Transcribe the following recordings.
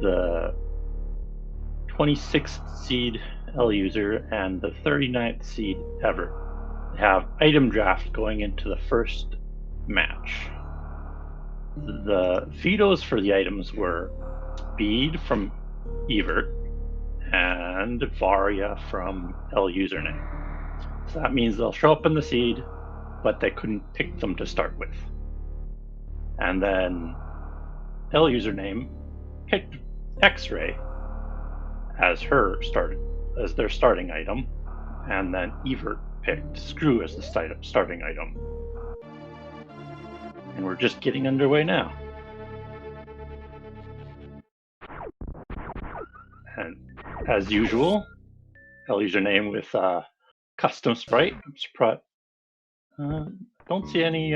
the 26th seed L user and the 39th seed Evert have item draft going into the first match. The vetoes for the items were Speed from Evert and Varia from L username. So that means they'll show up in the seed, but they couldn't pick them to start with. And then L username picked X-Ray as their starting item, and then Evert picked Screw as the starting item. And we're just getting underway now. And as usual, L username with custom sprite. I'm surprised. Don't see any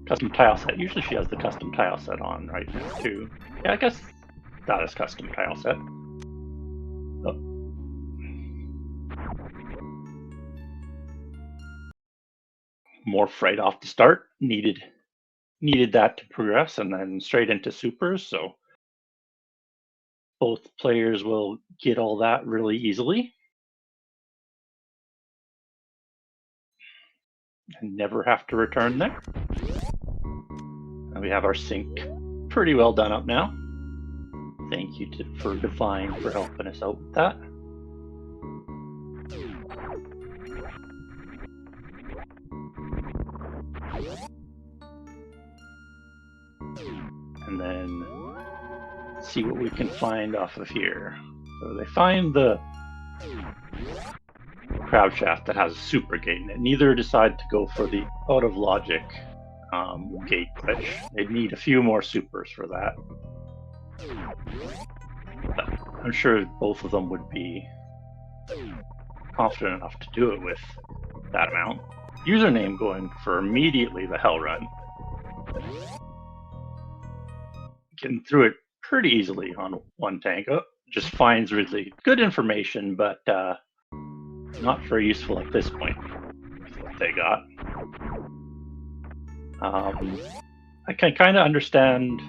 custom tile set. Usually she has the custom tile set on right now too. Yeah, I guess that is custom tile set. Oh. More fright off the start. Needed that to progress, and then straight into supers. So both players will get all that really easily and never have to return there. And we have our sync pretty well done up now. Thank you for Divine for helping us out with that. And then see what we can find off of here. So they find the crowd shaft that has a super gate in it. Neither decide to go for the out of logic gate glitch. They'd need a few more supers for that. But I'm sure both of them would be confident enough to do it with that amount. Username going for immediately the hell run. Getting through it pretty easily on one tank. Just finds really good information, but not very useful at this point with what they got. I can kind of understand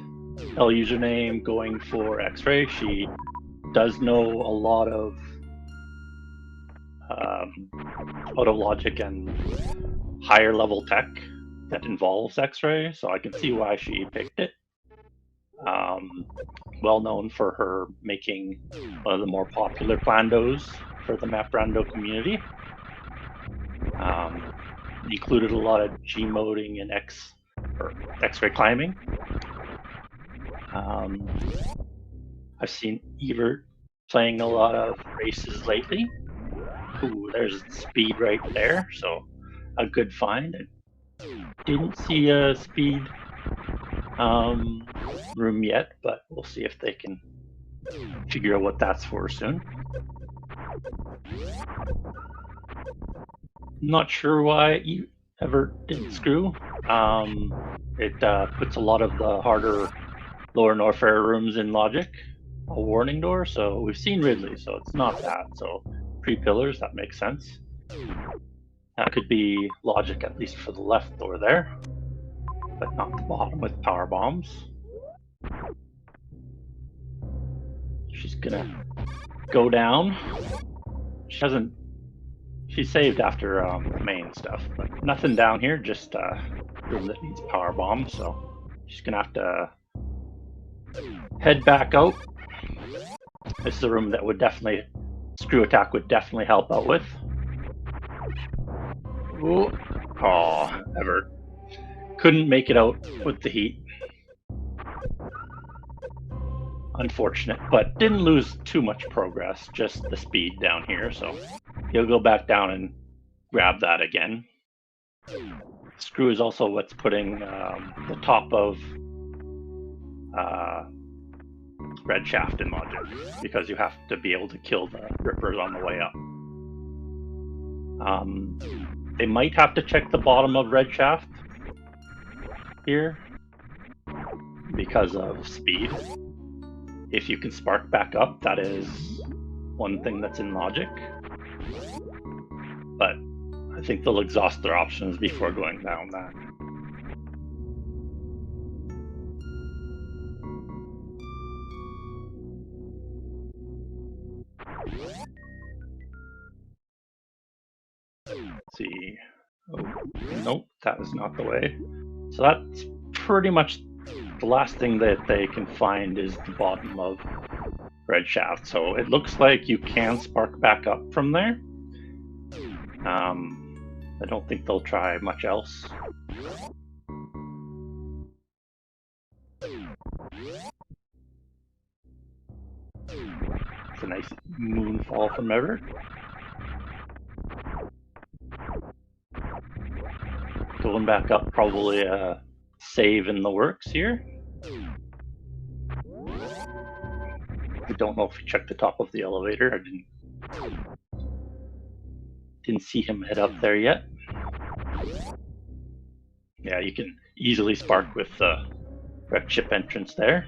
L username going for X-Ray. She does know a lot of auto logic and higher level tech that involves X-Ray, so I can see why she picked it. Well known for her making one of the more popular plandos for the map Rando community. Included a lot of G-moding and X-ray climbing. I've seen Evert playing a lot of races lately. Ooh, there's speed right there, so a good find. I didn't see a speed room yet, but we'll see if they can figure out what that's for soon. Not sure why Evert didn't screw. It puts a lot of the harder lower Norfair rooms in logic, a warning door, so we've seen Ridley, so it's not that. So pre-pillars, that makes sense. That could be logic at least for the left door there, but not the bottom with power bombs. She's gonna go down. She saved after the main stuff, but nothing down here, just a room that needs power bombs, so she's gonna have to head back out. This is a room that would definitely, screw attack would definitely help out with. Ooh. Oh, Evert couldn't make it out with the heat. Unfortunate, but didn't lose too much progress, just the speed down here, so he'll go back down and grab that again. Screw is also what's putting the top of red shaft in logic, because you have to be able to kill the rippers on the way up. They might have to check the bottom of red shaft here because of speed. If you can spark back up, that is one thing that's in logic. But I think they'll exhaust their options before going down that. Let's see. Oh, nope, that is not the way. So that's pretty much the last thing that they can find is the bottom of red shaft. So it looks like you can spark back up from there. I don't think they'll try much else. It's a nice moonfall from Evert. Going back up, probably a save in the works here. I don't know if he checked the top of the elevator. I didn't see him head up there yet. Yeah, you can easily spark with the wreck ship entrance there.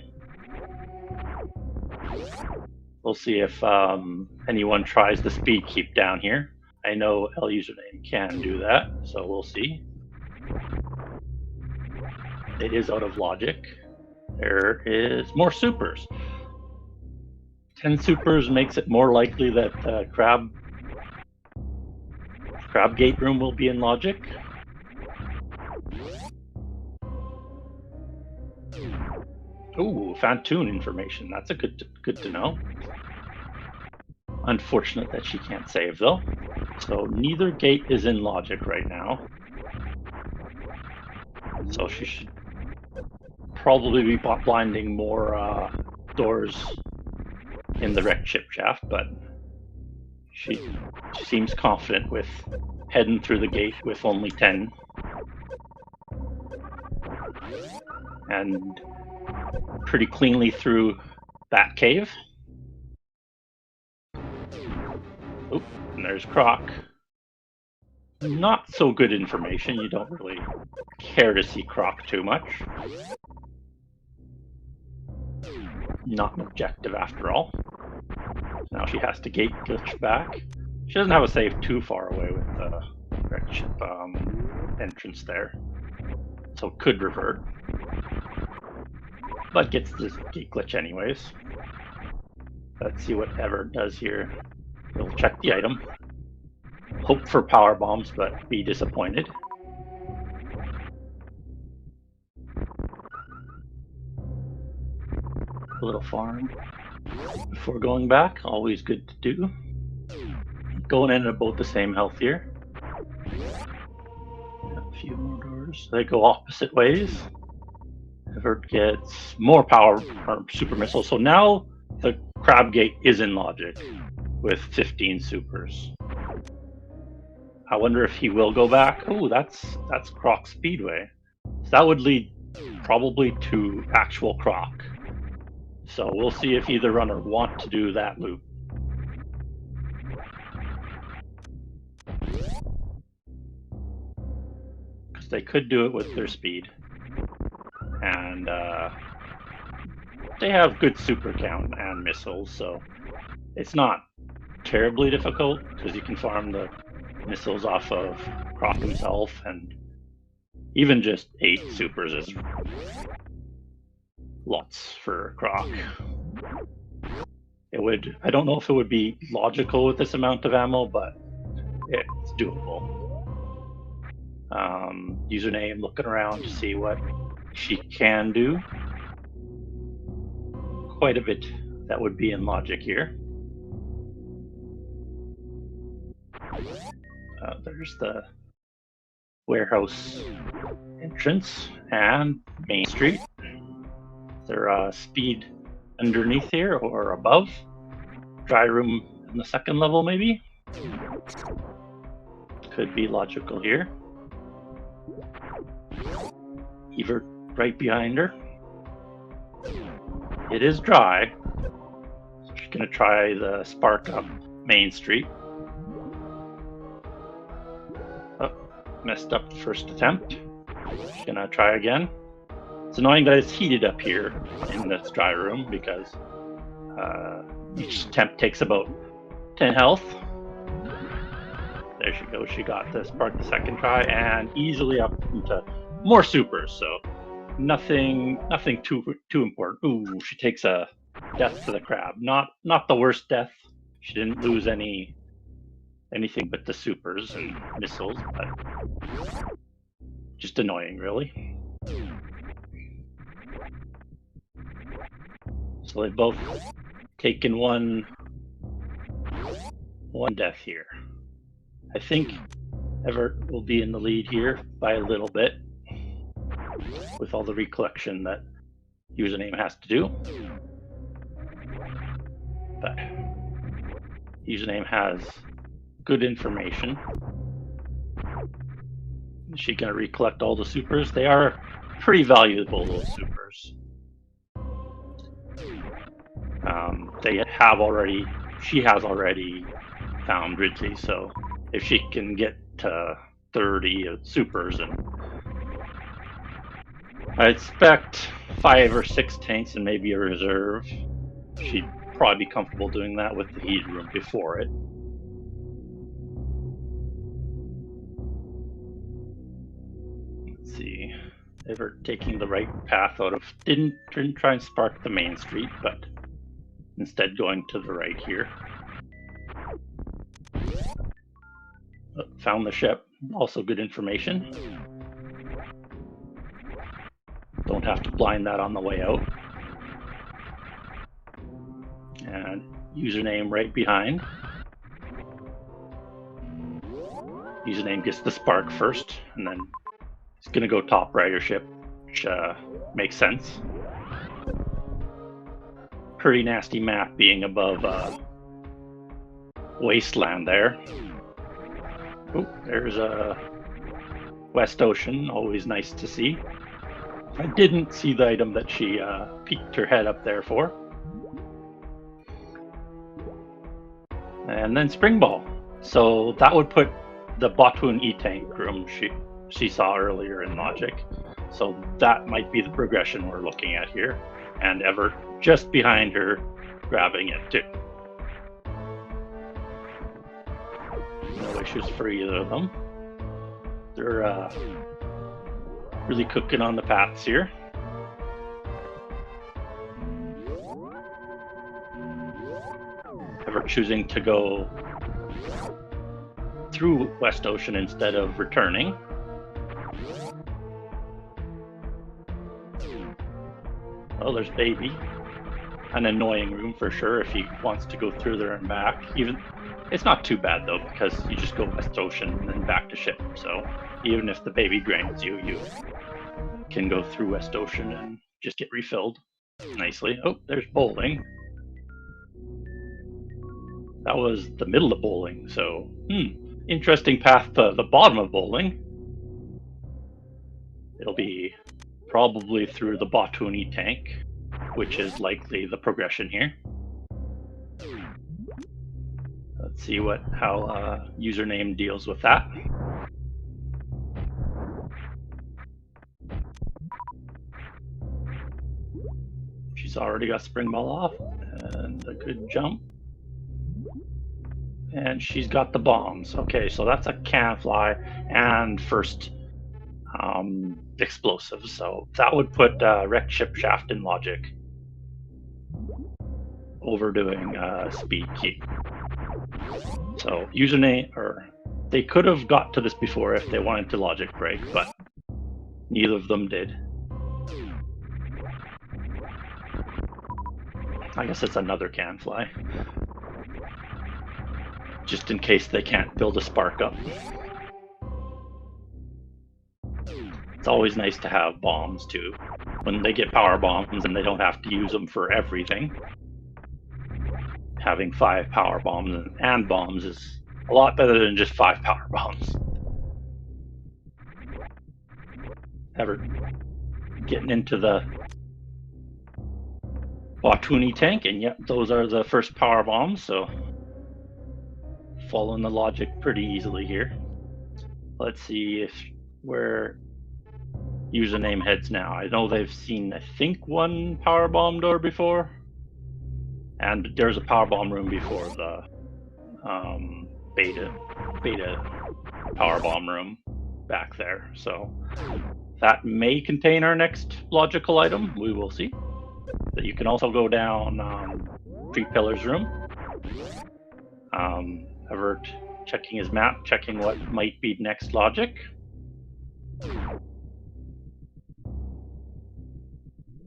We'll see if anyone tries the speed keep down here. I know L username can do that, so we'll see. It is out of logic. There is more supers. 10 supers makes it more likely that crab gate room will be in logic. Ooh, Fantoon information. That's a good to know. Unfortunate that she can't save though. So neither gate is in logic right now. So she should probably be blinding more doors in the wrecked ship shaft, but she seems confident with heading through the gate with only 10. And pretty cleanly through that cave. Oop, and there's Croc. Not so good information. You don't really care to see Croc too much. Not an objective after all. Now she has to gate glitch back. She doesn't have a save too far away with the wrecked ship entrance there, so could revert. But gets this gate glitch anyways. Let's see what Evert does here. He'll check the item. Hope for power bombs, but be disappointed. A little farm before going back, always good to do. Going in at about the same health here. A few more doors. They go opposite ways. Evert gets more power or super missiles. So now the crab gate is in logic with 15 supers. I wonder if he will go back. Oh, that's Croc Speedway. So that would lead probably to actual Croc. So we'll see if either runner want to do that loop. Because they could do it with their speed. And they have good super count and missiles, so it's not terribly difficult because you can farm the missiles off of Croc himself, and even just 8 supers is lots for Croc. It would, I don't know if it would be logical with this amount of ammo, but it's doable. Username looking around to see what she can do. Quite a bit that would be in logic here. There's the warehouse entrance and Main Street. Is there a speed underneath here or above? Dry room in the second level, maybe? Could be logical here. Evert right behind her. It is dry, so she's gonna try the spark up Main Street. Oh, messed up the first attempt. She's gonna try again. It's annoying that it's heated up here in this dry room because each attempt takes about 10 health. There she goes. She got the spark the second try and easily up into more supers. So nothing too important. Ooh, she takes a death to the crab. Not the worst death. She didn't lose anything but the supers and missiles, but just annoying, really. So they've both taken one death here. I think Evert will be in the lead here by a little bit, with all the recollection that username has to do. But username has good information. Is she going to recollect all the supers? They are pretty valuable, those supers. She has already found Ridley, so if she can get to 30 supers, and I expect 5 or 6 tanks and maybe a reserve, she'd probably be comfortable doing that with the heat room before it. Let's see, Evert taking the right path out of, didn't try and spark the main street, but instead going to the right here. Found the ship, also good information. Don't have to blind that on the way out. And username right behind. Username gets the spark first, and then it's going to go top rider ship, which makes sense. Pretty nasty map being above Wasteland there. Oh, there's a West Ocean, always nice to see. I didn't see the item that she peeked her head up there for. And then Spring Ball. So that would put the Botwoon E-Tank room she saw earlier in Logic. So that might be the progression we're looking at here. And Evert just behind her, grabbing it too. No issues for either of them. They're really cooking on the paths here. Evert choosing to go through West Ocean instead of returning. Oh, there's Baby. An annoying room for sure if he wants to go through there and back. It's not too bad though, because you just go West Ocean and then back to ship. So even if the Baby drains you, you can go through West Ocean and just get refilled nicely. Oh, there's bowling. That was the middle of bowling, so interesting path to the bottom of bowling. It'll be probably through the Botwoon E-Tank, which is likely the progression here. Let's see how username deals with that. She's already got Spring Ball off, and a good jump. And she's got the bombs. Okay, so that's a can fly and first explosives. So that would put wrecked ship shaft in Logic, overdoing speed keep. So username, or they could have got to this before if they wanted to Logic break, but neither of them did. I guess it's another can fly, just in case they can't build a spark up. It's always nice to have bombs too, when they get power bombs and they don't have to use them for everything. Having 5 power bombs and bombs is a lot better than just 5 power bombs. Evert getting into the Botwoon E-Tank, and yep, those are the first power bombs, so following the Logic pretty easily here. Let's see where username heads now. I know they've seen, I think, 1 power bomb door before, and there's a power bomb room before the beta power bomb room back there. So that may contain our next logical item. We will see. But you can also go down 3 Pillars room. Evert checking his map, checking what might be next logic.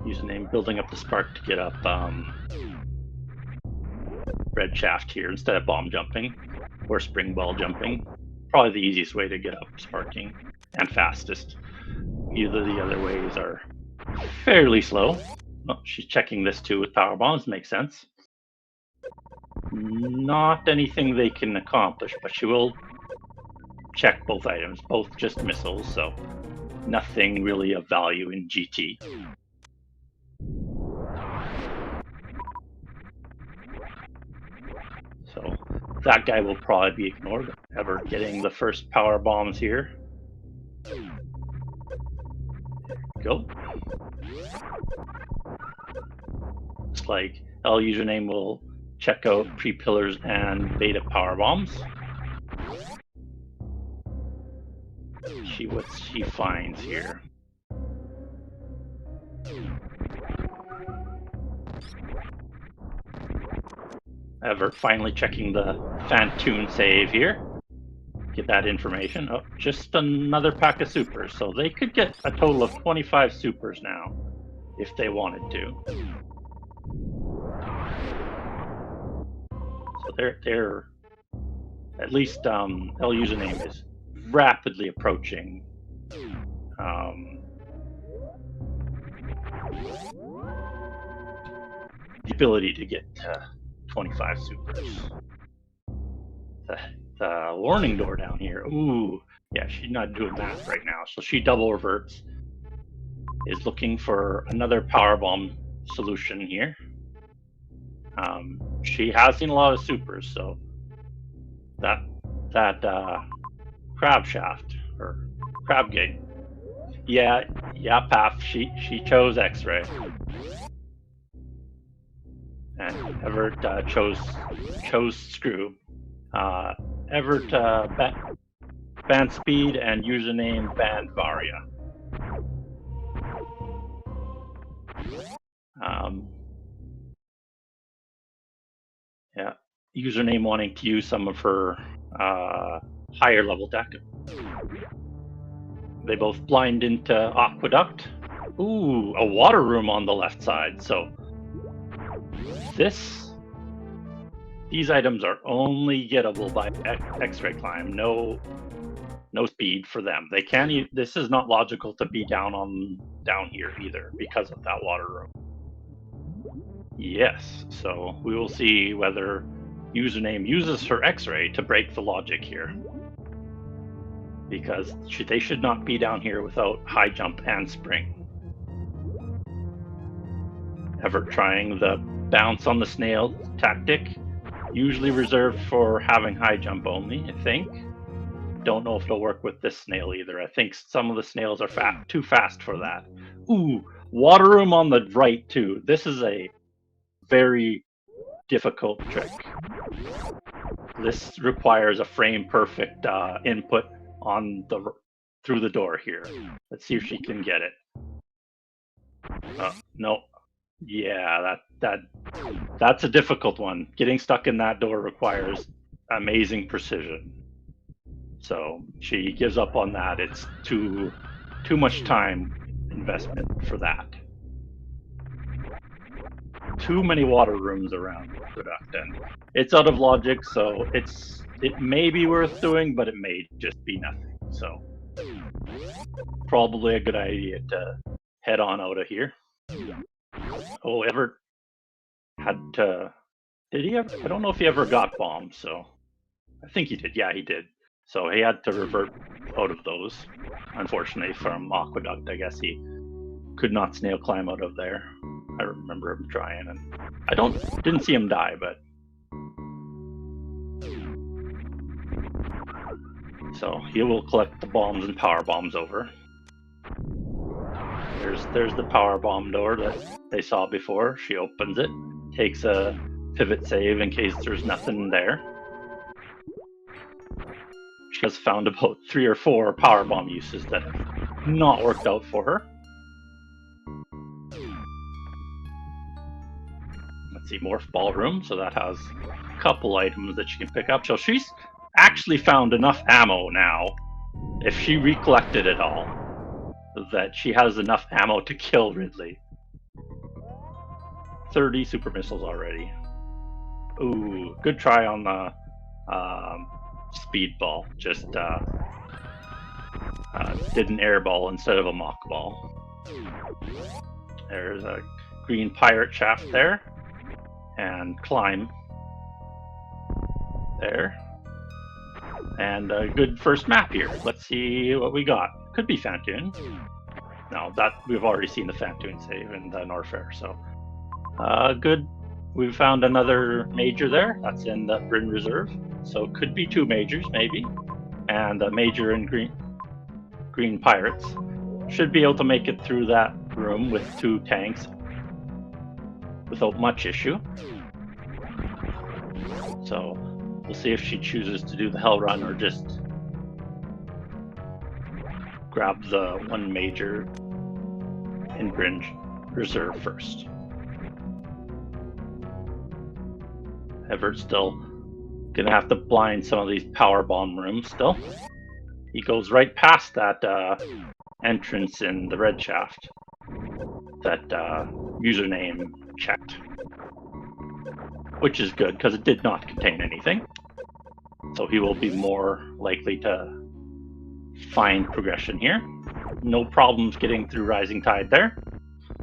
Username building up the spark to get up red shaft here instead of bomb jumping or spring ball jumping. Probably the easiest way to get up sparking and fastest. Either the other ways are fairly slow. Oh, she's checking this too with power bombs, makes sense. Not anything they can accomplish, but she will check both items, both just missiles, so nothing really of value in GT. So that guy will probably be ignored. Evert getting the first power bombs here. Go. Looks like L username will check out pre-pillars and beta power bombs. See what she finds here. Evert finally checking the Fantoon save here. Get that information. Oh, just another pack of supers. So they could get a total of 25 supers now if they wanted to. So they're at least L username is rapidly approaching the ability to get 25 supers. The warning door down here. Ooh, yeah, she's not doing that right now. So she double reverts. Is looking for another power bomb solution here. She has seen a lot of supers, so that crab shaft or crab gate. Yeah, Path. She chose X-ray. And Evert chose Screw. Evert banned Speed and username banned Varia. Yeah, username wanting to use some of her higher level deck. They both blind into Aqueduct. Ooh, a water room on the left side. So these items are only gettable by X-ray climb. No speed for them. They can't. This is not logical to be down here either because of that water room. Yes. So we will see whether username uses her X-ray to break the logic here. Because they should not be down here without high jump and spring. Evert trying the bounce on the snail tactic, usually reserved for having high jump only, I think. Don't know if it'll work with this snail either. I think some of the snails are too fast for that. Ooh, water room on the right too. This is a very difficult trick. This requires a frame perfect input on through the door here. Let's see if she can get it. No. Yeah, that's a difficult one. Getting stuck in that door requires amazing precision. So she gives up on that. It's too much time investment for that. Too many water rooms around Aqueduct, and it's out of logic, so it may be worth doing, but it may just be nothing. So probably a good idea to head on out of here. Oh, Evert had to. Did he ever? I don't know if he ever got bombed, so I think he did. Yeah, he did. So he had to revert out of those. Unfortunately, from Aqueduct, I guess he could not snail climb out of there. I remember him trying, and I didn't see him die, but so he will collect the bombs and power bombs over. There's the power bomb door that they saw before. She opens it, takes a pivot save in case there's nothing there. She has found about 3 or 4 power bomb uses that have not worked out for her. let's see, Morph Ballroom. So that has a couple items that you can pick up. So she's actually found enough ammo now, if she recollected it all, that she has enough ammo to kill Ridley. 30 super missiles already. Ooh, good try on the speedball. Just did an air ball instead of a mock ball. There's a green pirate shaft there. And climb. There. And a good first map here. Let's see what we got. Could be Fantoon. No, that we've already seen the Fantoon save in the Norfair, so good. We've found another major there. That's in the Bryn Reserve, so it could be 2 majors maybe, and a major in green pirates. Should be able to make it through that room with 2 tanks without much issue. So we'll see if she chooses to do the Hell Run or just grab the 1 major in Bryn Reserve first. Evert's still gonna have to blind some of these power bomb rooms still. He goes right past that entrance in the red shaft that username checked, which is good because it did not contain anything. So he will be more likely to find progression here. No problems getting through Rising Tide there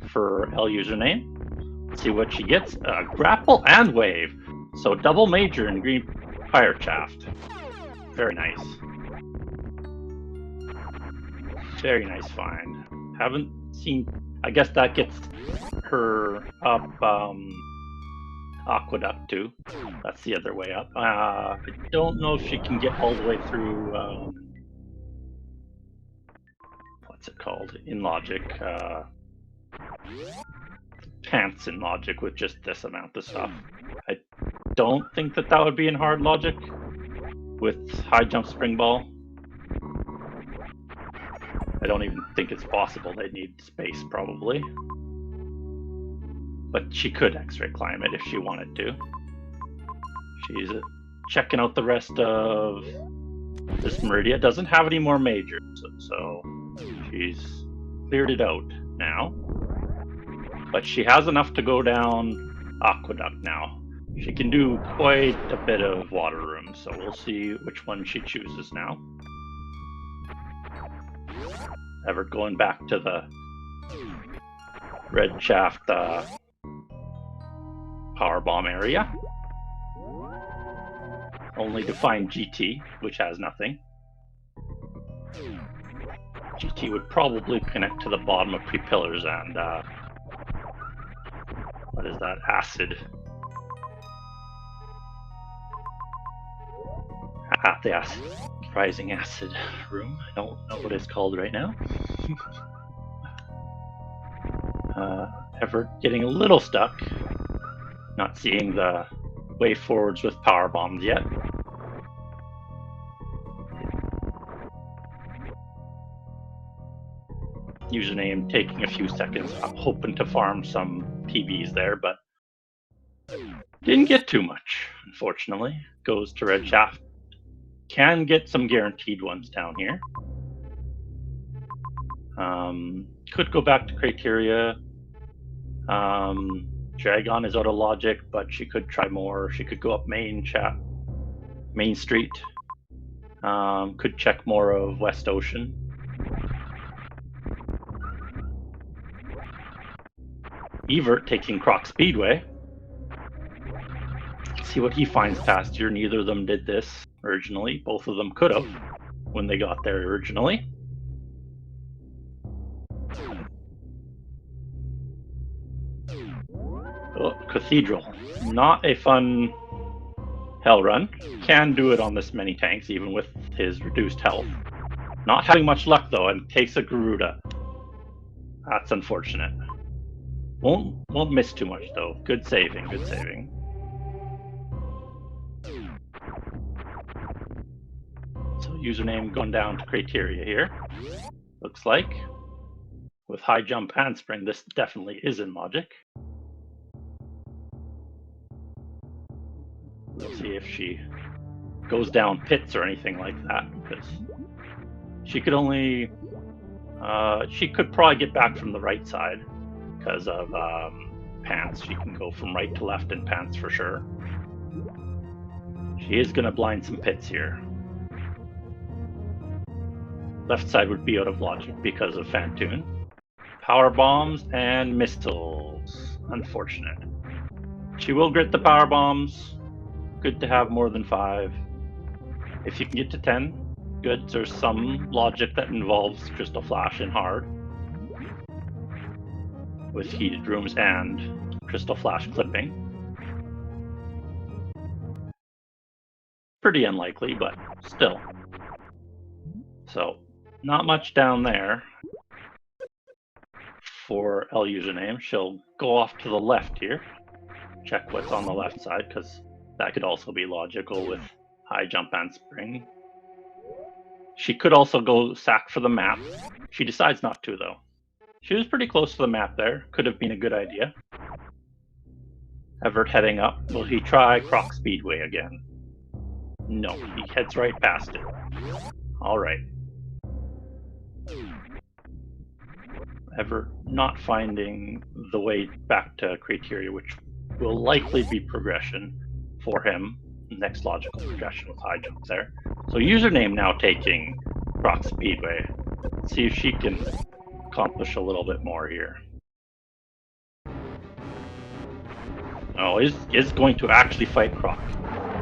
for L username. Let's see what she gets. Grapple and Wave. So double major in green pirate shaft. Very nice. Very nice find. Haven't seen. I guess that gets her up Aqueduct too. That's the other way up. I don't know if she can get all the way through. What's it called? In Logic. Pants in Logic with just this amount of stuff. I don't think that would be in hard Logic with high jump spring ball. I don't even think it's possible. They need space probably. But she could X-ray climb it if she wanted to. She's checking out the rest of this Meridia. Doesn't have any more majors, so she's cleared it out now. But she has enough to go down Aqueduct now. She can do quite a bit of water rooms, so we'll see which one she chooses now. Evert going back to the red shaft power bomb area. Only to find GT, which has nothing. GT would probably connect to the bottom of pre-pillars and what is that? Acid. The acid. Rising acid room. I don't know what it's called right now. Evert getting a little stuck. Not seeing the way forwards with power bombs yet. Username taking a few seconds. I'm hoping to farm some PBs there, but didn't get too much, unfortunately. Goes to red shaft. Can get some guaranteed ones down here. Could go back to criteria. Dragon is out of Logic, but she could try more. She could go up Main Street. Could check more of West Ocean. Evert taking Croc Speedway. See what he finds past here. Neither of them did this originally. Both of them could have when they got there originally. Oh, Cathedral. Not a fun hell run. Can do it on this many tanks, even with his reduced health. Not having much luck though, and takes a Garuda. That's unfortunate. Won't miss too much though. Good saving, good saving. So username going down to criteria here. Looks like. With high jump and spring, this definitely is in Logic. We'll see if she goes down pits or anything like that, because she could only she could probably get back from the right side because of pants. She can go from right to left in pants for sure. She is going to blind some pits here. Left side would be out of logic because of Fantoon. Power bombs and missiles. Unfortunate. She will grit the power bombs. Good to have more than 5. If you can get to 10, good. There's some logic that involves Crystal Flash in hard with heated rooms and Crystal Flash clipping. Pretty unlikely, but still. So, not much down there for L username. She'll go off to the left here. Check what's on the left side, because that could also be logical with high jump and spring. She could also go sack for the map. She decides not to, though. She was pretty close to the map there. Could have been a good idea. Evert heading up. Will he try Croc Speedway again? No, he heads right past it. Alright. Evert not finding the way back to criteria, which will likely be progression for him. Next logical progression with high jump there. So username now taking Croc Speedway. Let's see if she can accomplish a little bit more here. Oh, is going to actually fight Croc.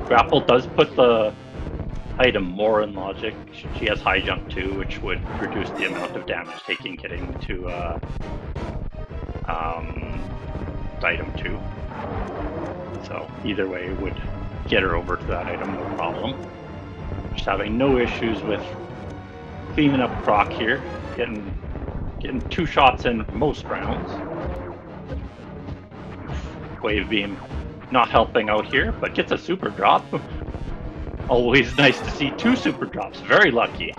Grapple does put the item more in logic. She has high jump too, which would reduce the amount of damage taking getting to item 2. So either way it would get her over to that item, no problem. Just having no issues with cleaning up Croc here, getting 2 shots in most rounds. Wave beam not helping out here, but gets a super drop. Always nice to see 2 super drops. Very lucky.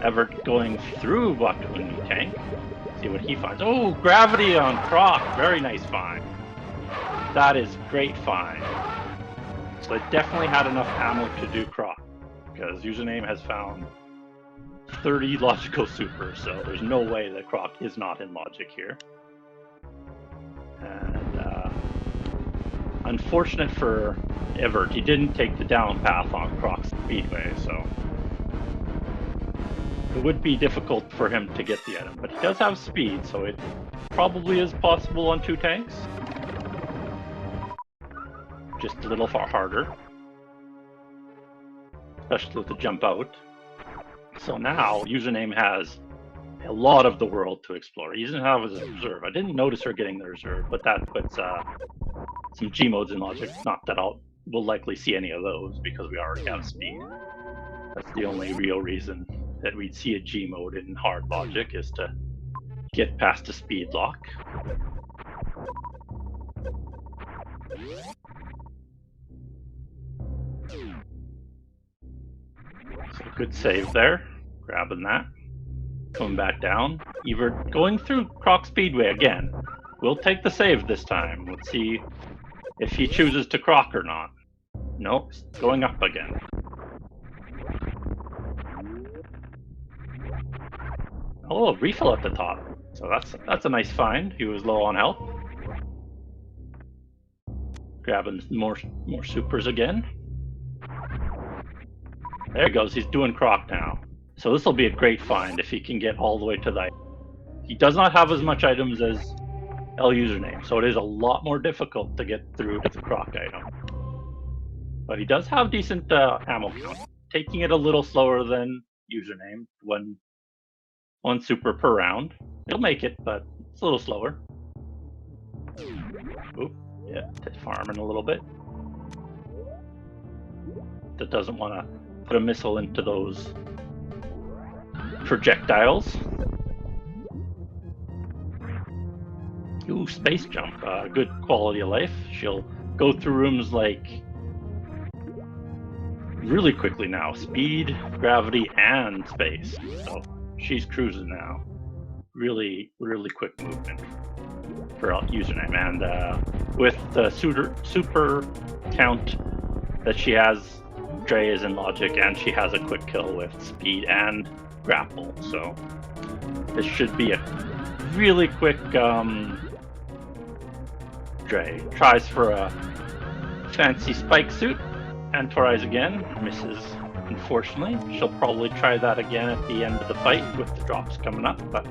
Evert going through Wakuni tank. See what he finds. Oh, gravity on Croc. Very nice find. That is great find. So it definitely had enough ammo to do Croc, because username has found 30 logical supers, so there's no way that Croc is not in logic here. And unfortunate for Evert, he didn't take the down path on Croc Speedway, so it would be difficult for him to get the item, but he does have speed, so it probably is possible on 2 tanks. Just a little far harder, especially with the jump out. So now username has a lot of the world to explore. He doesn't have his reserve. I didn't notice her getting the reserve, but that puts some G modes in logic. Not that we'll likely see any of those because we already have speed. That's the only real reason that we'd see a G mode in hard logic, is to get past a speed lock. So good save there, grabbing that. Coming back down. Evert going through Croc Speedway again. We'll take the save this time. Let's see if he chooses to Croc or not. Nope, going up again. Oh, a refill at the top. So that's a nice find. He was low on health. Grabbing more supers again. There he goes, he's doing Croc now. So this will be a great find if he can get all the way to the... He does not have as much items as L username, so it is a lot more difficult to get through to the Croc item. But he does have decent ammo count, taking it a little slower than username, one super per round. He'll make it, but it's a little slower. Oop, yeah, farming a little bit. That doesn't want to put a missile into those projectiles. Ooh, space jump. Good quality of life. She'll go through rooms like really quickly now. Speed, gravity, and space. So she's cruising now. Really, really quick movement for username. And with the super count that she has, Dre is in logic, and she has a quick kill with speed and grapple. So this should be a really quick. Dre tries for a fancy spike suit and tries again, misses. Unfortunately, she'll probably try that again at the end of the fight with the drops coming up, but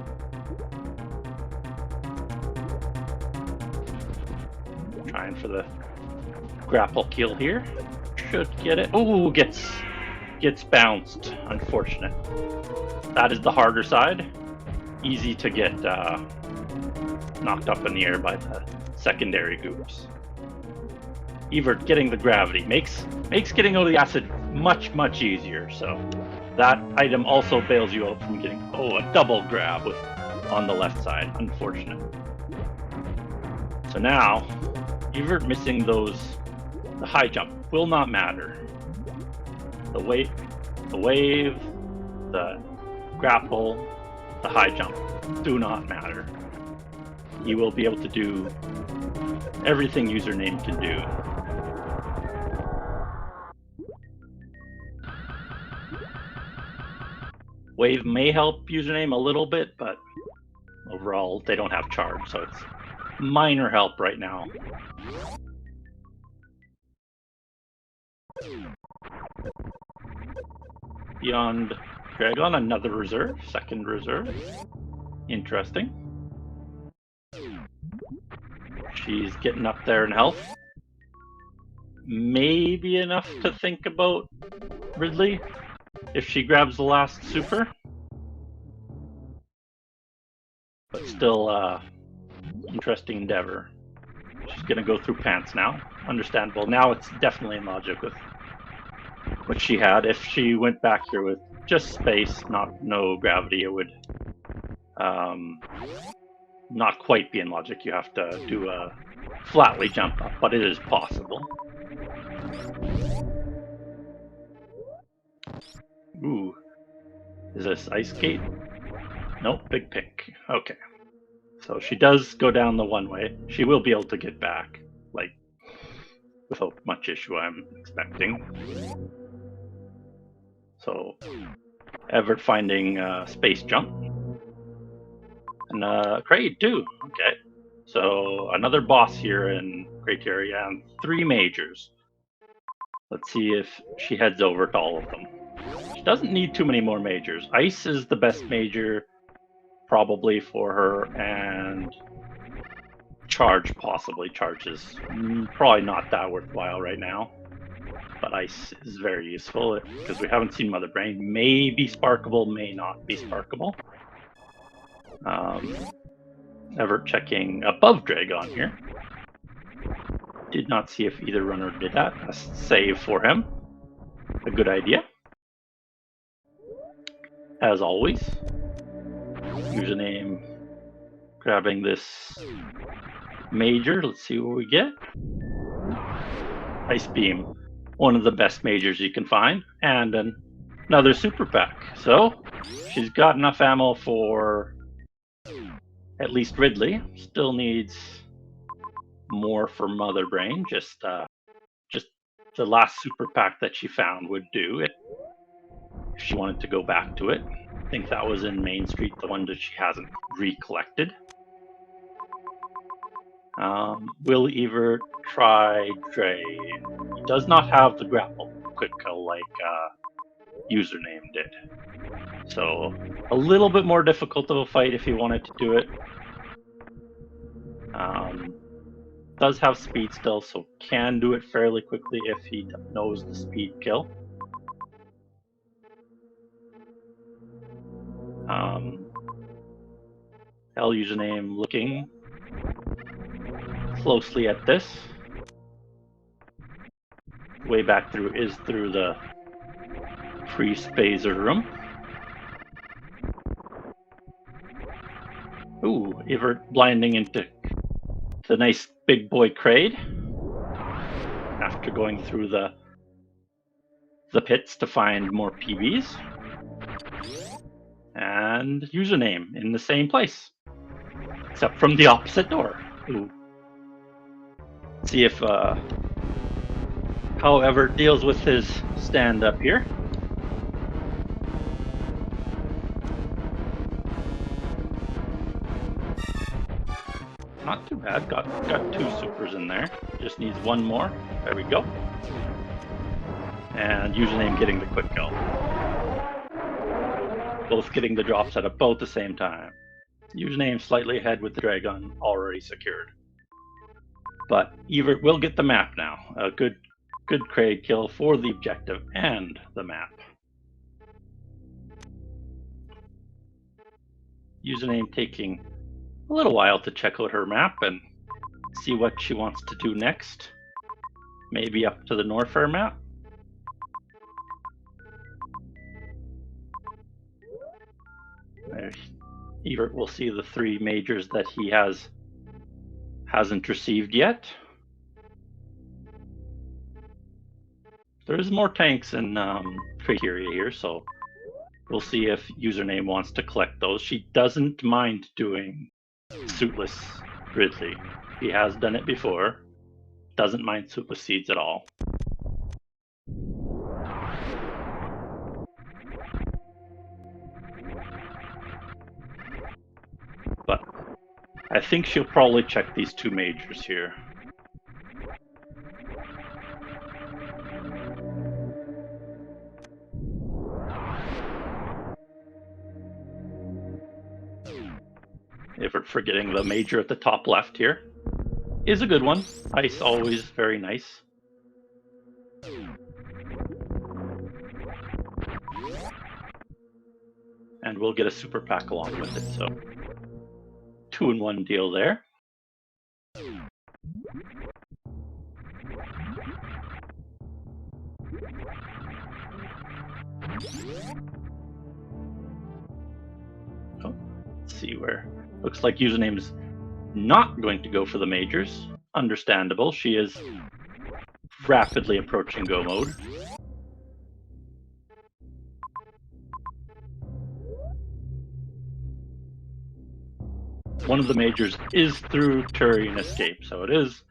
trying for the grapple kill here. Should get it. Oh, gets bounced. Unfortunate. That is the harder side. Easy to get knocked up in the air by the secondary goops. Evert getting the gravity makes getting out of the acid much easier. So that item also bails you out from getting a double grab with on the left side. Unfortunate. So now Evert missing the high jump will not matter. The wave, the grapple, the high jump do not matter. You will be able to do everything username can do. Wave may help username a little bit, but overall they don't have charge, so it's minor help right now. Beyond Dragon, another reserve, second reserve. Interesting. She's getting up there in health. Maybe enough to think about Ridley if she grabs the last super. But still, interesting endeavor. She's gonna go through pants now. Understandable. Now it's definitely in logic with what she had. If she went back here with just space, no gravity, it would not quite be in logic. You have to do a flatly jump up, but it is possible. Ooh. Is this ice skate? Nope, big pick. Okay. So she does go down the one way. She will be able to get back, like, without much issue, I'm expecting. So, Evert finding space jump. And Kraid too. Okay. So, another boss here in Criteria and 3 majors. Let's see if she heads over to all of them. She doesn't need too many more majors. Ice is the best major probably for her, and charge possibly. Charge is probably not that worthwhile right now, but ice is very useful because we haven't seen Mother Brain. May be sparkable, may not be sparkable. Evert checking above Dragon here. Did not see if either runner did that. A save for him. A good idea. As always. Username grabbing this major. Let's see what we get. Ice Beam. One of the best majors you can find. And another super pack. So she's got enough ammo for at least Ridley. Still needs more for Mother Brain. Just the last super pack that she found would do it. If she wanted to go back to it. I think that was in Main Street, the one that she hasn't recollected. Will Evert try Dre? He does not have the grapple quick kill like username did. So a little bit more difficult of a fight if he wanted to do it. Does have speed still, so can do it fairly quickly if he knows the speed kill. L username looking closely at this. Way back through the pre-spazer room. Ooh, Evert blinding into the nice big boy Kraid after going through the pits to find more PBs. And username in the same place, except from the opposite door. Ooh. See if how Evert deals with his stand up here. Not too bad. Got 2 supers in there. Just needs 1 more. There we go. And username getting the quick kill. Both getting the drops at about the same time. Username slightly ahead with the dragon already secured. But Evert will get the map now. A good Craig kill for the objective and the map. Username taking a little while to check out her map and see what she wants to do next. Maybe up to the Norfair map. Evert will see the 3 majors that he hasn't received yet. There's more tanks in criteria here, so we'll see if username wants to collect those. She doesn't mind doing suitless Ridley. He has done it before. Doesn't mind suitless seeds at all. But I think she'll probably check these 2 majors here. Evert forgetting the major at the top left here. Is a good one. Ice always very nice. And we'll get a super pack along with it, so 2-in-1 deal there. Oh, let's see where. Looks like username's not going to go for the majors. Understandable. She is rapidly approaching go mode. One of the majors is through Turian Escape, so it is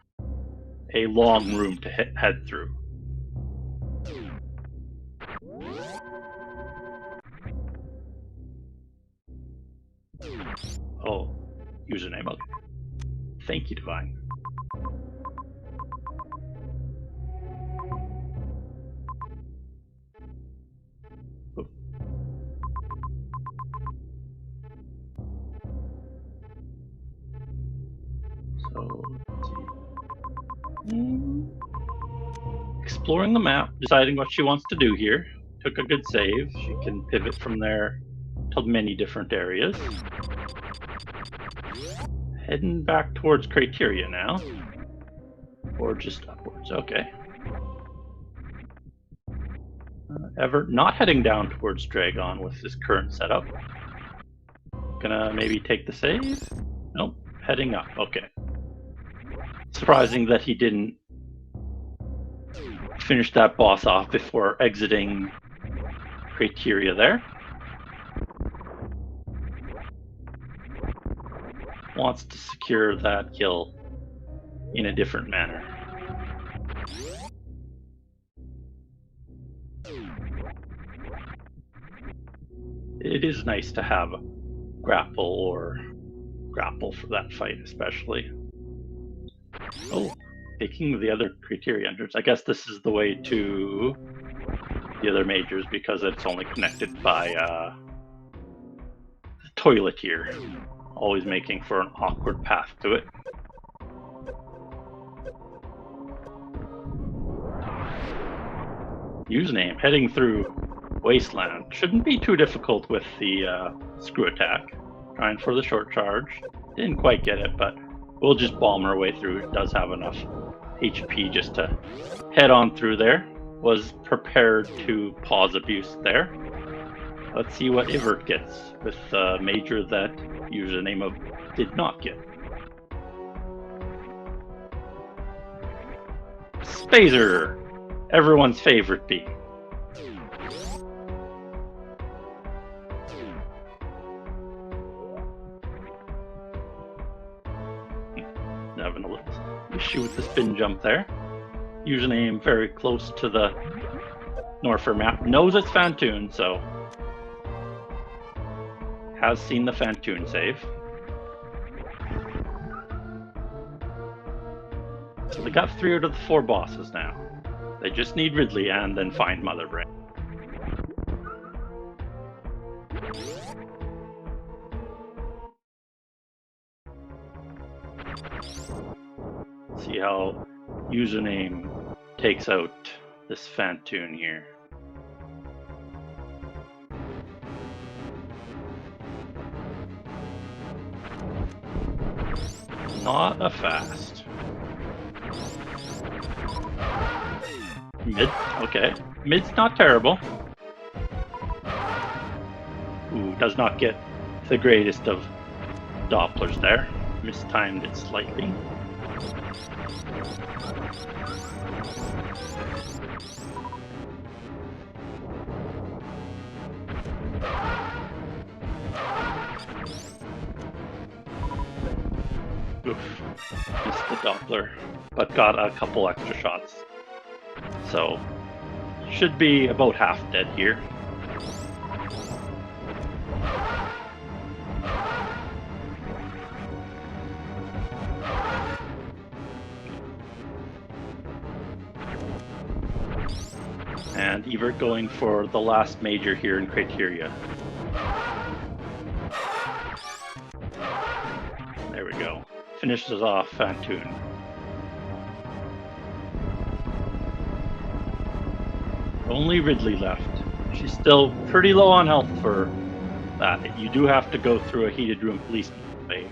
a long room to head through. Oh, username. Okay. Thank you, Divine. Oh. So, let's see. Exploring the map, deciding what she wants to do here. Took a good save. She can pivot from there to many different areas. Heading back towards criteria now. Or just upwards, okay. Evert not heading down towards Dragon with his current setup. Gonna maybe take the save? Nope, heading up, okay. Surprising that he didn't finish that boss off before exiting criteria there. Wants to secure that kill in a different manner. It is nice to have grapple or grapple for that fight, especially. Oh, taking the other criteria entrance. I guess this is the way to the other majors because it's only connected by the toilet here. Always making for an awkward path to it. Username heading through Wasteland. Shouldn't be too difficult with the screw attack. Trying for the short charge. Didn't quite get it, but we'll just bomb our way through. It does have enough HP just to head on through there. Was prepared to pause abuse there. Let's see what Evert gets with the major that username of did not get. Spazer, everyone's favorite bee. Having a little issue with the spin jump there. Username very close to the Norfair map. Knows it's Fantoon, so has seen the Fantoon save. So they got 3 out of the 4 bosses now. They just need Ridley and then find Mother Brain. See how Username takes out this Fantoon here. Not a fast. Mid, okay. Mid's not terrible. Ooh, does not get the greatest of Dopplers there. Mistimed it slightly. Oof, missed the Doppler, but got a couple extra shots. So, should be about half dead here. And Evert going for the last major here in Criteria. There we go. Finishes off Fantoon. Only Ridley left. She's still pretty low on health for that. You do have to go through a heated room policeman by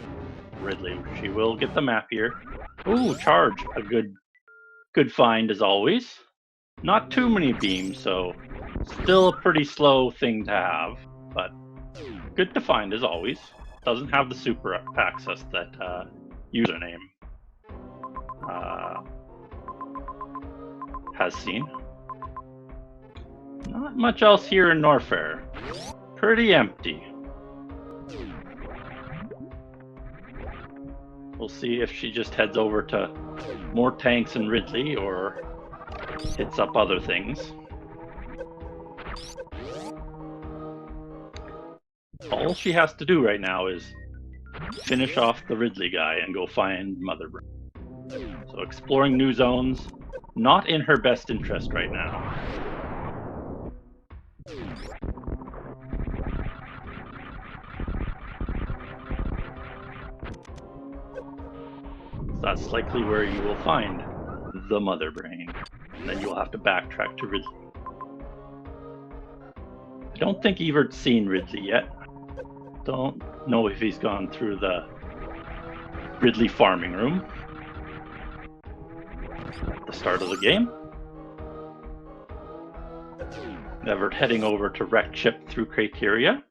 Ridley. She will get the map here. Ooh, charge. A good find as always. Not too many beams, so still a pretty slow thing to have, but good to find as always. Doesn't have the super access that Username has seen. Not much else here in Norfair. Pretty empty. We'll see if she just heads over to more tanks and Ridley or hits up other things. All she has to do right now is finish off the Ridley guy and go find Mother Brain. So exploring new zones, not in her best interest right now. So that's likely where you will find the Mother Brain. And then you'll have to backtrack to Ridley. I don't think Evert's seen Ridley yet. Don't know if he's gone through the Ridley farming room at the start of the game. Evert heading over to wreck chip through Criteria.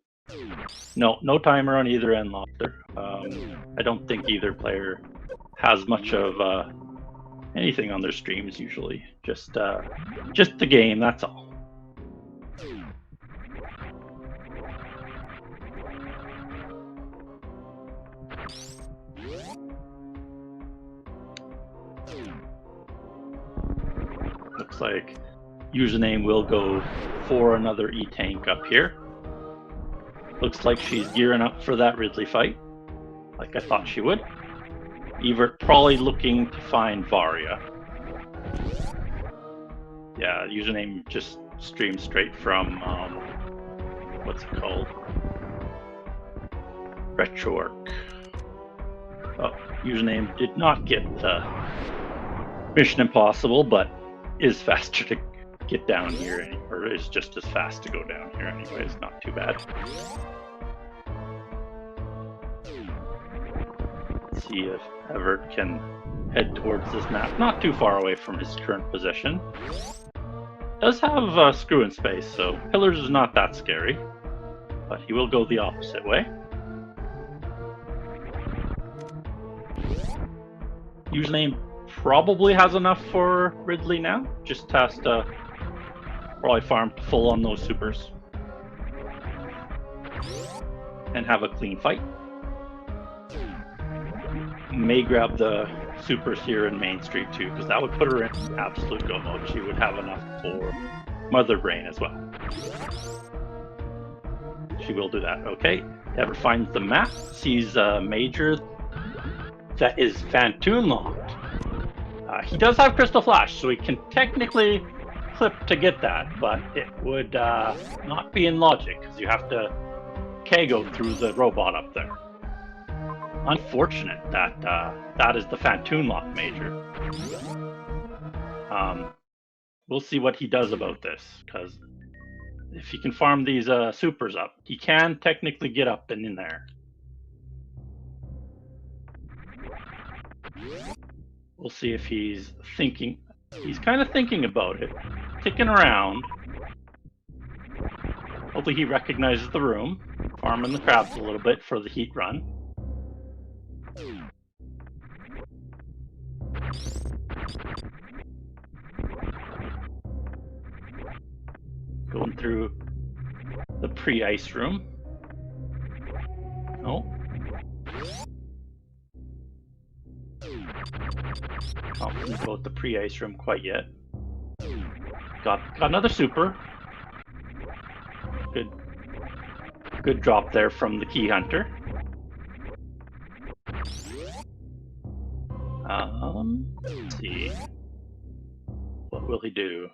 No timer on either end, Lobster. I don't think either player has much of anything on their streams usually. Just the game, that's all. Looks like Username will go for another E-Tank up here. Looks like she's gearing up for that Ridley fight, like I thought she would. Evert probably looking to find Varia. Yeah, Username just streamed straight from, what's it called? Retroarch. Oh, Username did not get Mission Impossible, but is faster to get down here, or is just as fast to go down here anyways, not too bad. Let's see if Evert can head towards this map, not too far away from his current position. Does have screw in space, so pillars is not that scary, but he will go the opposite way. Username probably has enough for Ridley now, just has to probably farm full on those supers and have a clean fight. May grab the supers here in Main Street too, because that would put her in absolute go mode. She would have enough for Mother Brain as well. She will do that. Okay, Evert finds the map, sees a major that is Phantoon locked. He does have Crystal Flash, so he can technically clip to get that, but it would not be in logic, because you have to KO through the robot up there. Unfortunate that that is the Phantoon lock major. We'll see what he does about this, because if he can farm these supers up, he can technically get up and in there. We'll see if he's thinking. He's kind of thinking about it, ticking around. Hopefully he recognizes the room, farming the crabs a little bit for the heat run. Going through the pre-ice room. Oh. Can't go with the pre-ice room quite yet. Got another super. Good drop there from the key hunter. Let's see. What will he do?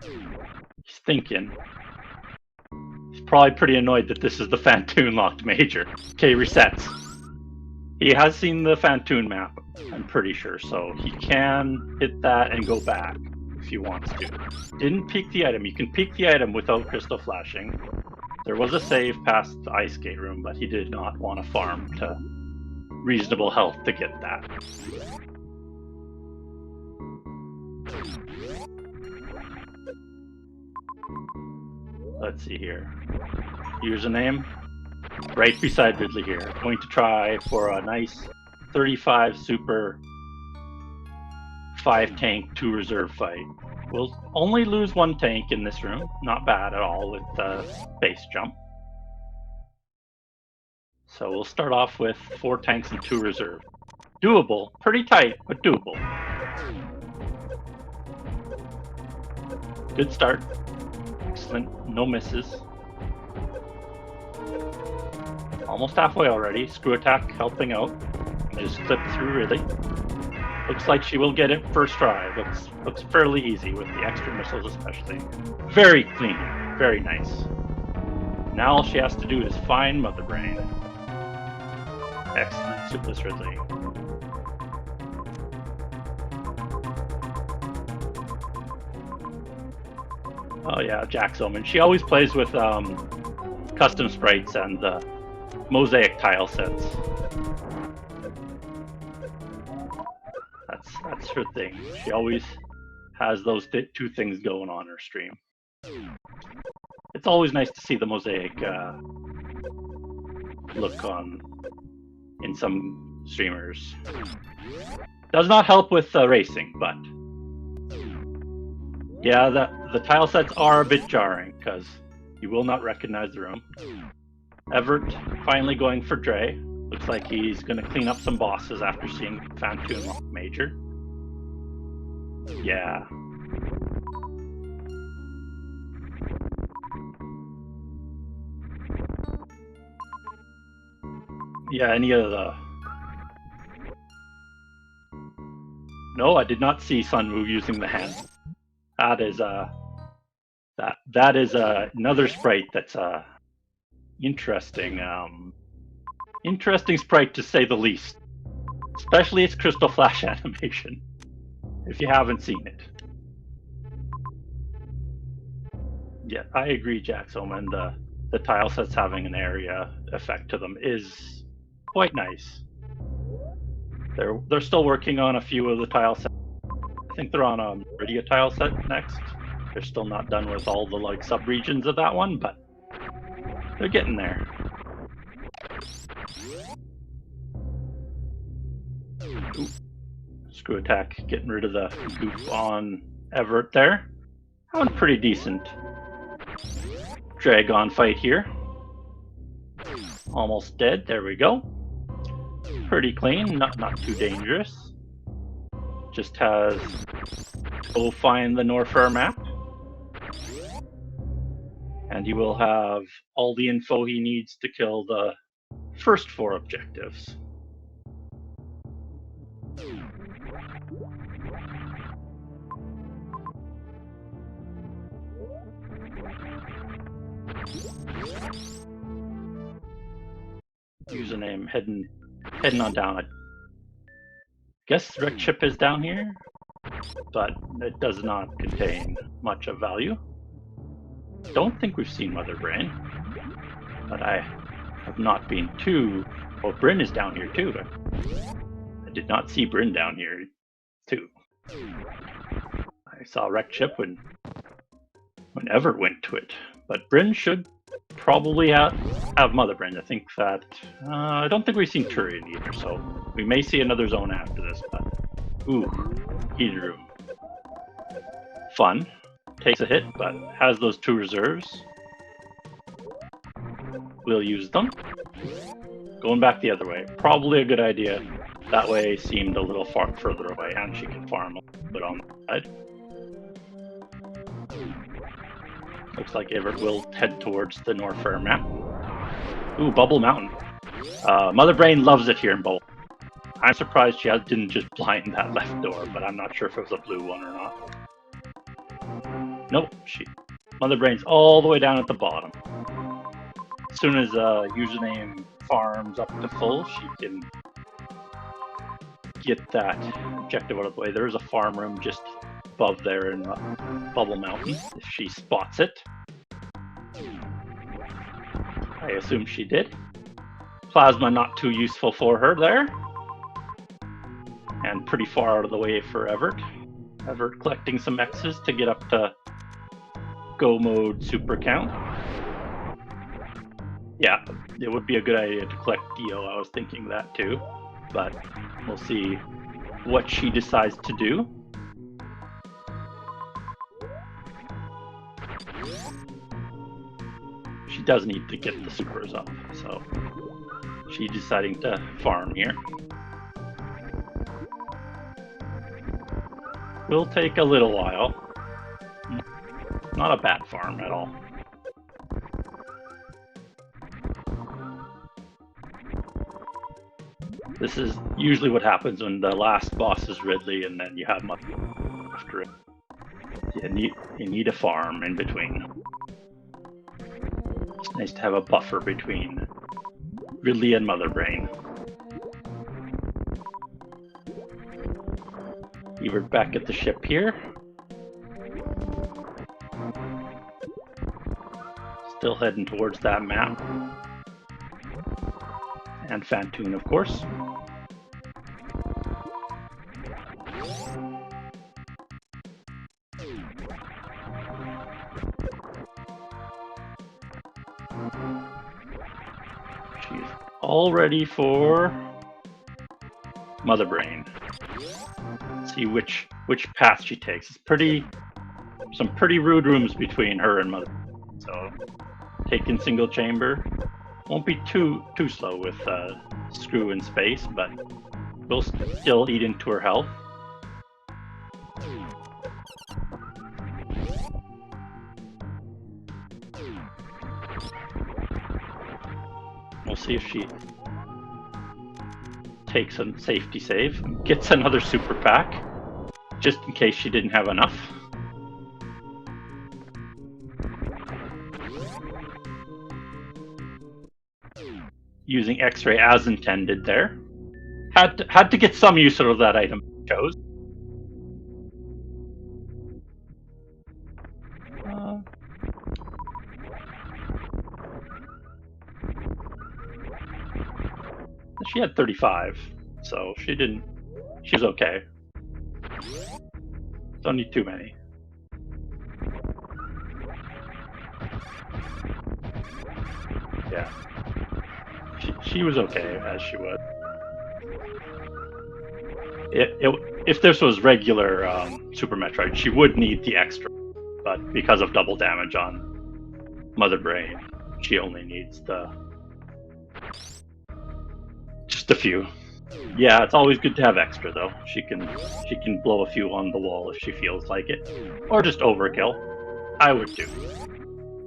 He's thinking. He's probably pretty annoyed that this is the Phantoon locked major. Okay, resets. He has seen the Phantoon map, I'm pretty sure, so he can hit that and go back if he wants to. Didn't peek the item. You can peek the item without crystal flashing. There was a save past the ice skate room, but he did not want to farm to reasonable health to get that. Let's see here. Username. Right beside Ridley here. Going to try for a nice 35 super 5 tank 2 reserve fight. We'll only lose 1 tank in this room. Not bad at all with the base jump. So we'll start off with 4 tanks and 2 reserve. Doable. Pretty tight, but doable. Good start. Excellent. No misses. Almost halfway already. Screw attack helping out. Just clip through really. Looks like she will get it first try. Looks fairly easy with the extra missiles especially. Very clean. Very nice. Now all she has to do is find Mother Brain. Excellent. Superless Ridley. Oh yeah, Jax Omen. She always plays with custom sprites and mosaic tile sets. That's her thing. She always has those 2 things going on her stream. It's always nice to see the mosaic look on in some streamers. Does not help with racing, but yeah, the tile sets are a bit jarring because you will not recognize the room. Evert finally going for Dre. Looks like he's going to clean up some bosses after seeing Phantoon lock major. Yeah. Yeah, any of the... No, I did not see Sunwoo using the hand. That is that is another sprite that's interesting. Interesting sprite to say the least. Especially its crystal flash animation. If you haven't seen it. Yeah, I agree, Jax Omen. The tile sets having an area effect to them is quite nice. They're still working on a few of the tile sets. I think they're on a Meridia tile set next. They're still not done with all the like sub-regions of that one, but they're getting there. Ooh. Screw attack, getting rid of the goof on Evert there. Having a pretty decent drag-on fight here. Almost dead, there we go. Pretty clean, not too dangerous. just has to go find the Norfair map. And he will have all the info he needs to kill the first 4 objectives. Username heading on down. I guess Wreck Chip is down here, but it does not contain much of value. Don't think we've seen Mother Brain, but I have not been too. Oh, Bryn is down here too. I did not see Bryn down here too. I saw Wreck Chip when Evert went to it, but Bryn should probably have Mother Brain. I think that I don't think we've seen Turian either, so we may see another zone after this. But heated room, fun. Takes a hit, but has those 2 reserves. We'll use them. Going back the other way, probably a good idea. That way seemed a little far further away, and she can farm a little bit on the side. Looks like Evert will head towards the Norfair map. Ooh, Bubble Mountain. Mother Brain loves it here in Bubble. I'm surprised she didn't just blind that left door, but I'm not sure if it was a blue one or not. Nope, Mother Brain's all the way down at the bottom. As soon as username farms up to full, she can get that objective out of the way. There is a farm room just above there in Bubble Mountain, if she spots it. I assume she did. Plasma not too useful for her there. And pretty far out of the way for Evert. Evert collecting some X's to get up to Go mode super count. Yeah, it would be a good idea to collect Dio. I was thinking that too, but we'll see what she decides to do. She does need to get the supers up, so she's deciding to farm here. Will take a little while. Not a bad farm at all. This is usually what happens when the last boss is Ridley and then you have much after it. You need a farm in between. It's nice to have a buffer between Ridley and Mother Brain. Evert back at the ship here. Still heading towards that map. And Fantoon, of course. She's all ready for Mother Brain. Let's see which path she takes. It's some pretty rude rooms between her and Mother Brain. So taking single chamber. Won't be too slow with Screw in space, but will still eat into her health. We'll see if she takes a safety save, gets another super pack, just in case she didn't have enough. Using X-ray as intended there. Had to get some use out of that item chose. She had 35, so she was okay. Don't need too many. Yeah. She was okay as she was. If this was regular Super Metroid, she would need the extra, but because of double damage on Mother Brain, she only needs just a few. Yeah, it's always good to have extra though. She can blow a few on the wall if she feels like it, or just overkill. I would too.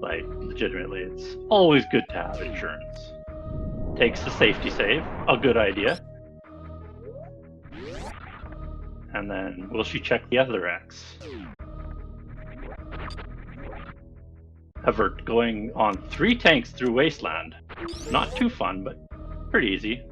Like legitimately, it's always good to have insurance. Takes the safety save, a good idea. And then will she check the other X? Evert going on 3 tanks through Wasteland. Not too fun, but pretty easy.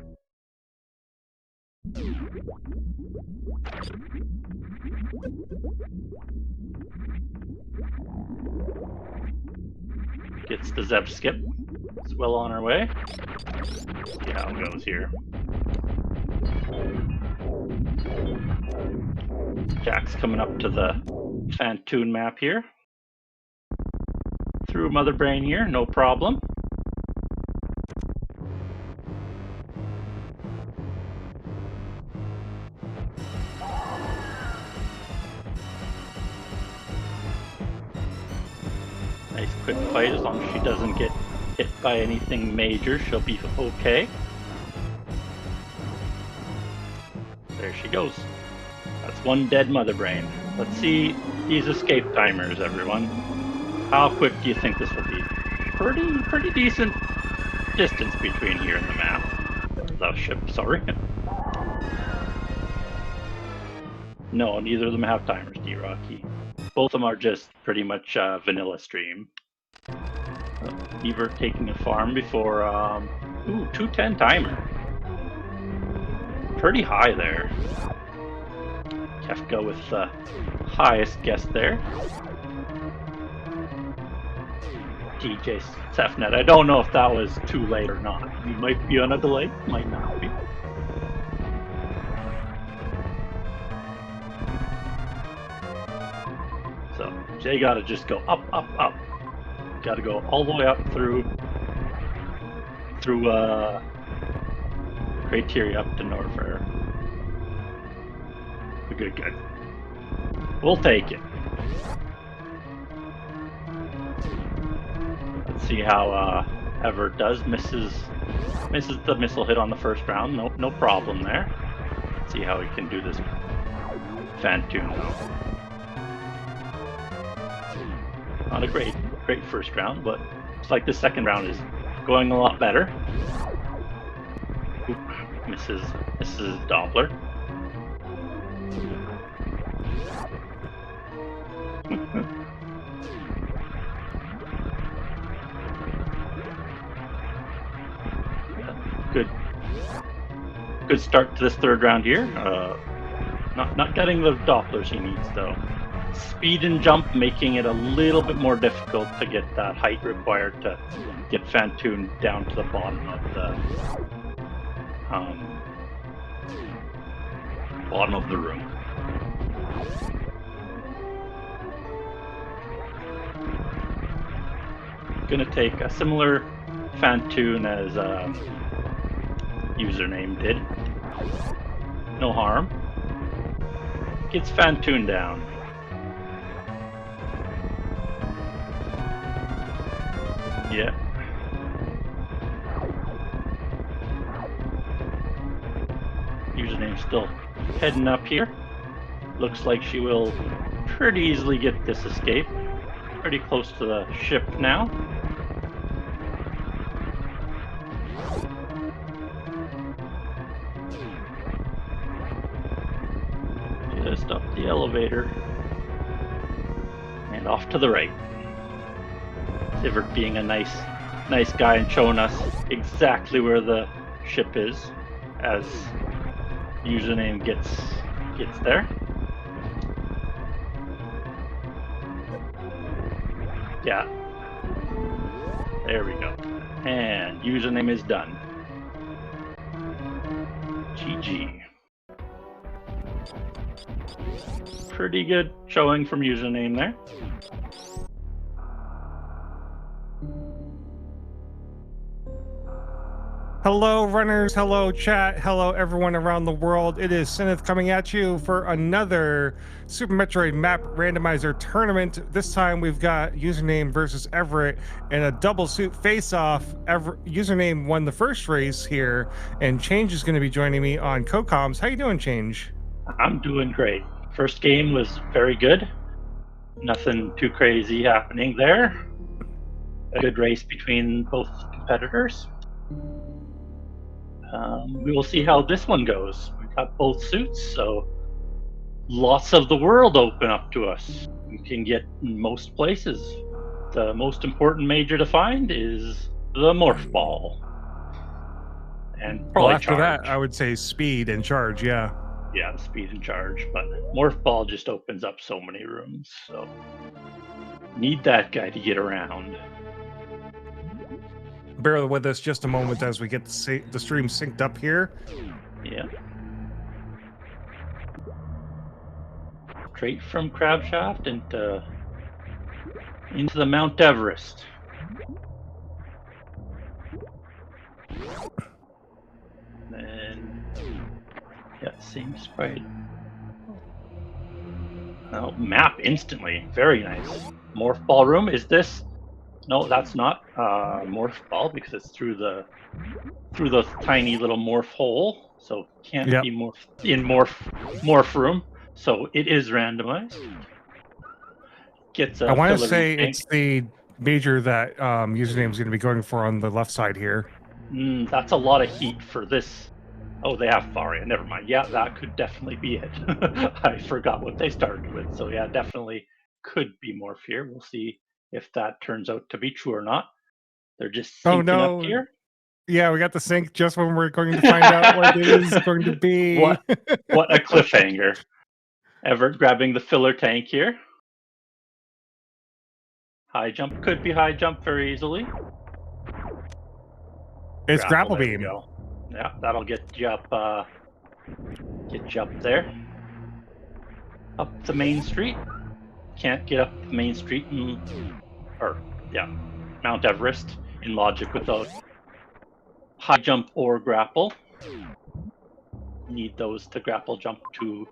Gets the Zeb skip. It's well on our way. See how it goes here. Jack's coming up to the Fantoon map here. Through Mother Brain here, no problem. Nice quick fight, as long as she doesn't get hit by anything major, she'll be okay. There she goes. That's one dead Mother Brain. Let's see these escape timers, everyone. How quick do you think this will be? Pretty decent distance between here and the map. The ship, sorry. No, neither of them have timers, D-Rocky. Both of them are just pretty much vanilla stream. Evert taking a farm before, 210 timer. Pretty high there. Kefka with the highest guess there. DJ Sefnet, I don't know if that was too late or not. He might be on a delay, might not be. So, Jay gotta just go up, up, up. Gotta go all the way up through Criteria up to Norfair. Good. We'll take it. Let's see how Evert does. Misses the missile hit on the first round. No problem there. Let's see how he can do this Fantoon though. Not a great first round, but it's like the second round is going a lot better. Oop, misses Doppler. Good start to this third round here. Not getting the Dopplers he needs though. Speed and jump making it a little bit more difficult to get that height required to get Fantoon down to the bottom of the room. Gonna take a similar Fantoon as Username did. No harm. Gets Fantoon down. Yeah. Username still heading up here. Looks like she will pretty easily get this escape. Pretty close to the ship now. Just up the elevator and off to the right. Evert being a nice guy and showing us exactly where the ship is as Username gets there. Yeah. There we go. And Username is done. GG. Pretty good showing from Username there. Hello, runners. Hello, chat. Hello, everyone around the world. It is Syneth coming at you for another Super Metroid map randomizer tournament. This time we've got Username versus Everett in a double suit face-off. Username won the first race here, and Change is going to be joining me on co-coms. How you doing, Change? I'm doing great. First game was very good. Nothing too crazy happening there. A good race between both competitors. We will see how this one goes. We've got both suits, so lots of the world open up to us. We can get in most places. The most important major to find is the Morph Ball. And Well, probably after that, Charge. I would say speed and charge, yeah. Yeah, the Speed and Charge, but Morph Ball just opens up so many rooms, so need that guy to get around. Bear with us just a moment as we get the stream synced up here. Yeah. Straight from Crabshaft into the Mount Everest. And yeah, same sprite. Oh, map instantly. Very nice. Morph Ball room. Is this? No, that's not Morph Ball because it's through the tiny little morph hole. So can't be morph room. So it is randomized. Gets a I want to filler say tank. it's the major that Username is going to be going for on the left side here. That's a lot of heat for this. Oh, they have Faria. Never mind. Yeah, that could definitely be it. I forgot what they started with. So yeah, definitely could be more fear. We'll see if that turns out to be true or not. They're just syncing up here. Yeah, we got the sync just when we're going to find out what it is going to be. What a cliffhanger. Evert grabbing the filler tank here. High jump could be high jump very easily. It's grapple beam. Yeah, that'll get you up there. Up the main street. Can't get up the main street Mount Everest in logic without high jump or grapple. Need those to grapple jump to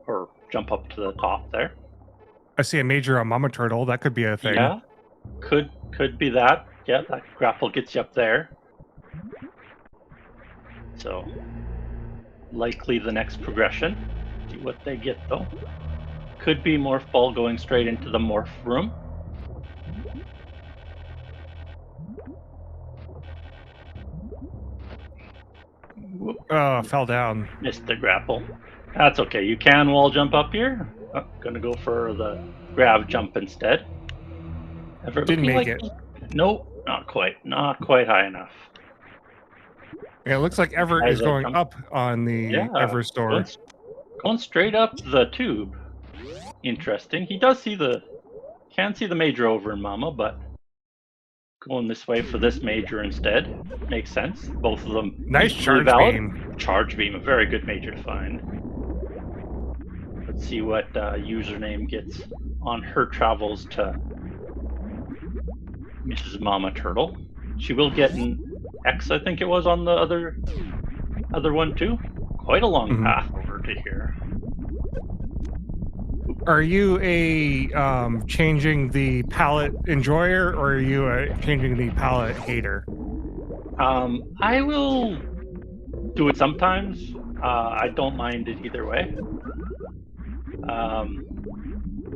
or jump up to the top there. I see a major on Mama Turtle. That could be a thing. Yeah, could be that. Yeah, that grapple gets you up there. So likely the next progression. See what they get though. Could be Morph Ball going straight into the Morph room. Whoop. Oh, fell down. Missed the grapple. That's okay. You can wall jump up here. Oh, gonna go for the grab jump instead. Didn't make it. Nope, not quite. Not quite high enough. Yeah, it looks like Evert is going up on the Everest door. Going straight up the tube. Interesting. He does see can see the major over in Mama, but going this way for this major instead makes sense. Both of them nice charge beam. Charge beam, a very good major to find. Let's see what Username gets on her travels to Mrs. Mama Turtle. She will get an X, I think it was, on the other one too. Quite a long path over to here. Are you a changing the palette enjoyer, or are you a changing the palette hater? I will do it sometimes. I don't mind it either way.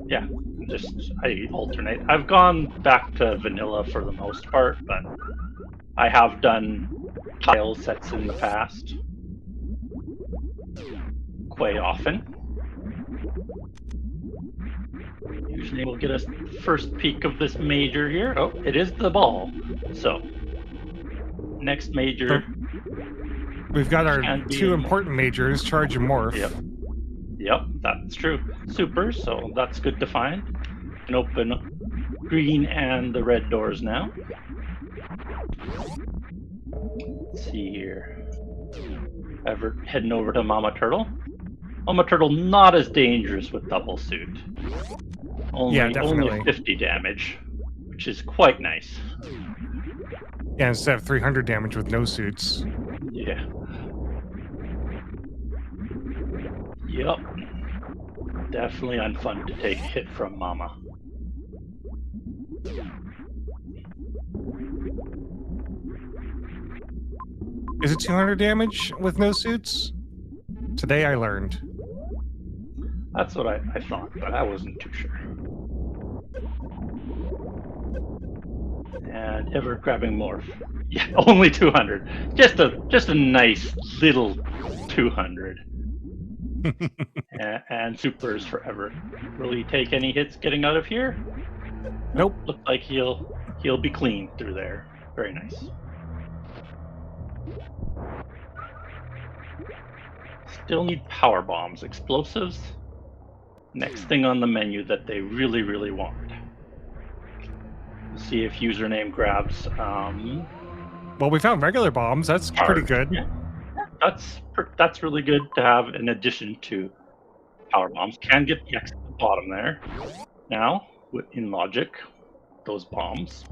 Yeah, I alternate. I've gone back to vanilla for the most part, but I have done tile sets in the past quite often. Usually we'll get a first peek of this major here. Oh, it is the ball. So, next major. We've got our two important majors, Charge and Morph. Yep, that's true. Super, so that's good to find. Can open green and the red doors now. Let's see here. Evert heading over to Mama Turtle. Mama Turtle not as dangerous with double suit. Only 50 damage, which is quite nice. Yeah, instead of 300 damage with no suits. Yeah. Yep. Definitely unfun to take a hit from Mama. Is it 200 damage with no suits? Today I learned. That's what I thought, but I wasn't too sure. And Evert grabbing more. Yeah, only 200. Just a nice little 200. And supers for Evert. Will he take any hits getting out of here? Nope. Looks like he'll be clean through there. Very nice. Still need power bombs, explosives. Next thing on the menu that they really, really want. See if username grabs. Well, we found regular bombs. That's pretty good. Yeah. That's really good to have in addition to power bombs. Can get the X at the bottom there. Now, in logic, those bombs.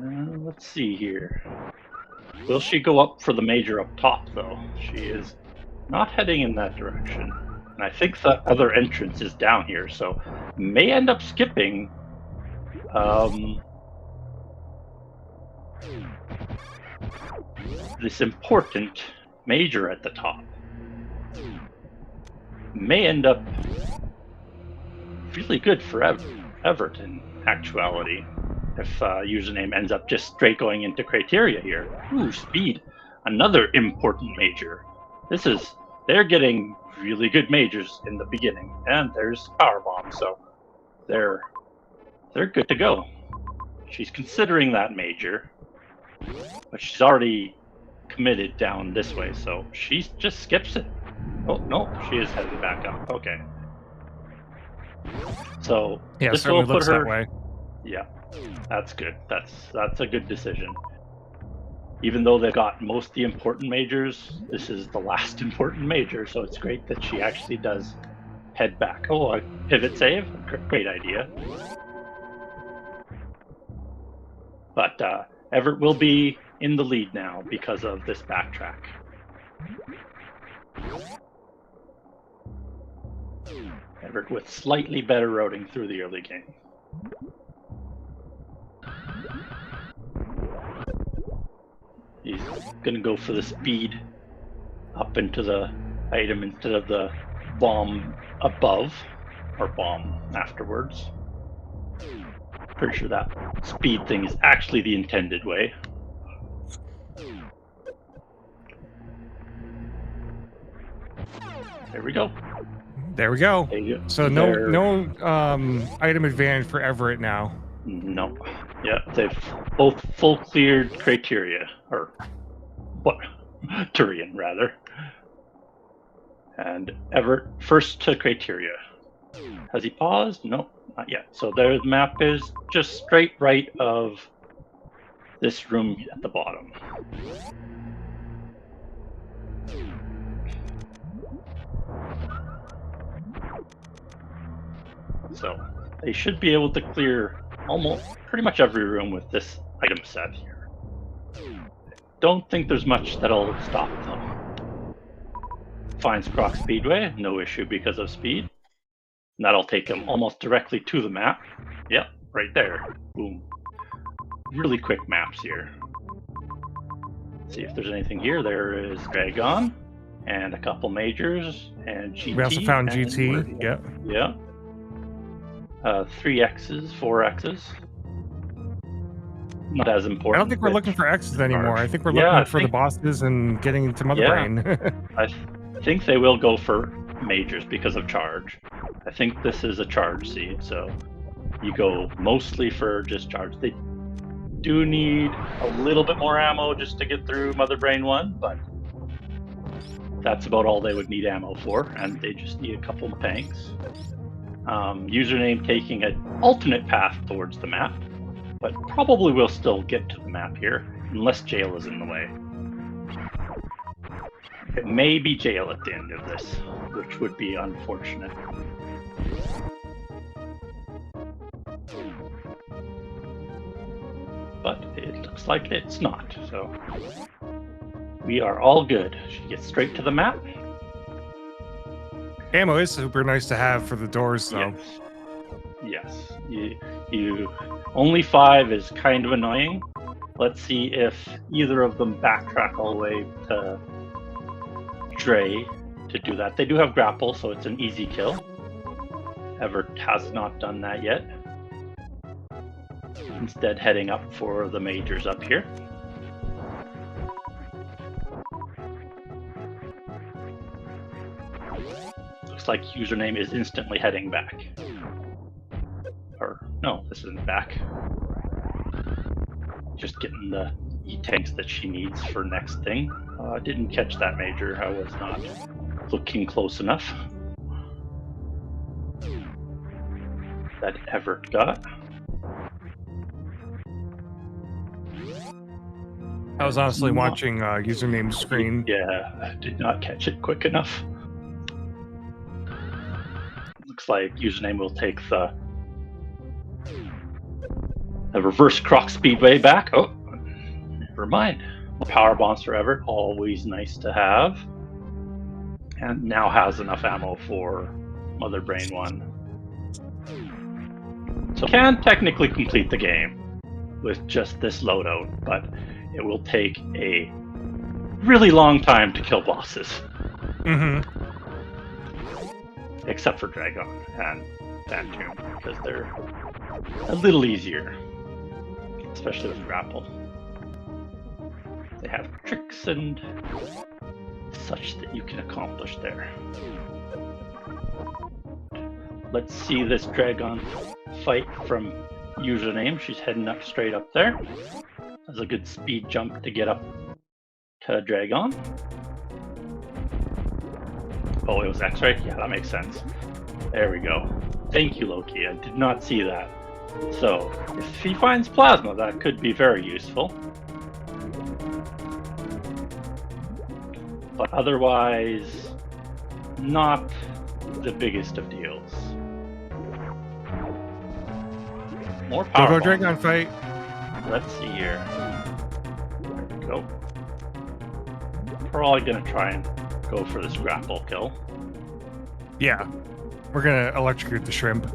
Let's see here. Will she go up for the major up top, though? She is not heading in that direction. And I think the other entrance is down here, so may end up skipping this important major at the top. May end up really good for Evert in actuality. If username ends up just straight going into criteria here. Ooh, speed. Another important major. They're getting really good majors in the beginning. And there's power bomb, so they're good to go. She's considering that major, but she's already committed down this way, so she just skips it. Oh, no, she is heading back up. Okay. So Yeah, this certainly will put looks her, that way. Yeah, that's good. That's a good decision. Even though they got most of the important majors, this is the last important major, so it's great that she actually does head back. Oh, a pivot save? Great idea. But Evert will be in the lead now because of this backtrack. Evert with slightly better routing through the early game. He's going to go for the speed up into the item instead of the bomb above, or bomb afterwards. Pretty sure that speed thing is actually the intended way. There we go. There we go. There you go. So no item advantage for Everett now. No. Yeah, they've both full cleared criteria, or what? Turian, rather. And Evert first to criteria. Has he paused? No, not yet. So there the map is just straight right of this room at the bottom. So they should be able to clear almost pretty much every room with this item set here. Don't think there's much that'll stop them. Finds Croc Speedway, no issue because of speed. And that'll take him almost directly to the map. Yep, right there. Boom. Really quick maps here. Let's see if there's anything here. There is Dragon, and a couple majors, and GT. We also found GT, yeah. Yeah. 3 X's, 4 X's. Not as important. I don't think we're looking for X's anymore. I think we're looking for the bosses and getting into Mother Brain. I think they will go for majors because of charge. I think this is a charge seed, so you go mostly for just charge. They do need a little bit more ammo just to get through Mother Brain 1, but that's about all they would need ammo for, and they just need a couple of tanks. Username taking an alternate path towards the map, but probably will still get to the map here, unless jail is in the way. It may be jail at the end of this, which would be unfortunate. but it looks like it's not. So we are all good. She gets straight to the map. Ammo is super nice to have for the doors, though. Yes. You only 5 is kind of annoying. Let's see if either of them backtrack all the way to Dre to do that. They do have grapple, so it's an easy kill. Evert has not done that yet. Instead, heading up for the majors up here. Looks like username is instantly heading back. Or, no, this isn't back. Just getting the E-tanks that she needs for next thing. Didn't catch that major. I was not looking close enough. That Evert got. I was honestly watching username screen. Yeah, I did not catch it quick enough. Looks like username will take the reverse croc speedway back. Oh, never mind. Power bombs forever, always nice to have. And now has enough ammo for Mother Brain 1. So can technically complete the game with just this loadout, but it will take a really long time to kill bosses. Mm-hmm. Except for Dragon and Phantom, because they're a little easier. Especially with grapple. They have tricks and such that you can accomplish there. Let's see this Dragon fight from username. She's heading up straight up there. That's a good speed jump to get up to Dragon. Oh, it was X-ray? Yeah, that makes sense. There we go. Thank you, Loki. I did not see that. So, if he finds plasma, that could be very useful. But otherwise, not the biggest of deals. More power. Go Dragon fight. Let's see here. There we go. Probably gonna try and go for this grapple kill. Yeah. We're gonna electrocute the shrimp.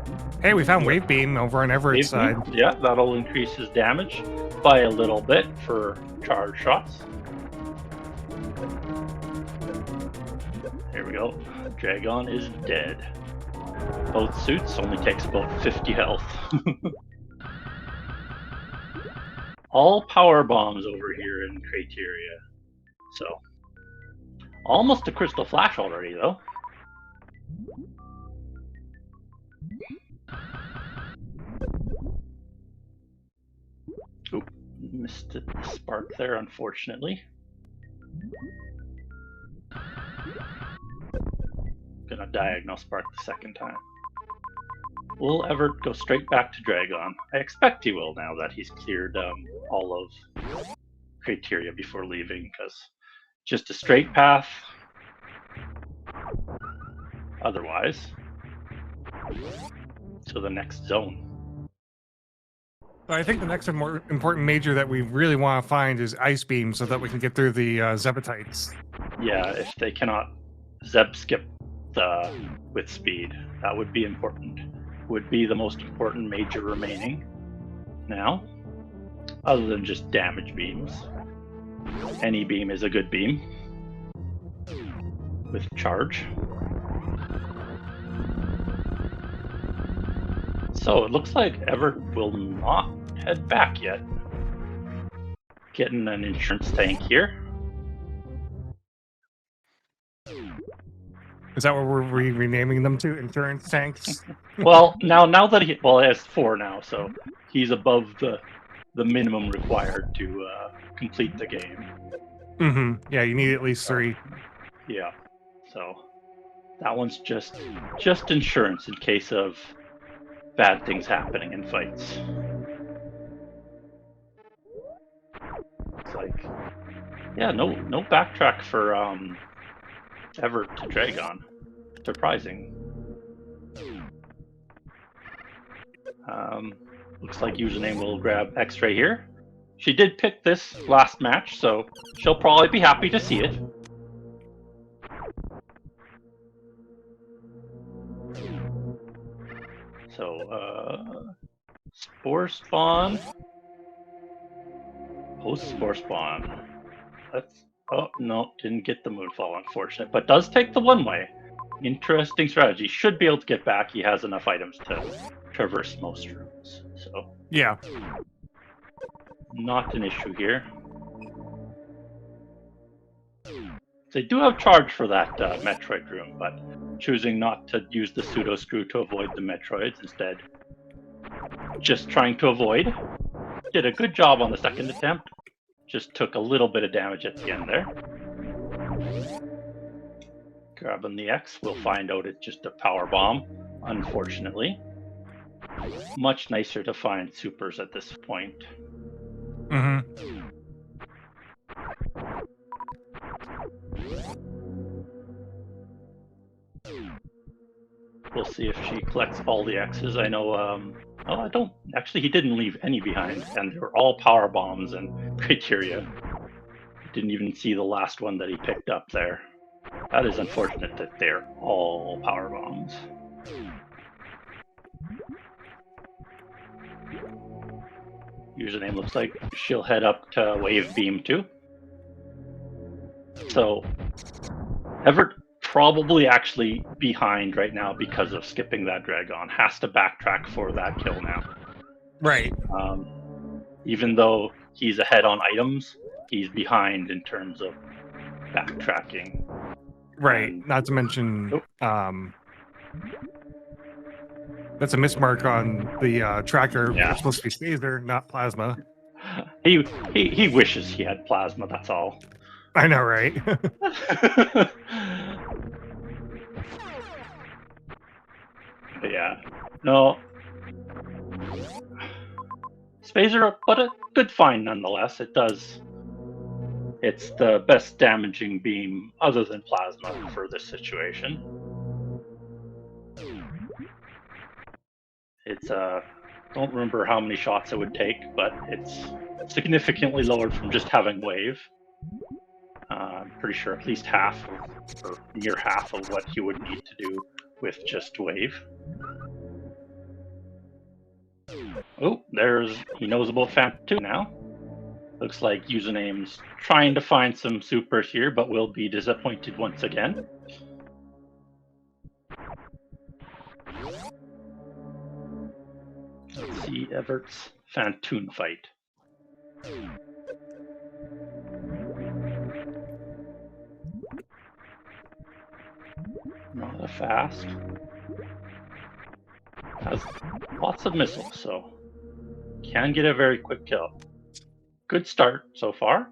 Hey, we found Wave Beam over on Everett's side. Yeah, that'll increase his damage by a little bit for charge shots. There we go. Dragon is dead. Both suits only takes about 50 health. All power bombs over here in Criteria. So, almost a Crystal Flash already, though. Oop, missed the spark there, unfortunately. Gonna diagonal spark the second time. Will Evert go straight back to Dragon? I expect he will now that he's cleared all of Criteria before leaving, because just a straight path. Otherwise, to the next zone. I think the next more important major that we really want to find is Ice Beam so that we can get through the Zebatites. Yeah, if they cannot Zeb skip with speed, that would be important. Would be the most important major remaining now, other than just damage beams. Any beam is a good beam with charge. So it looks like Evert will not head back yet. Getting an insurance tank here. Is that what we're renaming them to? Insurance tanks? Well, now that he has 4 now, so he's above the minimum required to complete the game. Mm-hmm. Yeah, you need at least 3. Yeah. So that one's just insurance in case of bad things happening in fights. It's like, yeah, no backtrack for Evert to Dragon. Surprising. Looks like username will grab X-ray here. She did pick this last match, so she'll probably be happy to see it. So, Spore Spawn. Post Spore Spawn. Oh, no, didn't get the Moonfall, unfortunate. But does take the one-way. Interesting strategy. Should be able to get back. He has enough items to traverse most rooms. So, yeah. Not an issue here. They do have charge for that Metroid room, but choosing not to use the pseudo screw to avoid the Metroids, instead just trying to avoid. Did a good job on the second attempt. Just took a little bit of damage at the end there. Grabbing the X, we'll find out it's just a power bomb, unfortunately. Much nicer to find supers at this point. Mm-hmm. We'll see if she collects all the X's. I know, well, I don't, actually he didn't leave any behind, and they were all power bombs and criteria. Didn't even see the last one that he picked up there. That is unfortunate that they're all power bombs. Username looks like she'll head up to Wave Beam too. So, Evert probably actually behind right now because of skipping that Dragon. Has to backtrack for that kill now. Right. Even though he's ahead on items, he's behind in terms of backtracking. Right. Not to mention, that's a mismark on the tracker. Yeah. It's supposed to be Spazer, not Plasma. He wishes he had Plasma, that's all. I know, right? But yeah, no. Spazer, but a good find nonetheless. It's the best damaging beam other than Plasma for this situation. It's don't remember how many shots it would take, but it's significantly lowered from just having Wave. I'm pretty sure at least half, or near half of what he would need to do with just Wave. Oh, he knows about Phantom now. Looks like Username's trying to find some supers here, but will be disappointed once again. Let's see Evert's Phantom fight. Not a fast. Has lots of missiles, so can get a very quick kill. Good start so far.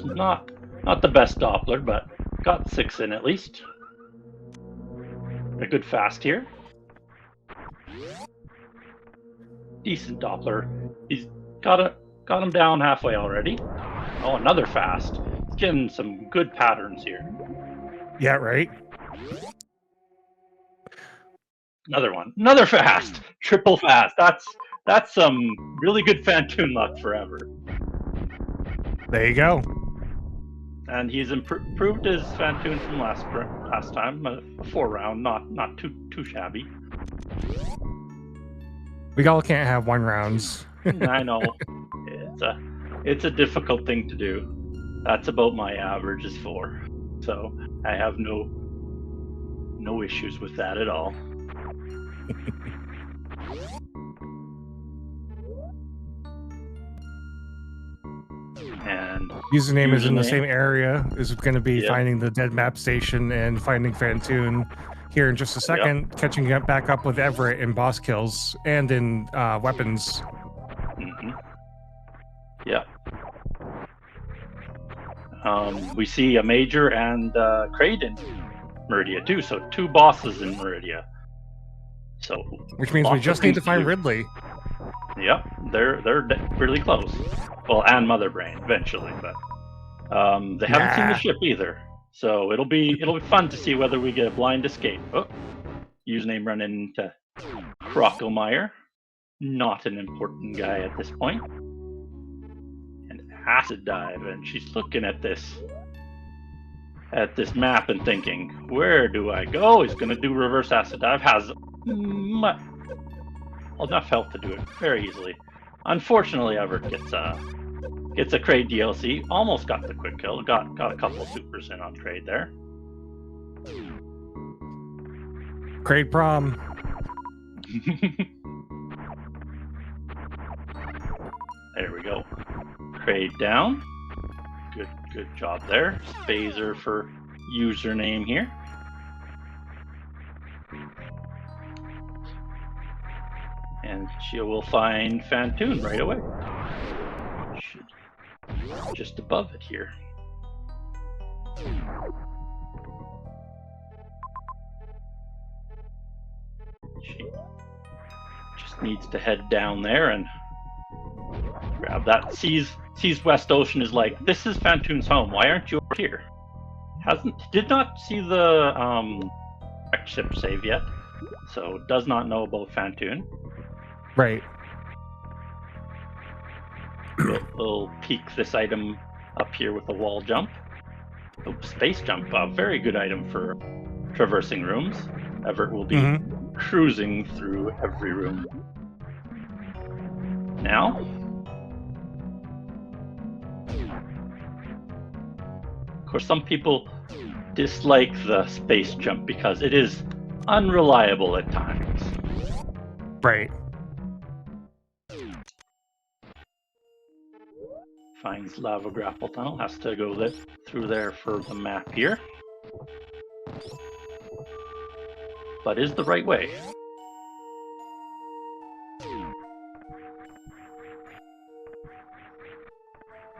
Not the best Doppler, but got 6 in at least. A good fast here. Decent Doppler. He's got him down halfway already. Oh, another fast. He's getting some good patterns here. Yeah, right. Another one. Another fast. Triple fast. That's some really good Phantom luck forever. There you go. And he's improved his Phantom from last time. A 4-round, not too shabby. We all can't have 1 rounds. I know. It's a difficult thing to do. That's about my average is 4. So I have no issues with that at all. And Username is in the same area. Is going to be finding the dead map station and finding Phantom here in just a second, catching back up with Everett in boss kills and in weapons. Mm-hmm. Yeah. We see a Major and Kraid in Meridia too, so 2 bosses in Meridia. So which means we just need to find Ridley. Yep, they're really close. Well, and Mother Brain eventually, but they haven't seen the ship either. So it'll be fun to see whether we get a blind escape. Oh, username running into Crocomire. Not an important guy at this point. acid dive, and she's looking at this map and thinking, where do I go? He's gonna do reverse acid dive. Has enough health to do it very easily. Unfortunately, Evert gets a Kraid DLC. Almost got the quick kill. Got a couple supers in on Kraid there. Kraid prom. There we go. Kraid down. Good job there. Phaser for username here. And she will find Fantoon right away. Should just above it here. She just needs to head down there and grab that. Sees West Ocean is like, this is Fantoon's home. Why aren't you over here? Did not see the wrecked ship save yet, so does not know about Fantoon. Right. We'll peek this item up here with a wall jump. Oh, space jump, a very good item for traversing rooms. Evert will be cruising through every room. Now, of course, some people dislike the space jump because it is unreliable at times. Right. Finds lava grapple tunnel, has to go through there for the map here. But is the right way.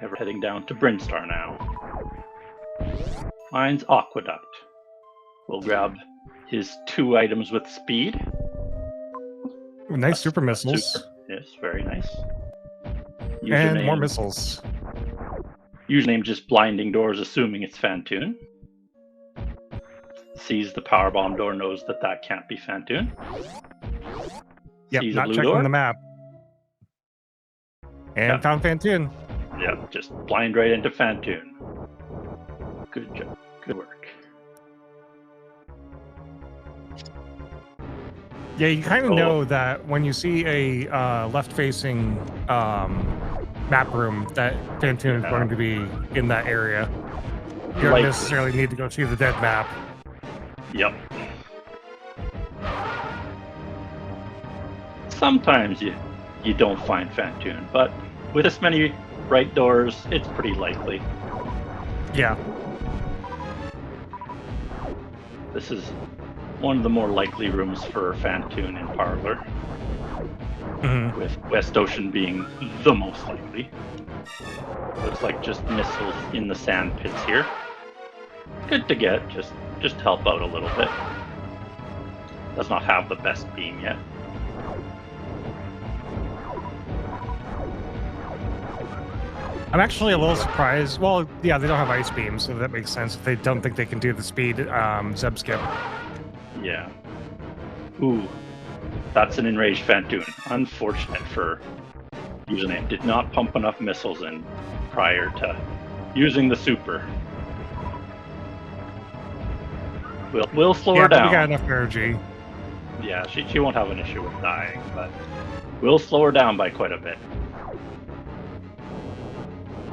Ever heading down to Brinstar now. Finds Aqueduct. We'll grab his 2 items with speed. Nice super missiles. Super. Yes, very nice. And more missiles. Username just blinding doors, assuming it's Fantoon. Sees the power bomb door, knows that can't be Fantoon. Yep, Sees not a blue checking door. the map. And found Fantoon. Yep, just blind right into Fantoon. Good job. Good work. Yeah, you kind of know that when you see a left-facing map room that Fantoon is going to be in that area. You don't necessarily need to go see the dead map. Yep. Sometimes you don't find Fantoon, but with this many right doors, it's pretty likely. Yeah. This is one of the more likely rooms for Fantoon in Parlor, with West Ocean being the most likely. Looks like just missiles in the sand pits here. Good to get, just help out a little bit. Does not have the best beam yet. I'm actually a little surprised. Well, yeah, they don't have ice beams, so that makes sense if they don't think they can do the speed zeb skip. Yeah. Ooh, that's an enraged Fantoon. Unfortunate for username. Did not pump enough missiles in prior to using the super. We'll slow her down. We got enough energy. Yeah, she won't have an issue with dying, but we'll slow her down by quite a bit.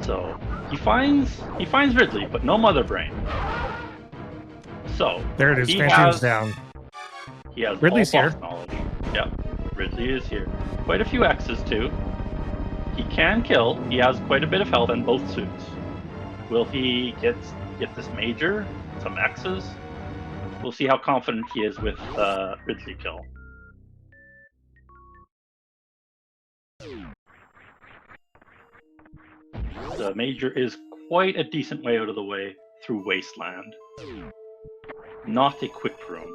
So he finds Ridley, but no Mother Brain. So there it is. Fantoon's down. He has Ridley's all here. boss knowledge. Yep, Ridley is here. Quite a few X's too. He can kill. He has quite a bit of health in both suits. Will he get this major? Some X's? We'll see how confident he is with Ridley kill. The major is quite a decent way out of the way through Wasteland. Not a quick room.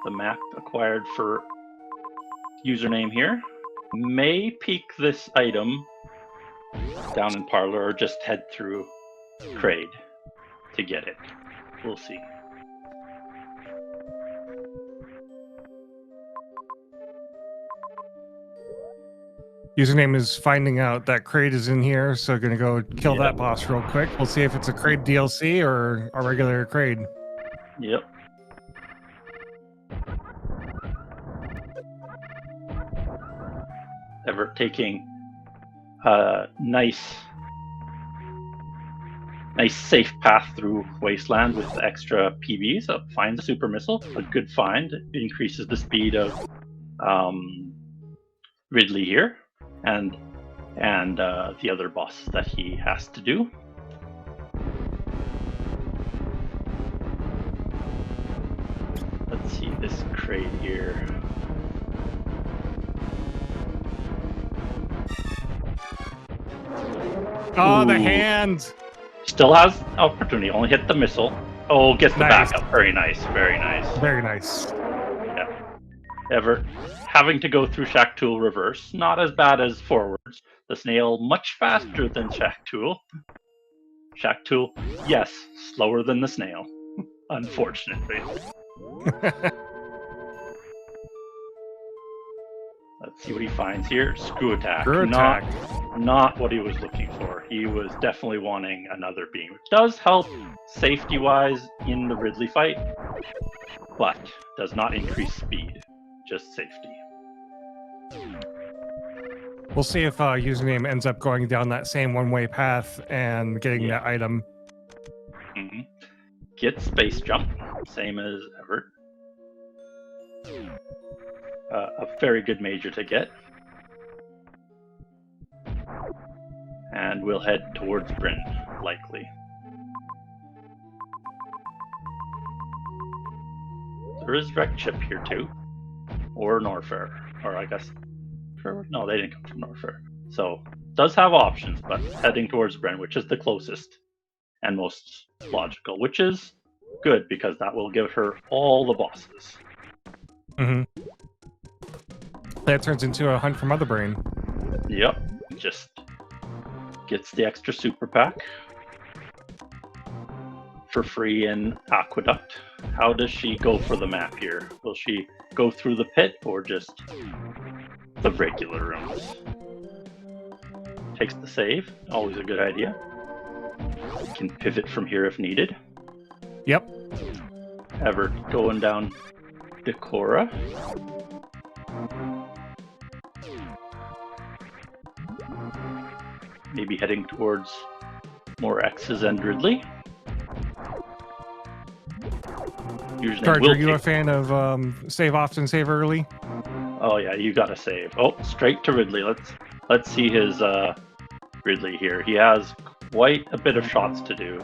The map acquired for username here may peek this item down in Parlor or just head through Kraid to get it. We'll see. Username is finding out that Kraid is in here, so gonna go kill Yep. that boss real quick. We'll see if it's a Kraid DLC or a regular Kraid. Yep. Evert taking a nice safe path through Wasteland with extra PBs. Finds a super missile, a good find. It increases the speed of Ridley here, and the other bosses that he has to do. Let's see this crate here. Oh, the Ooh. hand! Still has opportunity. Only hit the missile. Oh, gets the Nice. backup. Very nice. Very nice. Very nice. Yeah. Evert having to go through Shack Tool reverse. Not as bad as forwards. The snail much faster than Shack Tool. Shack Tool, yes, slower than the snail. Unfortunately. Let's see what he finds here. Screw attack. Screw attack. Not what he was looking for. He was definitely wanting another beam, which does help safety-wise in the Ridley fight, but does not increase speed, just safety. We'll see if username ends up going down that same one-way path and getting that item. Mm-hmm. Get space jump, same as Evert. A very good major to get. And we'll head towards Bryn, likely. There is Wreck Chip here too. Or Norfair. Or I guess... No, they didn't come from Norfair. So, does have options, but heading towards Bryn, which is the closest and most logical, which is good because that will give her all the bosses. Mm-hmm. That turns into a hunt for Mother Brain. Yep, just gets the extra super pack for free in Aqueduct. How does she go for the map here? Will she go through the pit or just the regular rooms? Takes the save, always a good idea. Can pivot from here if needed. Yep. Evert going down Decora. Maybe heading towards more X's and Ridley. Charge, are you a fan of save often, save early? Oh yeah, you gotta save. Oh, straight to Ridley. Let's see his Ridley here. He has quite a bit of shots to do.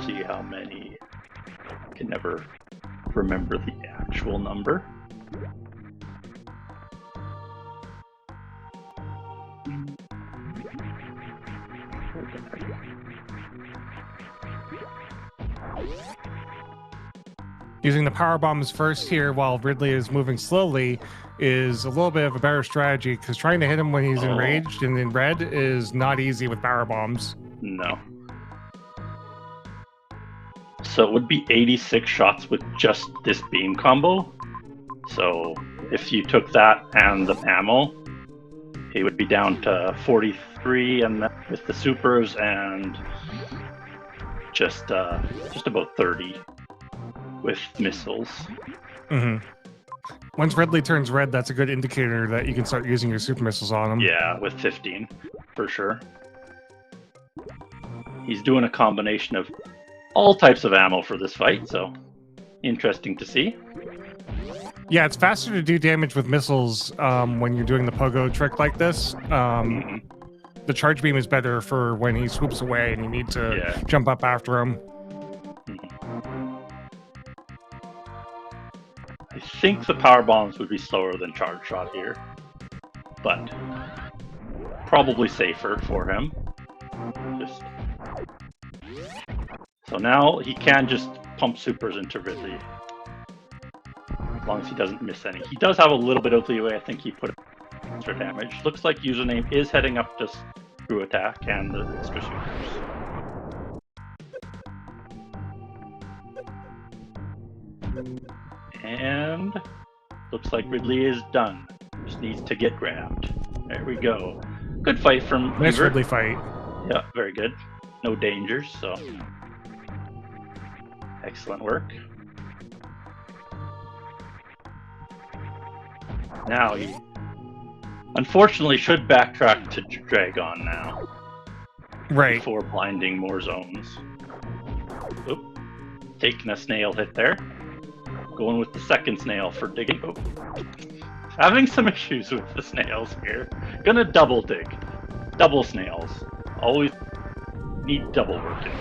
See how many. I can never remember the actual number. Using the power bombs first here while Ridley is moving slowly is a little bit of a better strategy because trying to hit him when he's enraged and in red is not easy with power bombs. No. So it would be 86 shots with just this beam combo. So if you took that and the ammo, it would be down to 43 and with the supers and just about 30 with missiles. Mm-hmm. Once Ridley turns red, that's a good indicator that you can start using your super missiles on him. Yeah, with 15, for sure. He's doing a combination of all types of ammo for this fight, so interesting to see. Yeah, it's faster to do damage with missiles when you're doing the pogo trick like this. The charge beam is better for when he swoops away and you need to jump up after him. I think the power bombs would be slower than charge shot here, but probably safer for him. So now he can just pump supers into Ridley, as long as he doesn't miss any. He does have a little bit of leeway. I think he put extra damage. Looks like username is heading up to screw attack and the extra supers. And looks like Ridley is done. just needs to get grabbed. There we go. Good fight from Nice Evert. Ridley fight. Yeah, very good. No dangers, so excellent work. Now he unfortunately should backtrack to Dragon now. Right. Before blinding more zones. Oop. Taking a snail hit there. Going with the second snail for digging. Oop. Having some issues with the snails here. Gonna double dig. Double snails. Always need double working.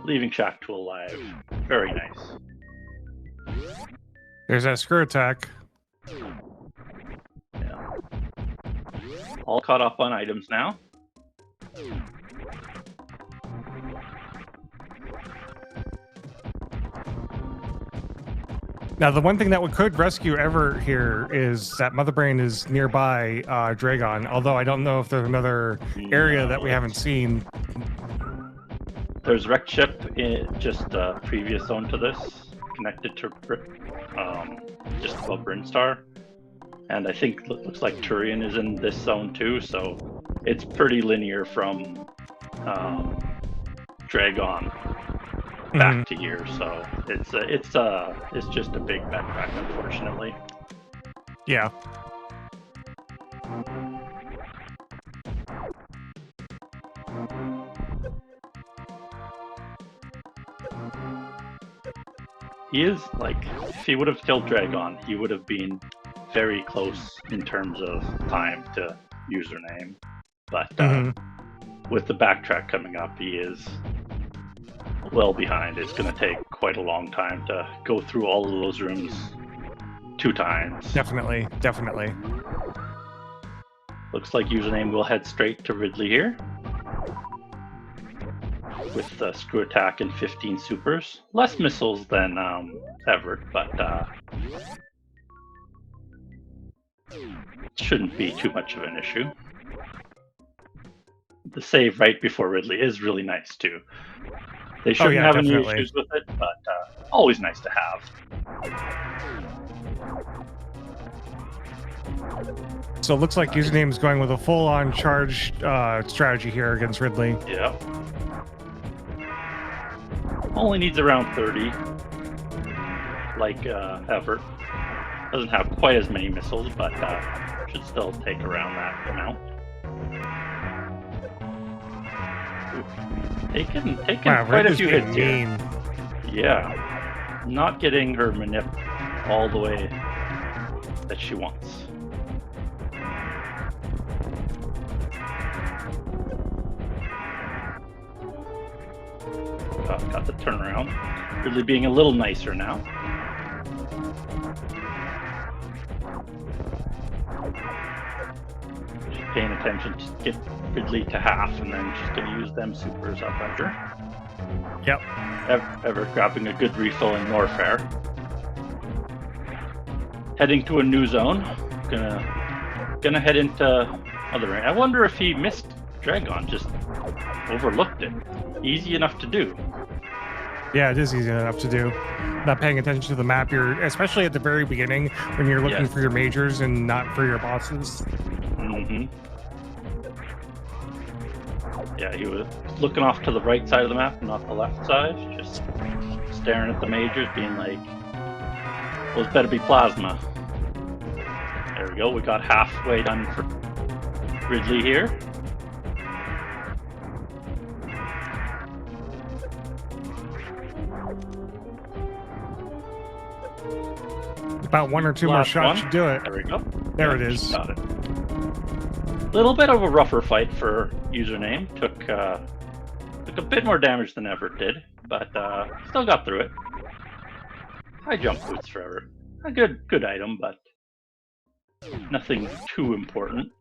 Leaving Shack to alive. Very nice. There's that screw attack. Yeah. All caught up on items now. Now, the one thing that could rescue Evert here is that Mother Brain is nearby Dragon, although I don't know if there's another area that we haven't seen. There's wrecked ship in just a previous zone to this, connected to just above Brinstar. And I think looks like Turian is in this zone too, so it's pretty linear from Dragon back to here. So it's just a big backtrack, unfortunately. Yeah. He is like, if he would have killed Dragon, he would have been very close in terms of time to username, but with the backtrack coming up, he is well behind. It's going to take quite a long time to go through all of those rooms 2 times. Definitely, definitely. Looks like username will head straight to Ridley here with the screw attack and 15 supers. Less missiles than Evert, but shouldn't be too much of an issue. The save right before Ridley is really nice too. They shouldn't have any issues with it, but always nice to have. So it looks like username is going with a full-on charge strategy here against Ridley. Yeah. Only needs around 30, like Evert. Doesn't have quite as many missiles, but should still take around that amount. Taking wow, quite a few hits mean. here. Yeah, not getting her manip all the way that she wants. Got the turnaround. Really being a little nicer now. She's paying attention to get Ridley to half, and then she's going to use them supers up under. Yep. Evert grabbing a good refill in Warfare. Heading to a new zone. Gonna head into other range. I wonder if he missed Dragon, just overlooked it. Easy enough to do. Yeah, it is easy enough to do. Not paying attention to the map, especially at the very beginning when you're looking for your majors and not for your bosses. Yeah, he was looking off to the right side of the map, not the left side. Just staring at the majors, being like, well, it's better be plasma. There we go. We got halfway done for Ridley here. About 1 or 2 more shots should do it. There we go. There it is. Got it. Little bit of a rougher fight for username. Took a bit more damage than Evert did, but still got through it. High jump boots for Evert. A good item, but nothing too important.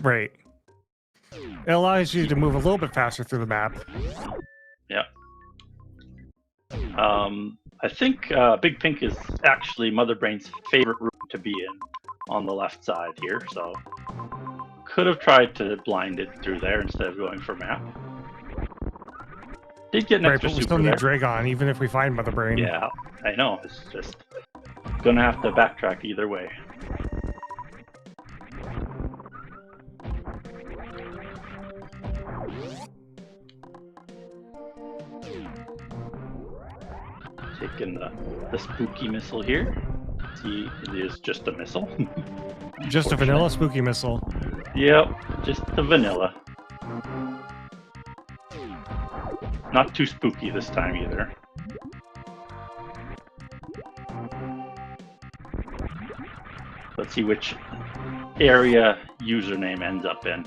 Right. It allows you to move a little bit faster through the map. Yeah. I think Big Pink is actually Mother Brain's favorite room to be in on the left side here, so could have tried to blind it through there instead of going for map. Did get an extra but we super still need there. Dragon, even if we find Mother Brain. Yeah, I know. It's just Gonna have to backtrack either way. Taking the spooky missile here. See, it is just a missile. Just a vanilla spooky missile. Yep, just the vanilla. Not too spooky this time either. Let's see which area username ends up in.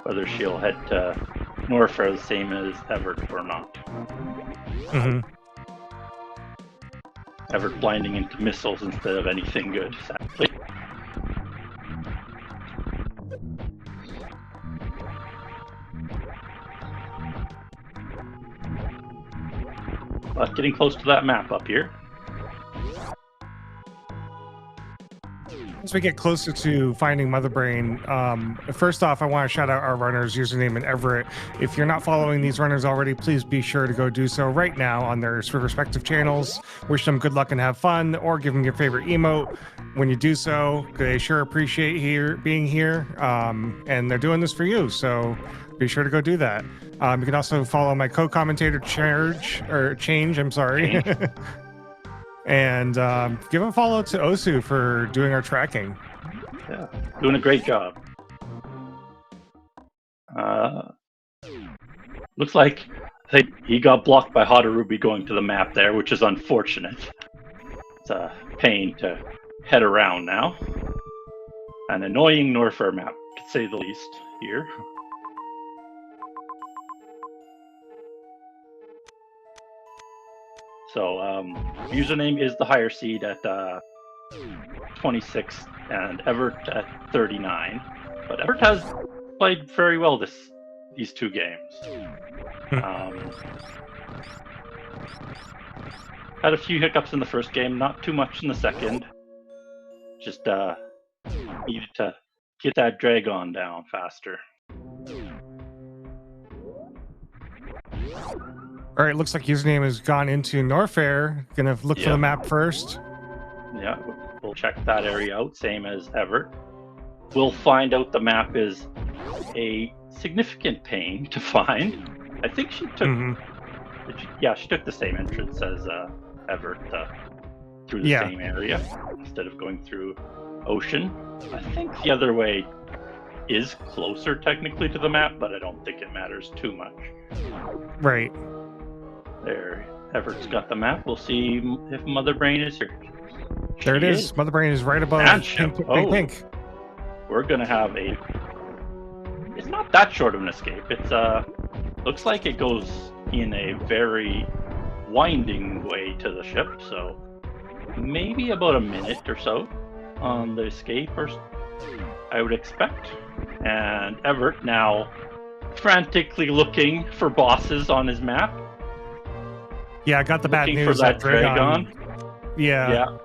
Whether she'll head to Norfair the same as Evert or not. Mm-hmm. Evert blinding into missiles instead of anything good, sadly. But getting close to that map up here. As we get closer to finding Mother Brain, first off, I want to shout out our runners, username and Everett. If you're not following these runners already, please be sure to go do so right now on their respective channels. Wish them good luck and have fun, or give them your favorite emote when you do so. They sure appreciate being here, and they're doing this for you, so be sure to go do that. You can also follow my co-commentator Change. I'm sorry. And give a follow to Osu for doing our tracking. Yeah, doing a great job. Looks like he got blocked by Hadarubi going to the map there, which is unfortunate. It's a pain to head around now. An annoying Norfair map, to say the least, here. So, username is the higher seed at 26 and Evert at 39. But Evert has played very well these two games. Had a few hiccups in the first game, not too much in the second. Just needed to get that Dragon down faster. All right, looks like username has gone into Norfair. Gonna look for the map first. Yeah, we'll check that area out, same as Evert. We'll find out the map is a significant pain to find. I think she took, she took the same entrance as Evert through the same area instead of going through Ocean. I think the other way is closer technically to the map, but I don't think it matters too much. Right. There, Evert's got the map. We'll see if Mother Brain is here. There it is. Mother Brain is right above pink. We're gonna have it's not that short of an escape. It's looks like it goes in a very winding way to the ship, so maybe about a minute or so on the escape, or I would expect. And Evert now frantically looking for bosses on his map. Yeah, I got the bad news. For that Dragon. Yeah.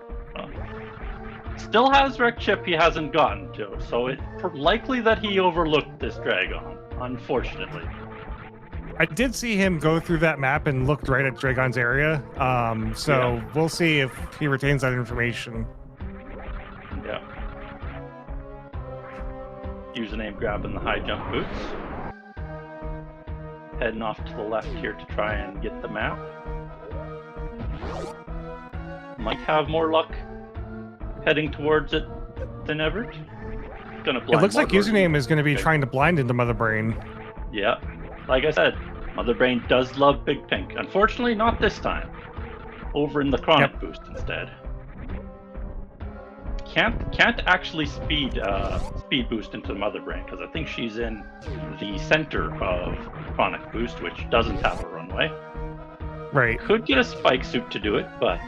Still has wrecked ship he hasn't gotten to, so it's likely that he overlooked this Dragon, unfortunately. I did see him go through that map and looked right at Dragon's area, so we'll see if he retains that information. Yeah. Username grabbing the high jump boots. Heading off to the left here to try and get the map. Might have more luck heading towards it than Evert. It looks like username is going to be trying to blind into Mother Brain. Yeah, like I said, Mother Brain does love Big Pink. Unfortunately, not this time. Over in the Chronic boost instead. Can't actually speed boost into the Mother Brain because I think she's in the center of Chronic boost, which doesn't have a runway. Right. Could get a spike suit to do it, but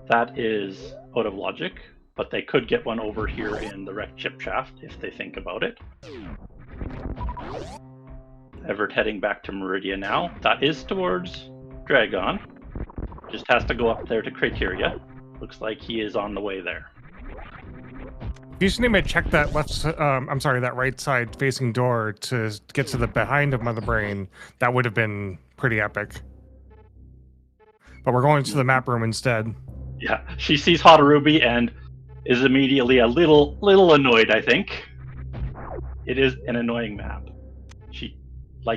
that is out of logic. But they could get one over here in the wrecked chip shaft if they think about it. Evert heading back to Meridia now. That is towards Dragon. Just has to go up there to Criteria. Looks like he is on the way there. If username had checked that that right side facing door to get to the behind of Mother Brain, that would have been pretty epic. But we're going to the map room instead. Yeah, she sees Hadarubi and is immediately a little annoyed, I think. It is an annoying map.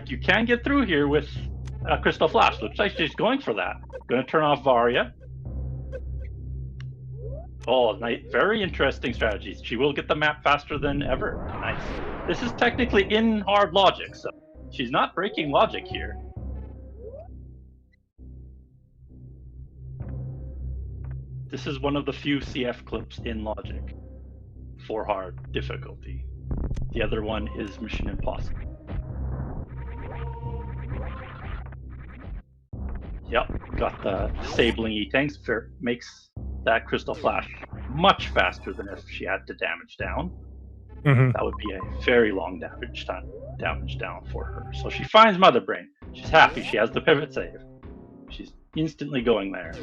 You can get through here with Crystal Flash. Looks like she's going for that. Gonna turn off Varia. Oh, nice. Very interesting strategies. She will get the map faster than ever. Nice. This is technically in hard logic, so she's not breaking logic here. This is one of the few CF clips in logic for hard difficulty. The other one is Mission Impossible. Yep, got the disabling E-tanks. Makes that Crystal Flash much faster than if she had to damage down. That would be a very long damage down for her. So she finds Mother Brain. She's happy. She has the pivot save. She's instantly going there.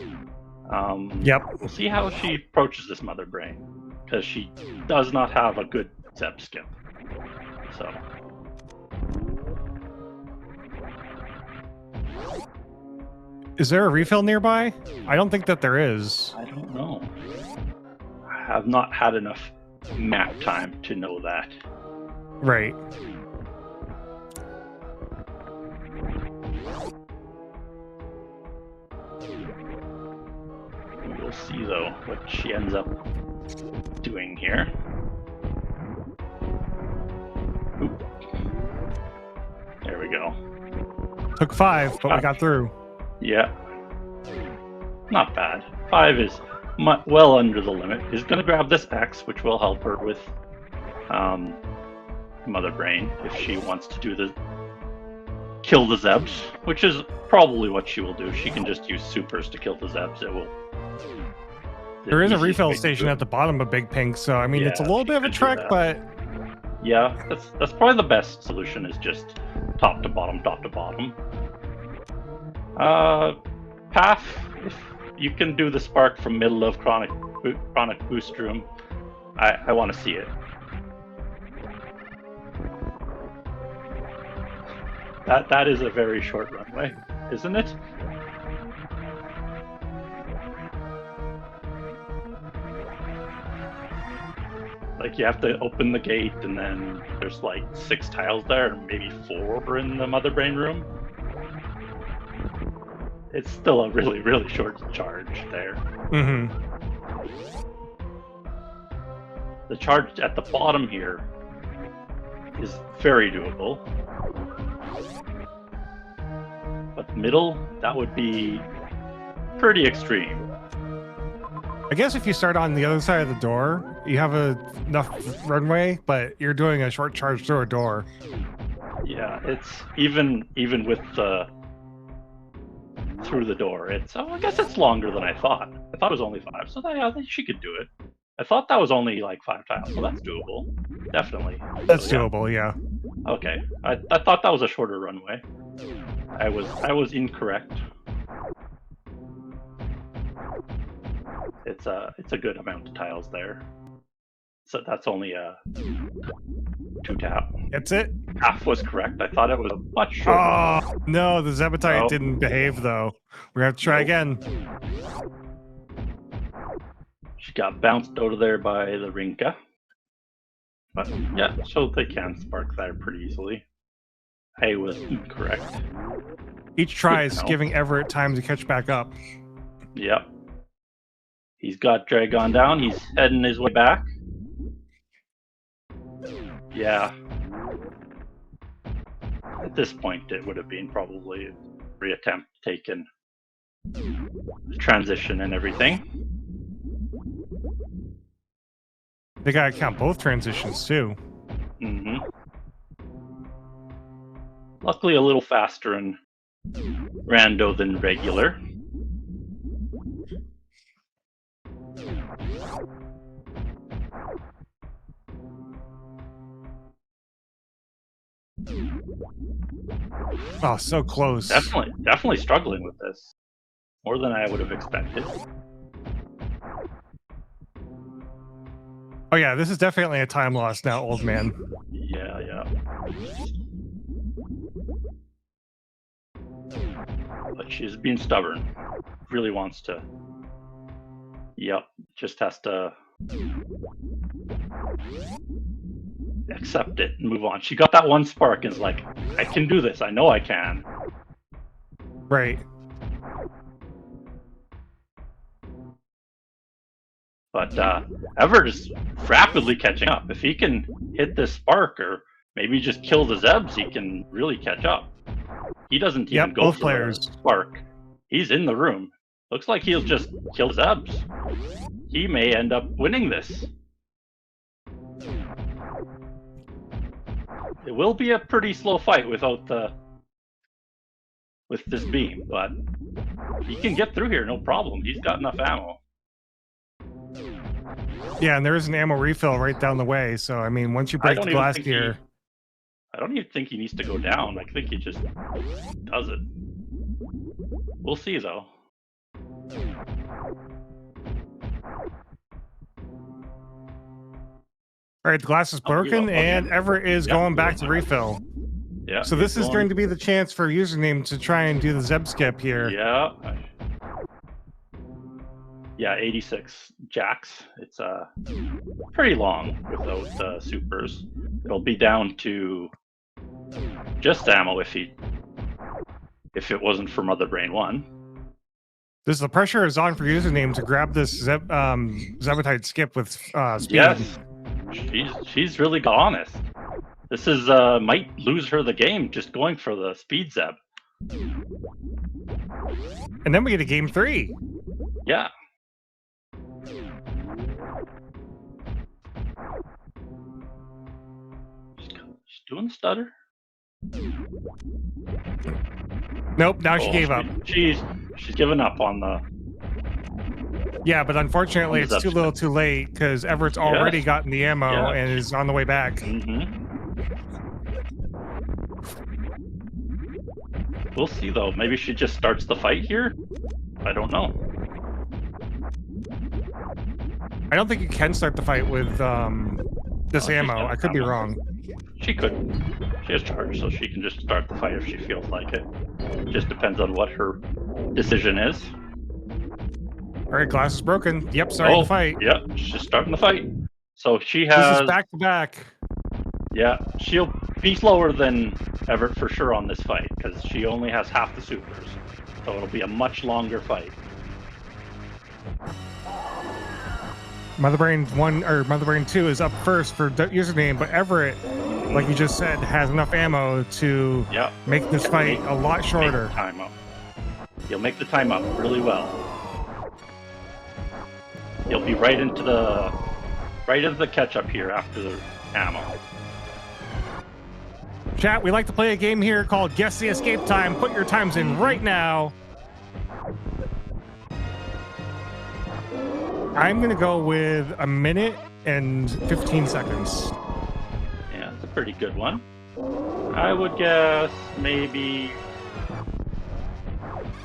We'll see how she approaches this Mother Brain, because she does not have a good Zeb skip. So. Is there a refill nearby? I don't think that there is. I don't know. I have not had enough map time to know that. Right. We will see, though, what she ends up doing here. Oop. There we go. Took 5, but we got through. Yeah. Not bad. 5 is well under the limit. Is going to grab this X, which will help her with Mother Brain if she wants to do kill the Zebs, which is probably what she will do. She can just use supers to kill the Zebs. It will. There is a refill station at the bottom of Big Pink, so I mean, it's a little bit of a trek, but yeah, that's probably the best solution. Is just top to bottom, top to bottom. Path, if you can do the spark from middle of chronic boost room, I want to see it. That is a very short runway, isn't it? Like, you have to open the gate, and then there's like 6 tiles there, and maybe 4 in the Mother Brain room. It's still a really, really short charge there. The charge at the bottom here is very doable. But middle, that would be pretty extreme. I guess if you start on the other side of the door, you have enough runway, but you're doing a short charge through a door. Yeah, it's even with the through the door. I guess it's longer than I thought. I thought it was only 5, so I think she could do it. I thought that was only like 5 tiles, so that's doable. Definitely. That's doable, yeah. Okay, I thought that was a shorter runway. I was incorrect. It's a good amount of tiles there. So that's only a 2 tap. That's it? Half was correct. I thought it was much shorter. Oh, no, the Zebetite didn't behave, though. We're going to have to try again. She got bounced out of there by the Rinka. But yeah, so they can spark there pretty easily. I was incorrect. Each try is giving Everett time to catch back up. Yep. He's got Dragon down. He's heading his way back. Yeah. At this point, it would have been probably a reattempt taken. Transition and everything. They gotta count both transitions, too. Luckily, a little faster in Rando than regular. Oh, so close. Definitely struggling with this. More than I would have expected. Oh yeah, this is definitely a time loss now, old man. Yeah. But she's being stubborn. Really wants to Yep, just has to accept it and move on. She got that one spark and is like, I can do this. I know I can. Right. But Evert is rapidly catching up. If he can hit this spark or maybe just kill the Zebs, he can really catch up. He doesn't even Yep, go both for players. the spark. He's in the room. Looks like he'll just kill the Zebs. He may end up winning this. It will be a pretty slow fight with this beam, but he can get through here no problem. He's got enough ammo. Yeah, and there is an ammo refill right down the way. So I mean, once you break the glass gear, I don't even think he needs to go down. I think he just does it. We'll see though. all right, the glass is broken, and Everett is going back to refill. Yeah. So this is going to be the chance for username to try and do the Zeb skip here. Yeah. Yeah, 86 jacks. It's pretty long without supers. It'll be down to just ammo if it wasn't for Mother Brain 1. The pressure is on for username to grab this Zebetite skip with speed. Yes, she's really honest. This is might lose her the game just going for the speed Zeb. And then we get a game 3. Yeah. She's doing stutter. Nope, now she gave up. She's given up on the. Yeah, but unfortunately it's too little too late because Everett's already gotten the ammo and is on the way back. We'll see though. Maybe she just starts the fight here. I don't know. I don't think you can start the fight with this ammo. I could be wrong. She could. She has charge, so she can just start the fight if she feels like it. Just depends on what her decision is. All right, glass is broken. Yep, starting the fight. Yep, she's starting the fight. So she has. This is back to back. Yeah, she'll be slower than Evert for sure on this fight because she only has half the supers. So it'll be a much longer fight. Mother Brain 1 or Mother Brain 2 is up first for username, but Everett, like you just said, has enough ammo to make this fight a lot shorter. Time up. You'll make the time up really well. You'll be right into the catch up here after the ammo. Chat, we like to play a game here called Guess the Escape Time. Put your times in right now. I'm going to go with 1 minute and 15 seconds. Yeah, that's a pretty good one. I would guess maybe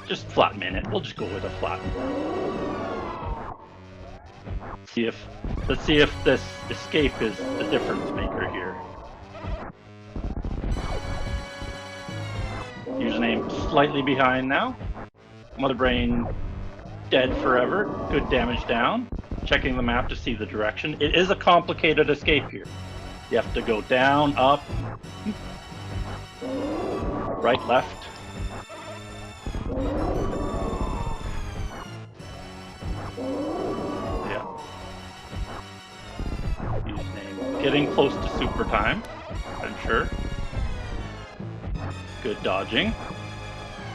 just flat minute. We'll just go with a flat minute. Let's see if this escape is the difference maker here. Username slightly behind now. Mother Brain dead forever. Good damage down. Checking the map to see the direction. It is a complicated escape here. You have to go down, up, right, left. Yeah. Username getting close to super time, I'm sure. Good dodging.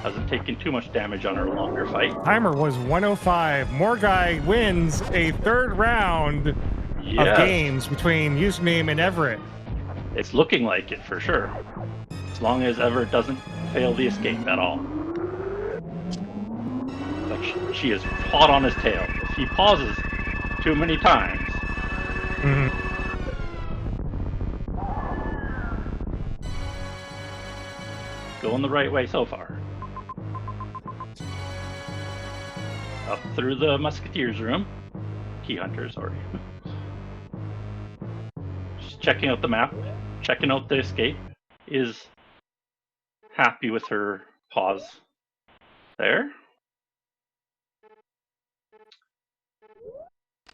Hasn't taken too much damage on her longer fight. Timer was 105. Morguy wins a third round of games between username and Everett. It's looking like it for sure. As long as Everett doesn't fail the escape at all. But she is hot on his tail. If he pauses too many times. Going the right way so far. Up through the Musketeers room. Key Hunter, sorry. Just checking out the map. Checking out the escape. Is happy with her pause there.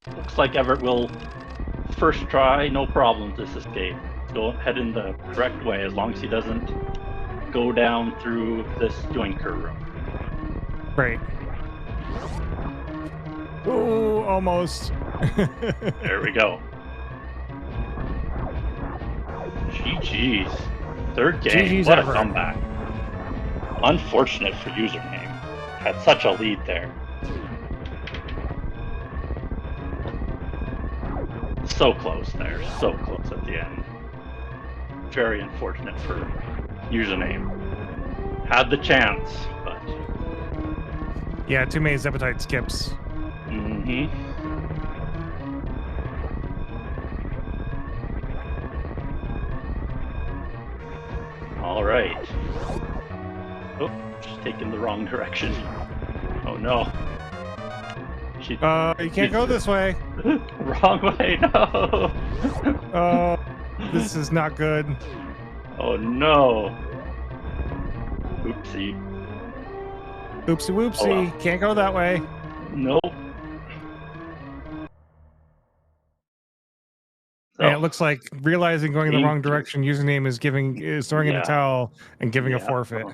Looks like Everett will first try, no problems, this escape. Go head in the correct way as long as he doesn't go down through this joinker room. Right. Ooh, almost. There we go. GG's. Third game. GG's what Evert. a comeback. Unfortunate for username. Had such a lead there. So close there. So close at the end. Very unfortunate for username. Had the chance, but... Yeah, too many Zepatite skips. Mm-hmm. All right. Oh, she's taking the wrong direction. Oh no. She, you can't go this way. wrong way, no. Oh, this is not good. Oh no. Oopsie. Oopsie whoopsie. Oh, well. Can't go that way. Nope. And it looks like realizing going in the wrong direction, username is throwing in a towel and giving a forfeit.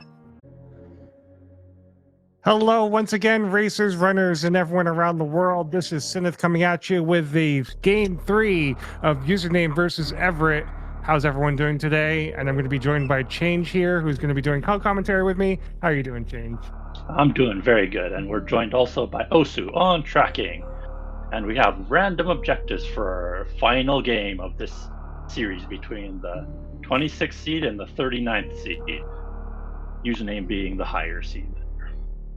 Hello once again, racers, runners, and everyone around the world. This is Syneth coming at you with the game 3 of username versus Everett. How's everyone doing today? And I'm going to be joined by Change here, who's going to be doing commentary with me. How are you doing, Change? I'm doing very good, and we're joined also by Osu on tracking. And we have random objectives for our final game of this series between the 26th seed and the 39th seed. Username being the higher seed.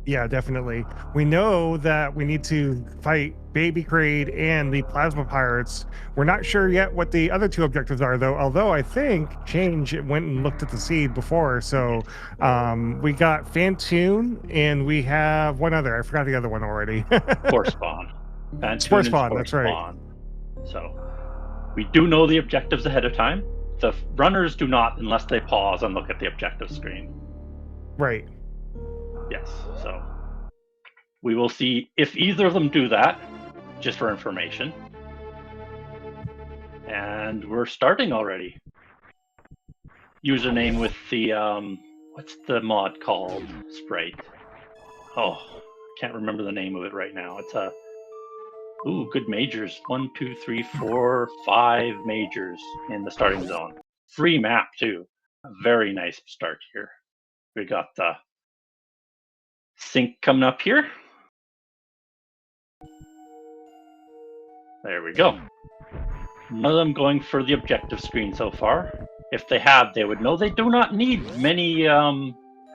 Yeah, definitely. We know that we need to fight Baby Kraid and the Plasma Pirates. We're not sure yet what the other two objectives are, though, although I think Change went and looked at the seed before. So we got Fantoon, and we have one other. I forgot the other one already. Spore Spawn. Spore Spawn, that's right. So we do know the objectives ahead of time. The runners do not unless they pause and look at the objective screen. Right. Yes, so we will see if either of them do that, just for information. And we're starting already. Username with the, what's the mod called? Sprite. Oh, can't remember the name of it right now. It's a, ooh, good majors. 1, 2, 3, 4, 5 majors in the starting zone. Free map, too. A very nice start here. We got the sync coming up here. There we go. None of them going for the objective screen so far. If they had, they would know they do not need many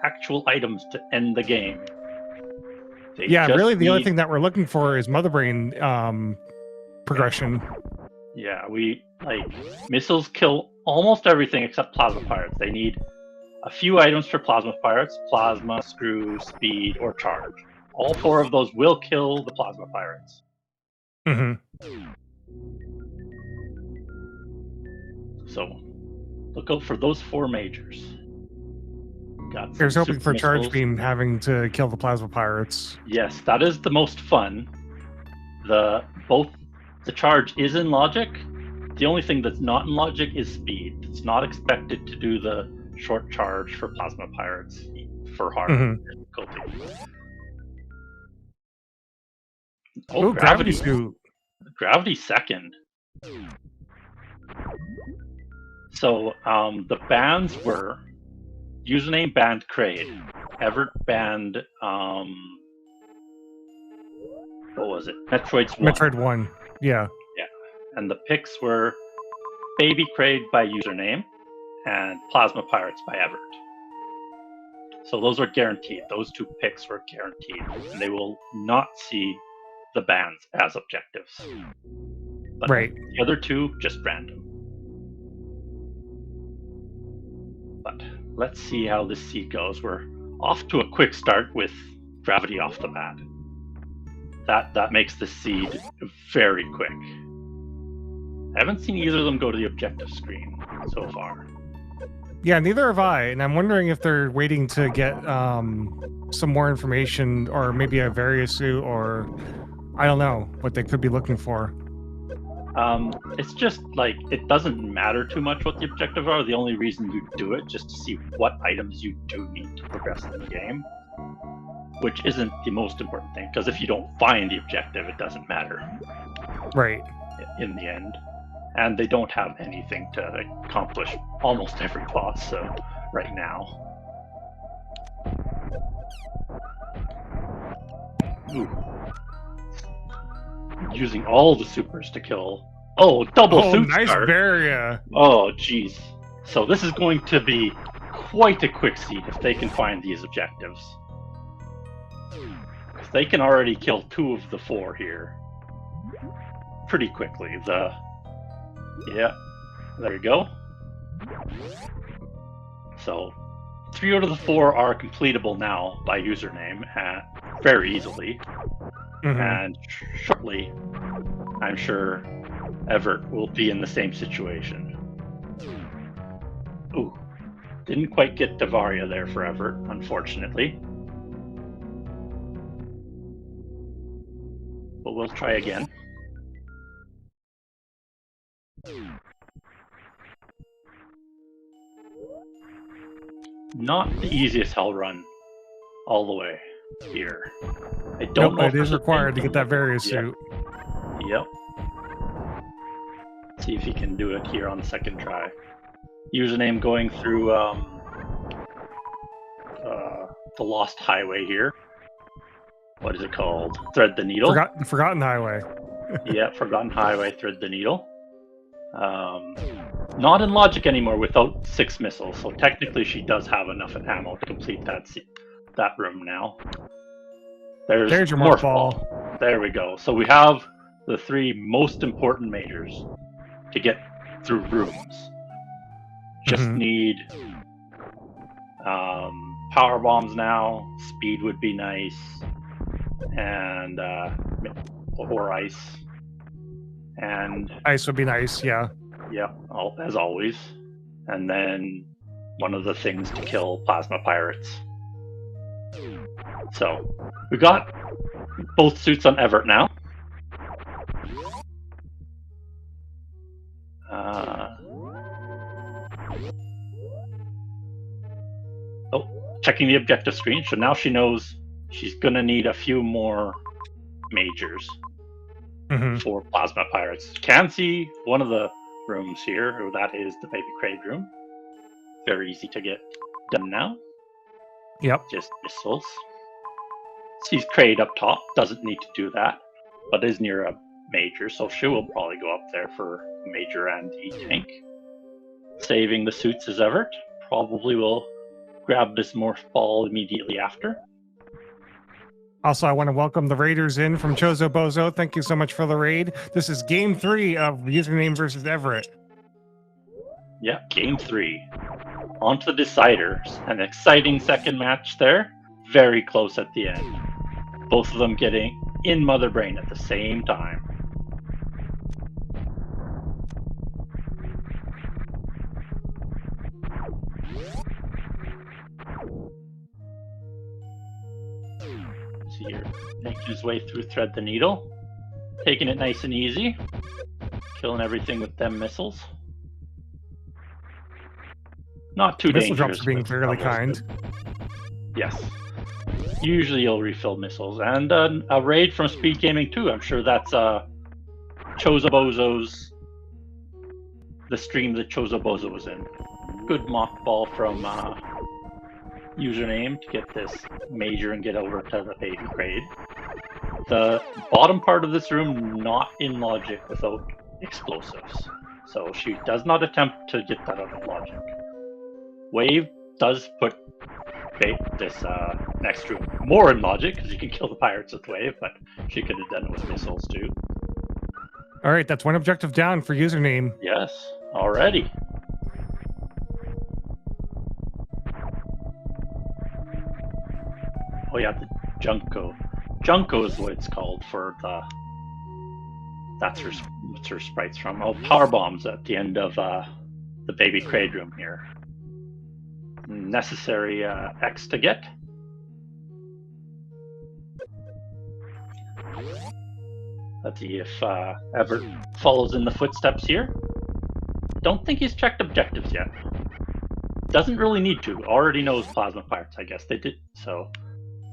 actual items to end the game. Yeah, really the only thing that we're looking for is Mother Brain progression. Yeah, missiles kill almost everything except Plasma Pirates. They need a few items for Plasma Pirates: Plasma, Screw, Speed, or Charge. All 4 of those will kill the Plasma Pirates. Mm-hmm. So, look out for those 4 majors. Here's hoping for Charge Beam having to kill the Plasma Pirates. Yes, that is the most fun. Both the Charge is in Logic. The only thing that's not in Logic is Speed. It's not expected to do the short charge for Plasma Pirates for hard difficulty. Oh, Gravity Suit. Gravity second. So the bans were username banned Kraid, Evert banned what was it? Metroid 1. Yeah. Yeah. And the picks were Baby Kraid by username and Plasma Pirates by Evert. So those are guaranteed. Those 2 picks were guaranteed. And they will not see the bans as objectives. But right. The other 2, just random. But let's see how this seed goes. We're off to a quick start with Gravity off the bat. That makes the seed very quick. I haven't seen either of them go to the objective screen so far. Yeah, neither have I, and I'm wondering if they're waiting to get some more information, or maybe a Various suit, or I don't know what they could be looking for. It's just like it doesn't matter too much what the objectives are. The only reason you do it just to see what items you do need to progress in the game, which isn't the most important thing, because if you don't find the objective, it doesn't matter Right. in the end. And they don't have anything to accomplish almost every boss, so right now. Ooh. Using all the supers to kill. Oh, double suit nice start. barrier. Oh, jeez. So this is going to be quite a quick seed if they can find these objectives. Because they can already kill 2 of the 4 here pretty quickly. Yeah, there we go. So 3 out of the 4 are completable now by username very easily. And shortly, I'm sure Evert will be in the same situation. Ooh, didn't quite get Davaria there for Evert, unfortunately. But we'll try again. Not the easiest hell run all the way here. I don't know if it is required to get that various suit. Yep. See if he can do it here on the second try. Username going through the Lost Highway here. What is it called? Thread the Needle. Forgotten Highway. Yeah, Forgotten Highway, Thread the Needle. Not in logic anymore without 6 missiles, so technically she does have enough ammo to complete that room now. There's your morph ball. There we go. So we have the 3 most important majors to get through rooms. Just need power bombs now. Speed would be nice, and or ice. And ice would be nice, yeah. Yeah, as always. And then one of the things to kill plasma pirates. So we got both suits on Evert now. Checking the objective screen. So now she knows she's gonna need a few more majors for plasma pirates. Can see one of the rooms here, that is the baby Kraid room. Very easy to get done now. Yep. Just missiles. Sees Kraid up top, doesn't need to do that, but is near a major, so she will probably go up there for major and E-tank. Saving the suits as Evert. Probably will grab this morph ball immediately after. Also, I want to welcome the raiders in from Chozo Bozo. Thank you so much for the raid. This is game 3 of Username versus Evert. Yeah, game 3. On to the deciders. An exciting second match there. Very close at the end. Both of them getting in Mother Brain at the same time. See here, making his way through Thread the Needle. Taking it nice and easy. Killing everything with them missiles. Not too dangerous. Missile drops are being fairly kind. Yes. Usually you'll refill missiles. And a raid from SpeedGaming too. I'm sure that's Chozobozo's, the stream that Chozobozo was in. Good mock ball from username to get this major and get over to the baby Kraid. The bottom part of this room not in logic without explosives. So she does not attempt to get that out of logic. Wave does put this next room more in logic because you can kill the pirates with Wave, but she could have done it with missiles too. All right, that's one objective down for username. Yes, already. Oh yeah, the Junko. Junko is what it's called for the. That's what's her sprites from. Oh, power bombs at the end of the baby Kraid room here. Necessary X to get. Let's see if Evert follows in the footsteps here. Don't think he's checked objectives yet. Doesn't really need to. Already knows plasma pirates, I guess they did. So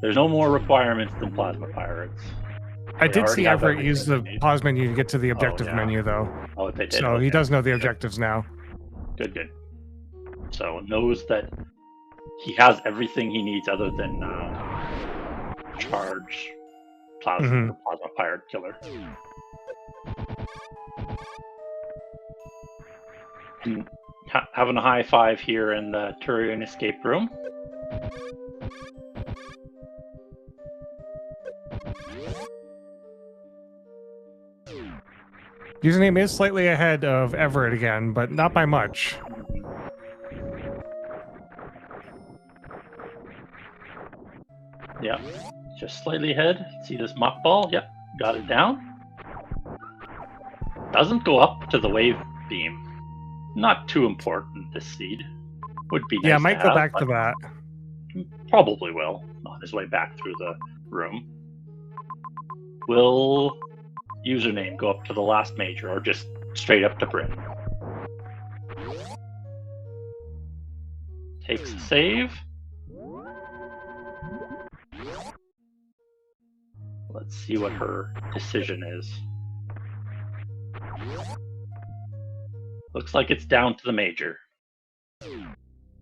there's no more requirements than plasma pirates. I did see Everett use the pause menu to get to the objective menu, though. Oh, they did. So he does know the objectives now. Good, good. So knows that he has everything he needs other than charge plasma pirate killer. And having a high five here in the Turian escape room. Username is slightly ahead of Everett again, but not by much. Yeah, just slightly ahead. See this mock ball? Yep, got it down. Doesn't go up to the wave beam. Not too important, this seed. Would be nice. Yeah, might go back to that. Probably will, on his way back through the room. Will username go up to the last major, or just straight up to Brit? Takes a save. Let's see what her decision is. Looks like it's down to the major.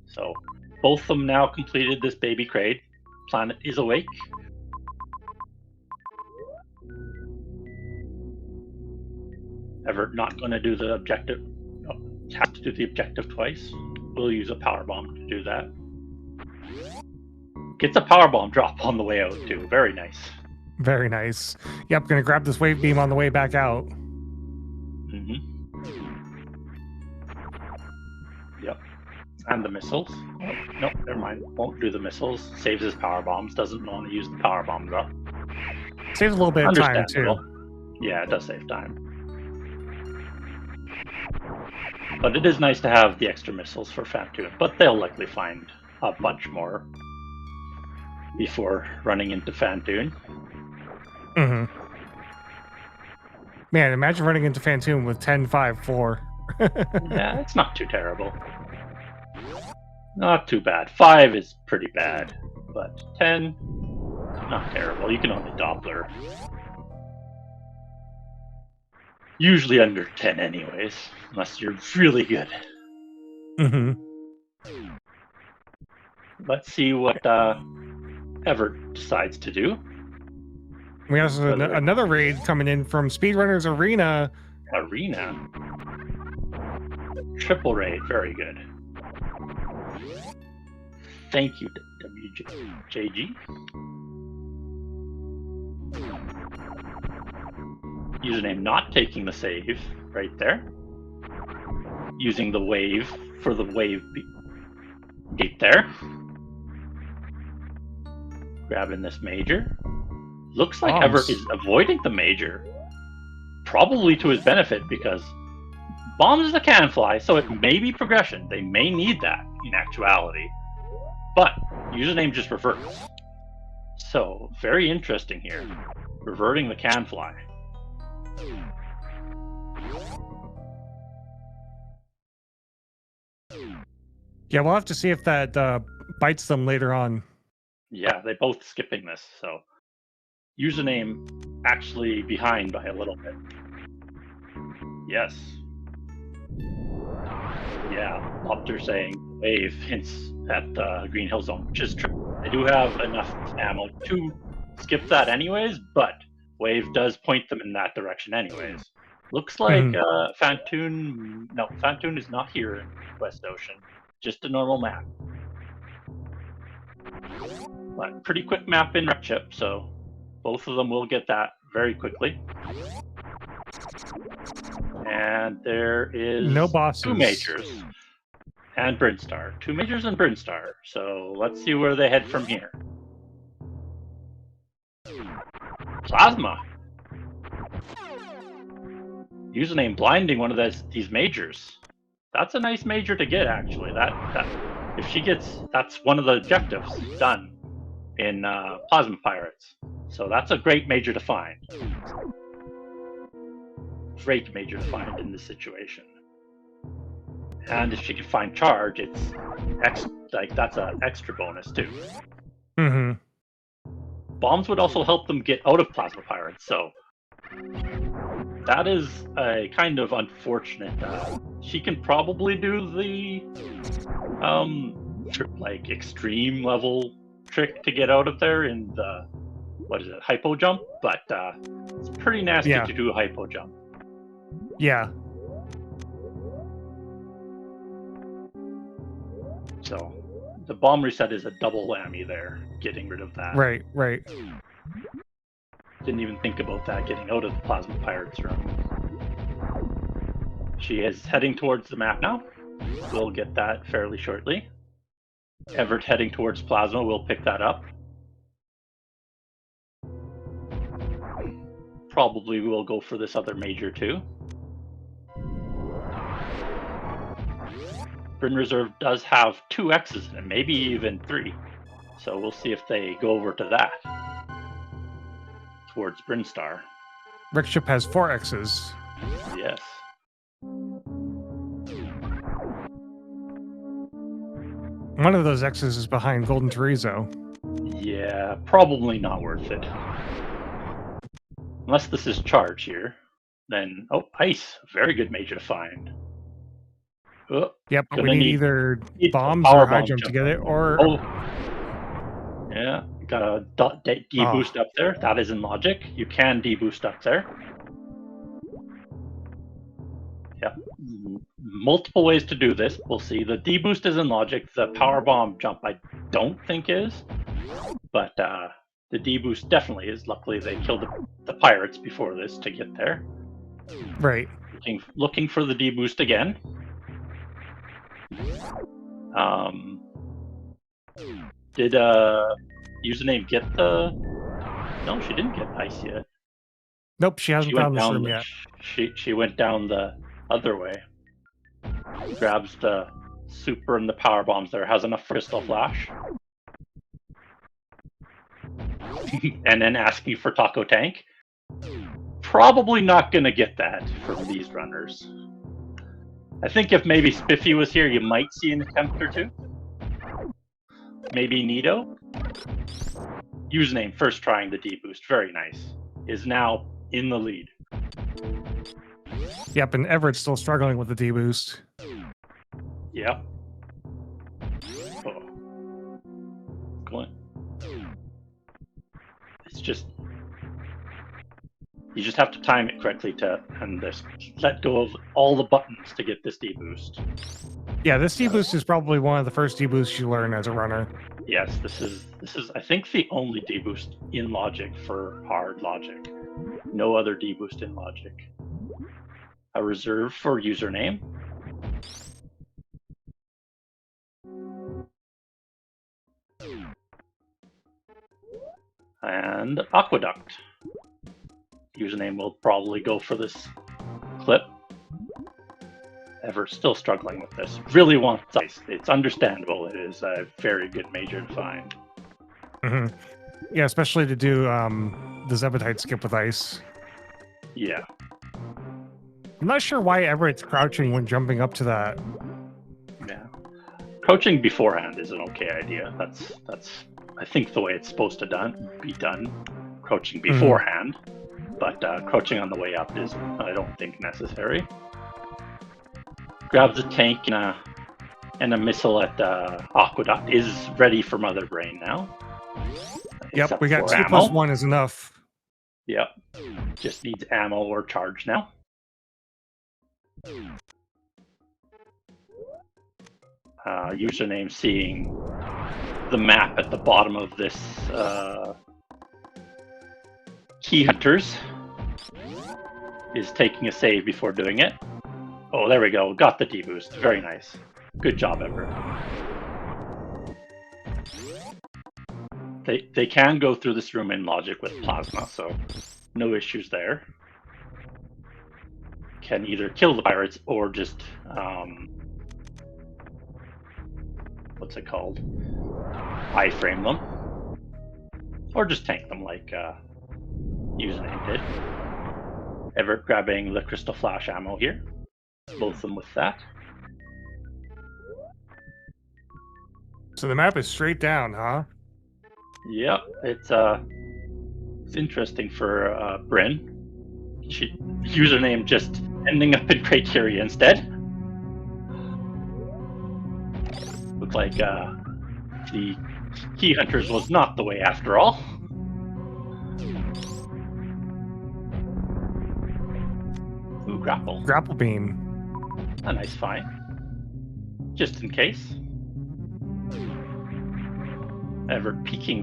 So both of them now completed this baby crate. Planet is awake. Evert not going to do the objective. No, has to do the objective twice. We'll use a power bomb to do that. Gets a power bomb drop on the way out too. Very nice. Very nice. Yep, gonna grab this wave beam on the way back out. Yep. And the missiles. Oh, nope, never mind. Won't do the missiles. Saves his power bombs. Doesn't want to use the power bombs up. Saves a little bit of time too. Yeah, it does save time. But it is nice to have the extra missiles for Fantoon, but they'll likely find a bunch more before running into Fantoon. Man, imagine running into Fantoon with 10, 5, 4. Yeah, it's not too terrible. Not too bad. 5 is pretty bad, but 10, not terrible. You can only Doppler. Usually under 10 anyways, unless you're really good. Let's see what Evert decides to do. We have another raid coming in from Speedrunner's Arena. Triple raid, very good. Thank you, WJG. Username not taking the save right there. Using the wave for the wave gate there. Grabbing this major. Looks like Evert is avoiding the major. Probably to his benefit, because bombs that can fly, so it may be progression. They may need that in actuality. But username just reverts. So very interesting here. Reverting the can fly. Yeah, we'll have to see if that bites them later on. Yeah, they both skipping this, so username actually behind by a little bit. Yes. Yeah, Opter saying wave hints at the Green Hill Zone, which is true. They do have enough ammo to skip that anyways, but wave does point them in that direction anyways. Looks like Fantoon... No, Fantoon is not here in West Ocean. Just a normal map. But pretty quick map in Rep Chip, so both of them will get that very quickly. And there is no bosses. 2 majors and Brinstar. 2 majors and Brinstar. So let's see where they head from here. Plasma. Username blinding one of these majors. That's a nice major to get, actually. That if she gets, that's one of the objectives done in Plasma Pirates. So that's a great major to find. great major to find in this situation. And if she can find charge, it's that's an extra bonus too. Mm-hmm. Bombs would also help them get out of plasma pirates, so that is a kind of unfortunate. She can probably do the like extreme level trick to get out of there in the hypo jump, but it's pretty nasty to do a hypo jump. Yeah. So the bomb reset is a double whammy there, getting rid of that. Right, right. Didn't even think about that, getting out of the plasma pirates room. She is heading towards the map now. We'll get that fairly shortly. Evert heading towards plasma, we'll pick that up. Probably we'll go for this other major too. Bryn Reserve does have 2 X's in it, maybe even 3. So we'll see if they go over to that. Towards Bryn Star. Rick Ship has 4 X's. Yes. One of those X's is behind Golden Chorizo. Yeah, probably not worth it. Unless this is charge here, then ice, very good major to find. Oh, yep, but we need either bombs or high jump to get it, or yeah, got a D boost up there. That is in logic. You can D boost up there. Yep, multiple ways to do this. We'll see. The D boost is in logic. The power bomb jump, I don't think is, but the D boost definitely is. Luckily, they killed the pirates before this to get there. Right. Looking for the D boost again. Did username get the? No, she didn't get ice yet. Nope, she hasn't found this room yet. She went down the other way. Grabs the super and the power bombs there. Has enough for Crystal Flash. And then asking for Taco Tank. Probably not gonna get that from these runners. I think if maybe Spiffy was here, you might see an attempt or two. Maybe Nito. Username first trying the D boost, very nice. Is now in the lead. Yep, and Everett's still struggling with the D boost. Yep. It's just you just have to time it correctly and just let go of all the buttons to get this D boost. Yeah, this D boost is probably one of the first D boosts you learn as a runner. Yes, this is I think the only D boost in logic for hard logic. No other D boost in logic. A reserve for username. And Aqueduct. Username will probably go for this clip. Ever's still struggling with this. Really wants ice. It's understandable. It is a very good major to find. Mm-hmm. Yeah, especially to do the Zebedite skip with ice. Yeah. I'm not sure why Everett's crouching when jumping up to that. Yeah. Crouching beforehand is an okay idea. That's I think the way it's supposed to be done. Crouching beforehand. But crouching on the way up is, I don't think, necessary. Grabs a tank and a missile at Aqueduct. Is ready for Mother Brain now. Yep, we got 2+1 is enough. Yep. Just needs ammo or charge now. Username seeing the map at the bottom of this Key Hunters is taking a save before doing it. Oh, there we go. Got the D-boost. Very nice. Good job, Evert. They can go through this room in logic with plasma, so no issues there. Can either kill the pirates or just what's it called? Iframe them. Or just tank them like username did. Evert grabbing the crystal flash ammo here. Both them with that. So the map is straight down, huh? Yep, it's interesting for Bryn. Username just ending up in criteria instead. Looked like the key hunters was not the way after all. Ooh, grapple. Grapple beam. A nice find. Just in case. Evert peeking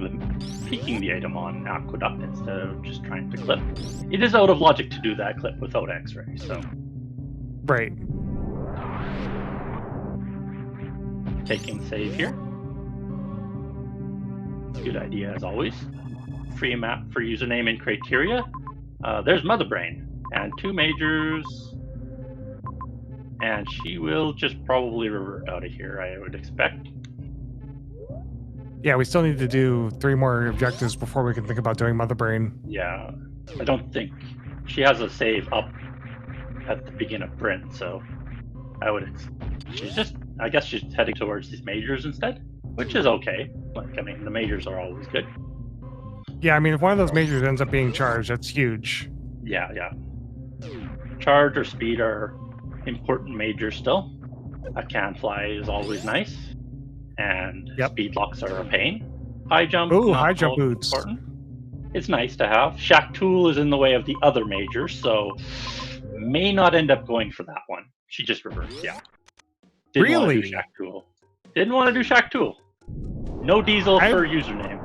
the item on Aqueduct instead of just trying to clip. It is out of logic to do that clip without X-ray, so. Right. Taking save here. Good idea as always. Free map for username and criteria. There's Mother Brain and 2 majors. And she will just probably revert out of here, I would expect. Yeah, we still need to do 3 more objectives before we can think about doing Mother Brain. Yeah, I don't think she has a save up at the beginning of Bryn, so I guess she's heading towards these majors instead, which is okay. Like, I mean, the majors are always good. Yeah, I mean, if one of those majors ends up being charged, that's huge. Yeah. Charge or speed are important majors still. A can fly is always nice. And speed locks are a pain. High jump, ooh, not high jump so boots. important. It's nice to have. Shack Tool is in the way of the other majors, so may not end up going for that one. She just reversed, yeah. Didn't want to do Shack Tool. Didn't want to do Shack Tool. No diesel for username.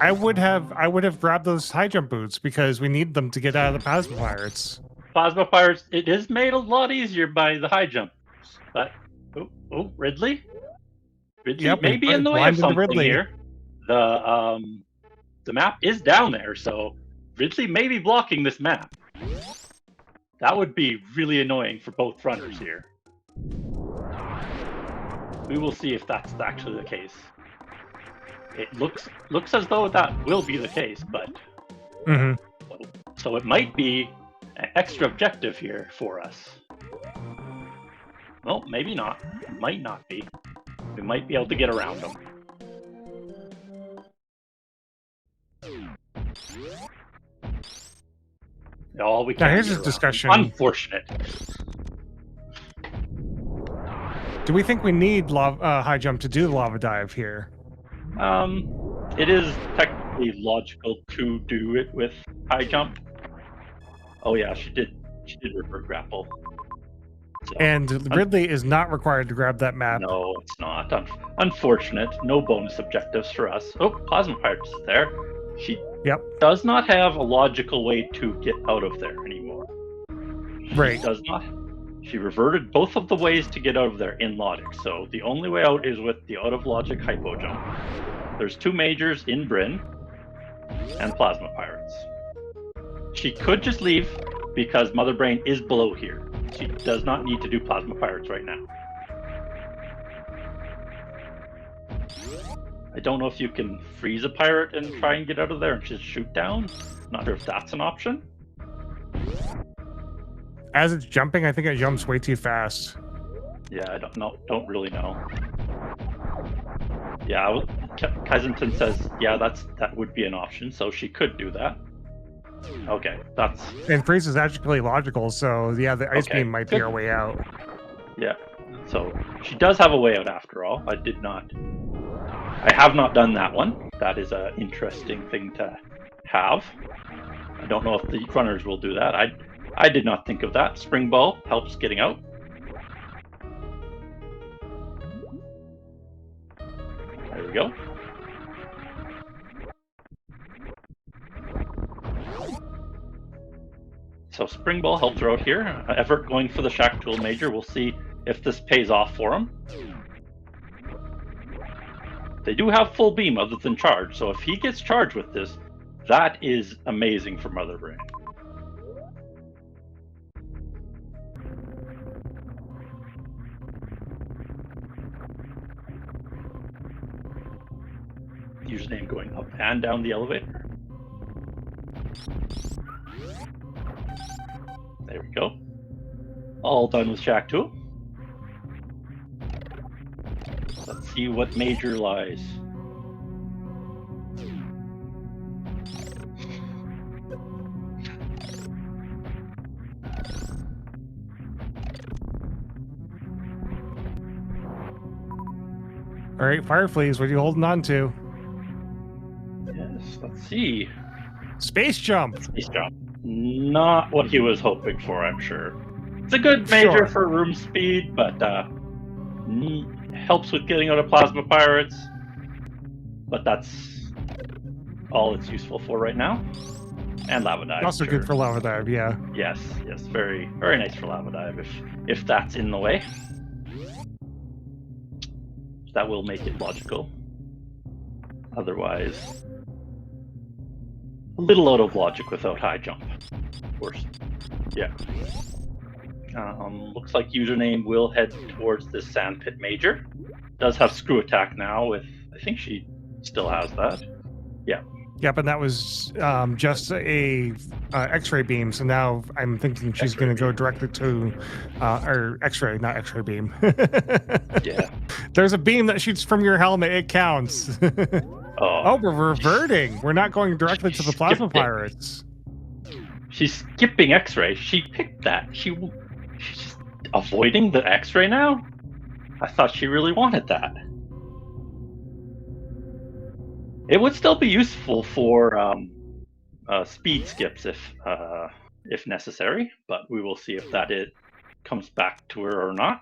I would have grabbed those high jump boots because we need them to get out of the plasma pirates. Plasma pirates, it is made a lot easier by the high jump. But Ridley? Ridley may be in the way of something here. The map is down there, so Ridley may be blocking this map. That would be really annoying for both runners here. We will see if that's actually the case. It looks as though that will be the case, but so it might be an extra objective here for us. Well, maybe not. It might not be. We might be able to get around them. All we can. Now here's this discussion. Unfortunate. Do we think we need high jump to do the lava dive here? It is technically logical to do it with high jump. Oh yeah, she did revert grapple. So, and Ridley is not required to grab that map. No, it's not. Unfortunate. No bonus objectives for us. Oh, Plasma Pirates is there. She does not have a logical way to get out of there anymore. She does not. She reverted both of the ways to get out of there in logic, so the only way out is with the out of logic hypo jump. There's 2 majors in Bryn and Plasma Pirates. She could just leave because Mother Brain is below here. She does not need to do Plasma Pirates right now. I don't know if you can freeze a pirate and try and get out of there and just shoot down. Not sure if that's an option. As it's jumping, I think it jumps way too fast. Yeah, I don't know. Don't really know. Yeah, Kaizenton says, yeah, that would be an option, so she could do that. Okay, that's... And freeze is actually logical, so yeah, the ice beam might be our way out. Yeah, so she does have a way out after all. I have not done that one. That is an interesting thing to have. I don't know if the runners will do that. I did not think of that. Spring Ball helps getting out. There we go. So Spring Ball helped her out here. Evert going for the Shack Tool Major. We'll see if this pays off for him. They do have full beam other than charge, so if he gets charged with this, that is amazing for Mother Brain. Username going up and down the elevator. There we go. All done with Shack Tool. Let's see what major lies. All right, Fireflies, what are you holding on to? Yes, let's see. Space jump. Space jump. Not what he was hoping for, I'm sure. It's a good major Sure. for room speed, but helps with getting out of plasma pirates. But that's all it's useful for right now. And lava dive. Also sure. good for lava dive, yeah. Yes, very nice for lava dive if that's in the way. That will make it logical. Otherwise, a little out of logic without high jump. Of course. Yeah. Looks like username will head towards this sandpit major. Does have screw attack now with, I think she still has that. Yeah. Yep, and that was just a X-ray beam. So now I'm thinking she's going to go directly to, or X-ray, not X-ray beam. Yeah. There's a beam that shoots from your helmet. It counts. Oh, we're reverting. We're not going directly to the plasma pirates. She's skipping X-ray. She picked that. She's just avoiding the X-ray now? I thought she really wanted that. It would still be useful for speed skips if necessary, but we will see if that comes back to her or not.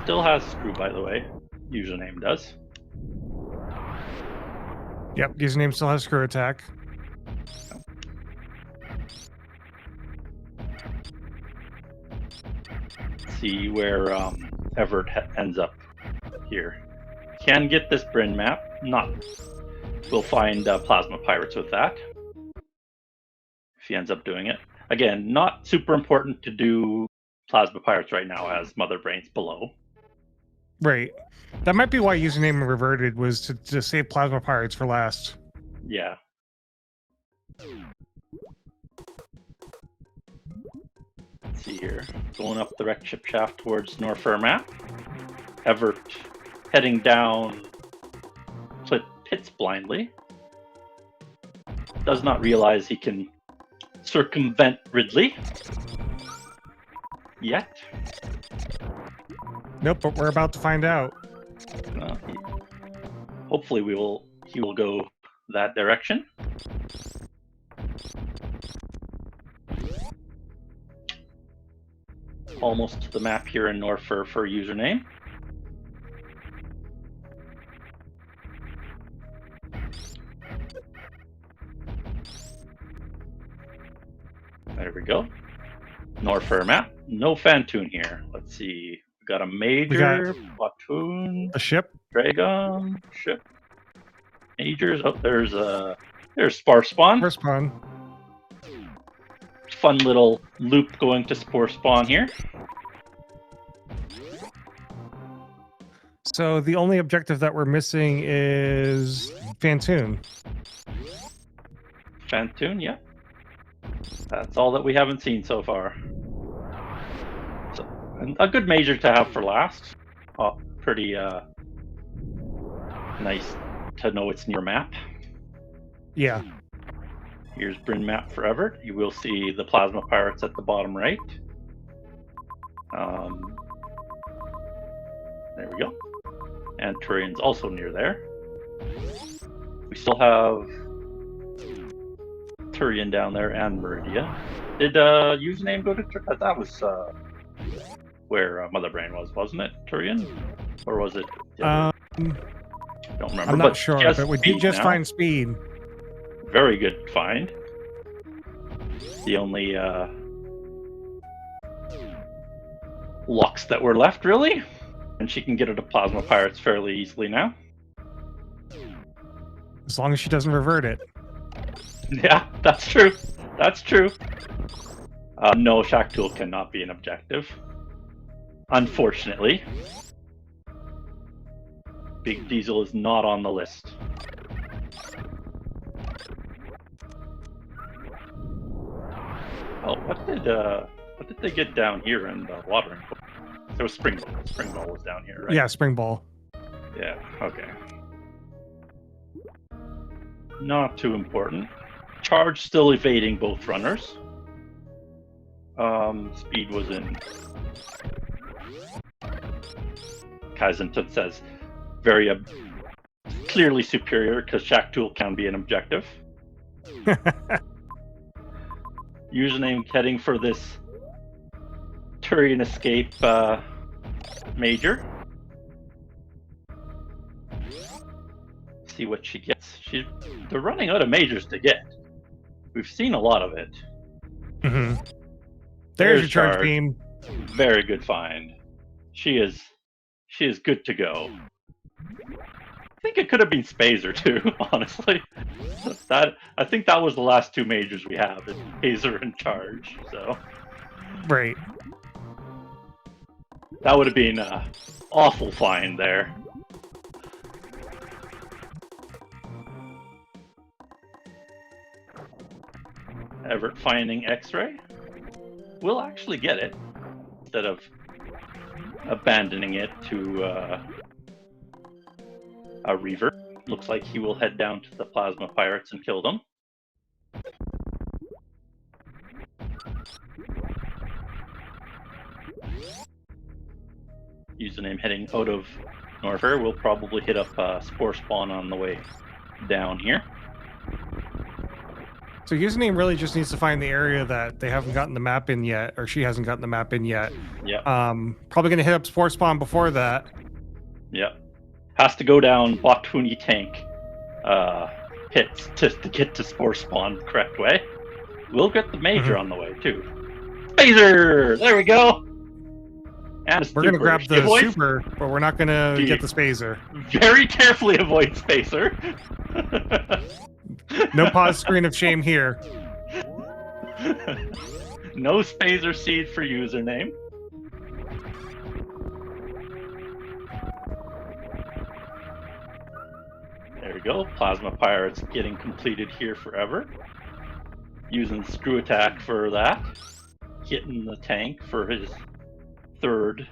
Still has screw, by the way. Username does. Yep, username still has screw attack. See where Evert ends up here. Can get this Bryn map. We'll find plasma pirates with that. If he ends up doing it. Again, not super important to do plasma pirates right now as Mother Brain's below. Right. That might be why username reverted, was to save plasma pirates for last. Yeah. Let's see here. Going up the wreck ship shaft towards Norfair map. Evert heading down pits blindly. Does not realize he can circumvent Ridley. Yet. Nope, but we're about to find out. Hopefully he will go that direction. Almost to the map here in Norfair for username. There we go. Norfair map. No Fantoon here. Let's see. We got a major, platoon, a ship, dragon, ship, majors. Oh, there's Spore Spawn. Spore Spawn. Fun little loop going to Spore Spawn here. So the only objective that we're missing is Fantoon. Fantoon, yeah. That's all that we haven't seen so far. So, a good major to have for last. Pretty nice to know it's near map. Yeah. Here's Bryn map for Evert. You will see the plasma pirates at the bottom right. There we go. And Turian's also near there. We still have Turian down there and Meridia. Did username go to Turian? That was where Mother Brain was, wasn't it? Turian? Or was it? Don't remember. I'm not sure, but we did just find speed. Very good find. The only locks that were left, really. And she can get her to plasma pirates fairly easily now. As long as she doesn't revert it. Yeah, that's true. That's true. No, Shack Tool cannot be an objective. Unfortunately. Big Diesel is not on the list. Oh, what did they get down here in the watering hole? There was spring ball. Spring ball was down here, right? Yeah, spring ball. Yeah. Okay. Not too important. Charge still evading both runners. Speed was in. Kaizen says very clearly superior because Shack Tool can be an objective. Username heading for this Turian escape major. See what she gets. They're running out of majors to get. We've seen a lot of it. Mm-hmm. There's your charge beam. Very good find. She is good to go. I think it could have been Spazer too, honestly. I think that was the last two majors we have, is Spazer and Charge, so. Right. That would have been an awful find there. Evert finding X-Ray. We'll actually get it, instead of abandoning it to a Reaver. Looks like he will head down to the Plasma Pirates and kill them. Username heading out of Norfair. We'll probably hit up Spore Spawn on the way down here. So username really just needs to find the area that they haven't gotten the map in yet, or she hasn't gotten the map in yet. Yeah. Probably going to hit up Spore Spawn before that. Yeah. Has to go down Botwoony tank hits to get to Spore Spawn the correct way. We'll get the major on the way too. Spazer! There we go! And we're going to grab the super, but we're not going to get the Spazer. Very carefully avoid Spazer. No pause screen of shame here. No Spazer seed for username. There we go. Plasma Pirates getting completed here forever. Using Screw Attack for that. Hitting the tank for his third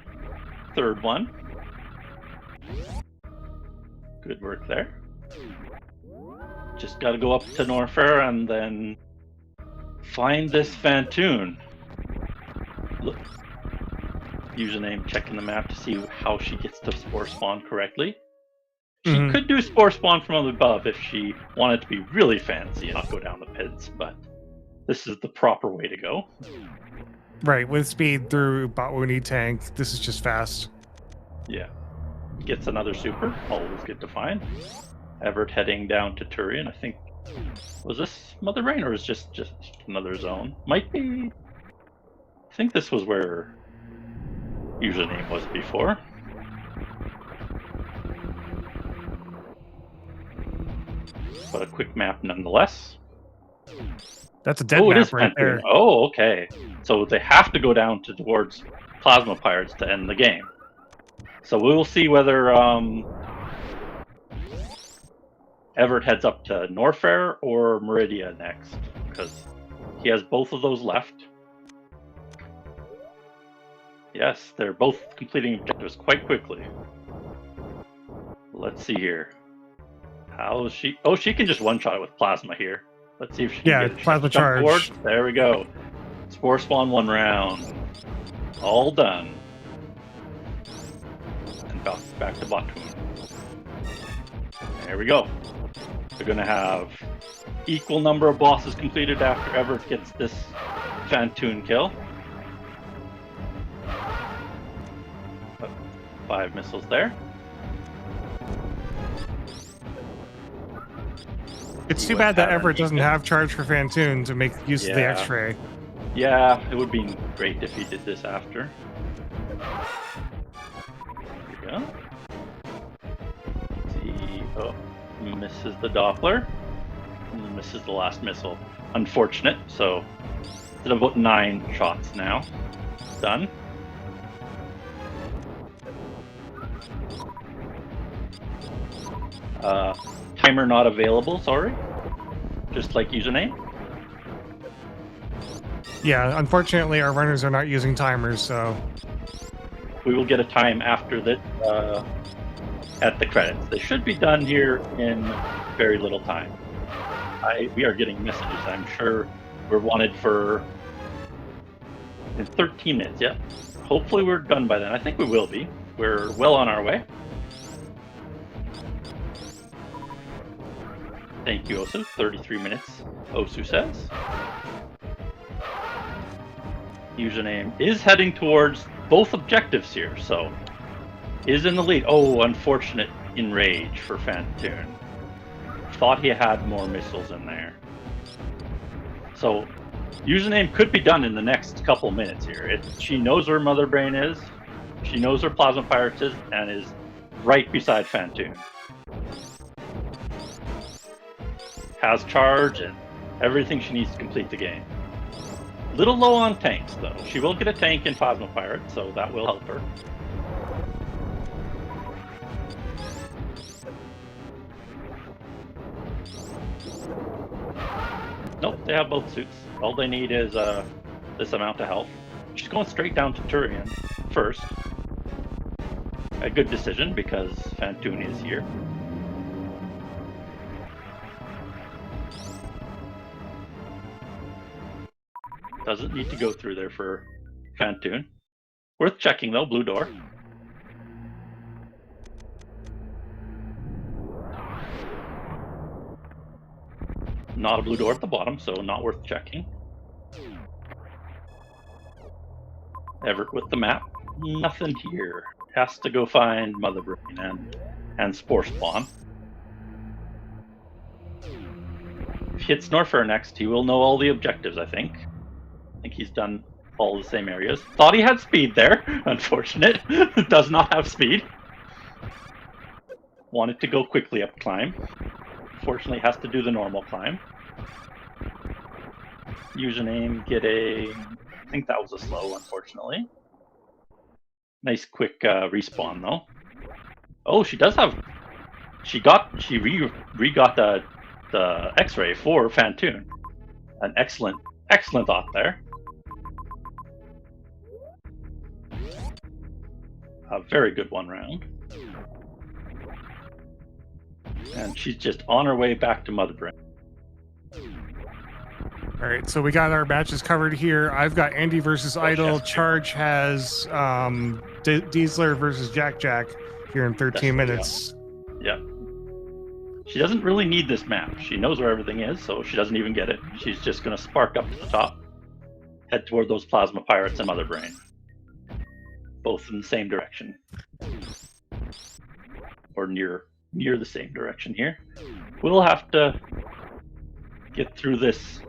one. Good work there. Just gotta go up to Norfair and then find this Fantoon. Look. Username checking the map to see how she gets to Spore Spawn correctly. She could do Spore Spawn from above if she wanted to be really fancy and not go down the pits, but this is the proper way to go. Right, with speed through Botwoony tank, this is just fast. Yeah. Gets another super, always good to find. Evert heading down to Turian. I think, was this Mother Rain or is just another zone? Might be. I think this was where username was before. But a quick map nonetheless. That's a dead map right there. Oh, okay. So they have to go down towards Plasma Pirates to end the game. So we will see whether Evert heads up to Norfair or Meridia next, because he has both of those left. Yes, they're both completing objectives quite quickly. Let's see here. How is she? Oh, she can just one-shot it with Plasma here. Let's see if she can get Plasma charge. Forward. There we go. Spore Spawn 1 round. All done. And back to Botwoony. There we go. They're going to have equal number of bosses completed after Evert gets this Fantoon kill. 5 missiles there. It's too bad that Evert doesn't have charge for Fantoon to make use of the X-ray. Yeah, it would be great if he did this after. There we go. See, oh, misses the Doppler. And misses the last missile. Unfortunate, so it's about 9 shots now. Done. Timer not available, sorry. Just like username. Yeah, unfortunately, our runners are not using timers, so... We will get a time after this at the credits. They should be done here in very little time. We are getting messages. I'm sure we're wanted for in 13 minutes. Yeah, hopefully we're done by then. I think we will be. We're well on our way. Thank you, Osu. 33 minutes, Osu says. Username is heading towards both objectives here, so is in the lead. Oh, unfortunate enrage for Fantoon. Thought he had more missiles in there. So, username could be done in the next couple minutes here. She knows where Mother Brain is, she knows where Plasma Pirates is, and is right beside Fantoon. Has charge and everything she needs to complete the game. Little low on tanks, though. She will get a tank in Plasma Pirate, so that will help her. Nope, they have both suits. All they need is this amount of health. She's going straight down to Turian first. A good decision, because Fantoon is here. Doesn't need to go through there for Fantoon. Worth checking though, blue door. Not a blue door at the bottom, so not worth checking. Evert with the map. Nothing here. Has to go find Mother Brain and Spore Spawn. If he hits Norfair next, he will know all the objectives, I think. I think he's done all the same areas. Thought he had speed there. Unfortunate. Does not have speed. Wanted to go quickly up climb. Unfortunately has to do the normal climb. Username, get a... I think that was a slow, unfortunately. Nice quick respawn though. Oh, she does have... She re-got the X-ray for Fantoon. An excellent thought there. A very good one round. And she's just on her way back to Mother Brain. All right, so we got our matches covered here. I've got Andy versus Idol. Charge has Diesler versus Jack here in 13 minutes. Yeah. She doesn't really need this map. She knows where everything is, so she doesn't even get it. She's just going to spark up to the top, head toward those Plasma Pirates and Mother Brain. Both in the same direction. Or near the same direction here. We'll have to get through this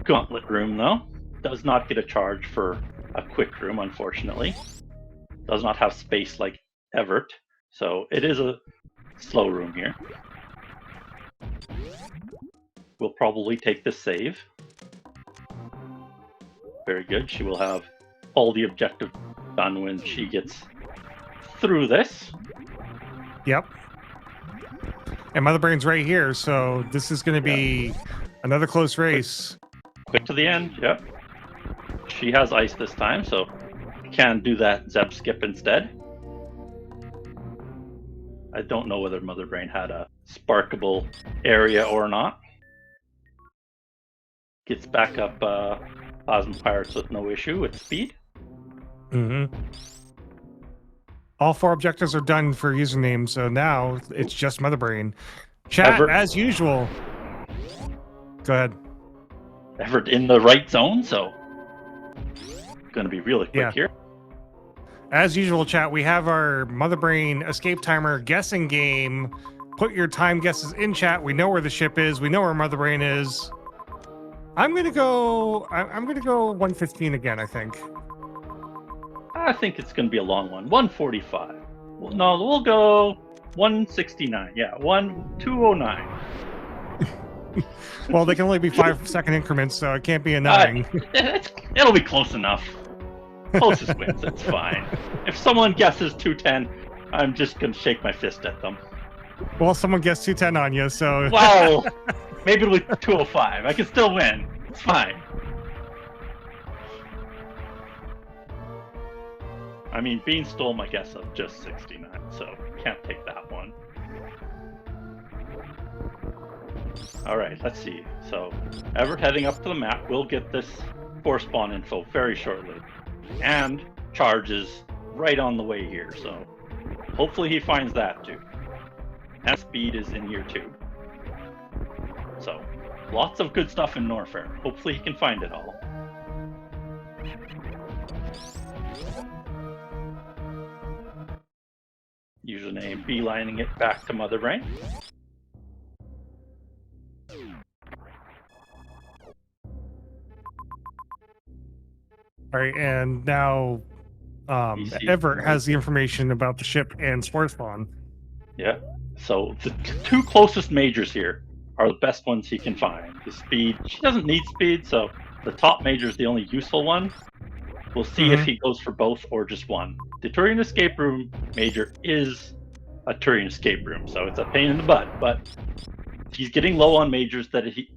gauntlet room, though. Does not get a charge for a quick room, unfortunately. Does not have space like Evert, so it is a slow room here. We'll probably take the save. Very good. She will have all the objective done when she gets through this. Yep. And Mother Brain's right here, so this is going to be another close race. Quick to the end, yep. She has ice this time, so can do that Zeb skip instead. I don't know whether Mother Brain had a sparkable area or not. Gets back up Plasma Pirates with no issue with speed. Mm-hmm. All 4 objectives are done for username, so now it's just Mother Brain. Chat, Evert, as usual. Go ahead. Evert in the right zone, so going to be really quick here. As usual, chat, we have our Mother Brain escape timer guessing game. Put your time guesses in chat. We know where the ship is. We know where Mother Brain is. I'm gonna go 115 again, I think. I think it's going to be a long one. 145. Well, no, we'll go 169. Yeah, 209. Well, they can only be 5-second increments, so it can't be a 9. It'll be close enough. Closest wins. It's fine. If someone guesses 210, I'm just going to shake my fist at them. Well, someone guessed 210 on you, so... Well, maybe it'll be 205. I can still win. It's fine. I mean, Bean stole my guess of just 69, so can't take that one. Alright, let's see. So, Evert heading up to the map. We'll get this force spawn info very shortly. And Charge is right on the way here, so hopefully he finds that too. And Speed is in here too. So, lots of good stuff in Norfair. Hopefully he can find it all. Username beelining it back to Mother Brain. All right, and now Evert has the information about the ship and Spore Spawn. Yeah. So the two closest majors here are the best ones he can find. The Speed, she doesn't need Speed, so the top major is the only useful one. We'll see if he goes for both or just one. The Turian Escape Room major is a Turian Escape Room, so it's a pain in the butt, but he's getting low on majors that he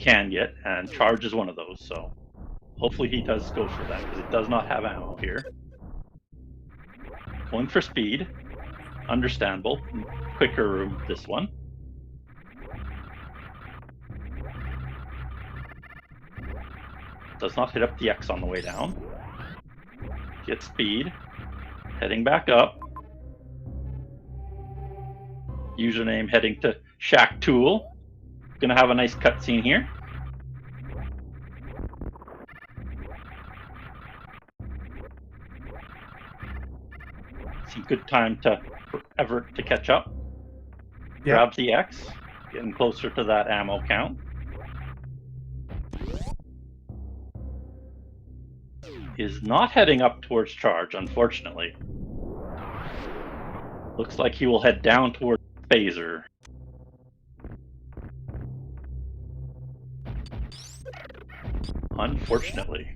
can get, and Charge is one of those, so hopefully he does go for that, because it does not have ammo here. Going for Speed. Understandable. Quicker room, this one. Does not hit up the X on the way down. Get Speed. Heading back up. Username heading to Shack Tool. Gonna have a nice cutscene here. Some good time for Evert to catch up. Yep. Grab the X, getting closer to that ammo count. Is not heading up towards Charge, unfortunately. Looks like he will head down towards Phaser. Unfortunately.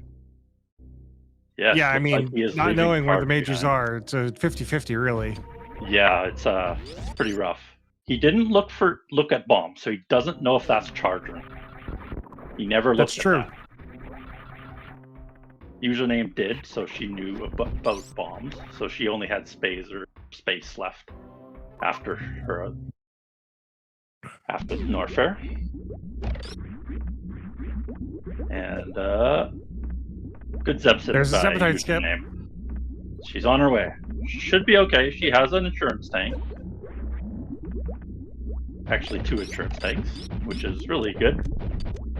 Yes, yeah, I mean, like not knowing where the majors are, it's a 50-50, really. Yeah, it's pretty rough. He didn't look at bombs, so he doesn't know if that's Charge or not. He never looked at that. Username did, so she knew about bombs, so she only had space left after her Norfair. And good Zebsit. There's a Zebitite skip. She's on her way. Should be okay. She has an insurance tank. Actually, 2 insurance tanks, which is really good.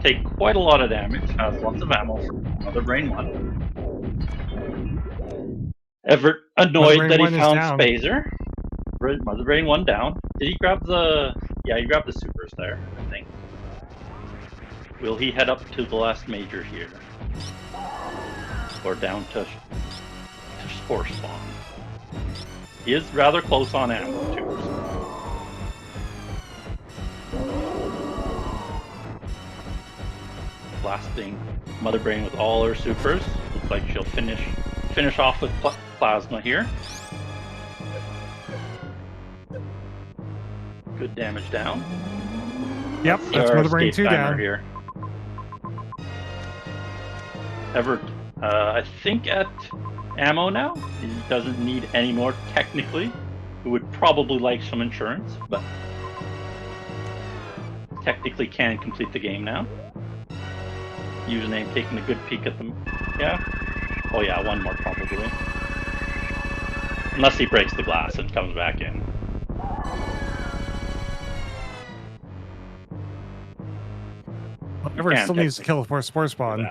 Take quite a lot of damage. Has lots of ammo for Mother Brain 1. Evert annoyed that he found Spazer. Mother Brain 1 down. Did he grab the... Yeah, he grabbed the supers there, I think. Will he head up to the last major here? Or down to Spore Spawn? He is rather close on ammo, too. Blasting Mother Brain with all her supers. Looks like she'll finish off with plasma here. Good damage down. Yep, that's Mother Brain 2 down. Here. Evert, I think at ammo now. He doesn't need any more technically. He would probably like some insurance, but technically can complete the game now. Username taking a good peek at them. Yeah. Oh yeah, one more probably. Unless he breaks the glass and comes back in. Evert still needs to kill for Spore Spawn.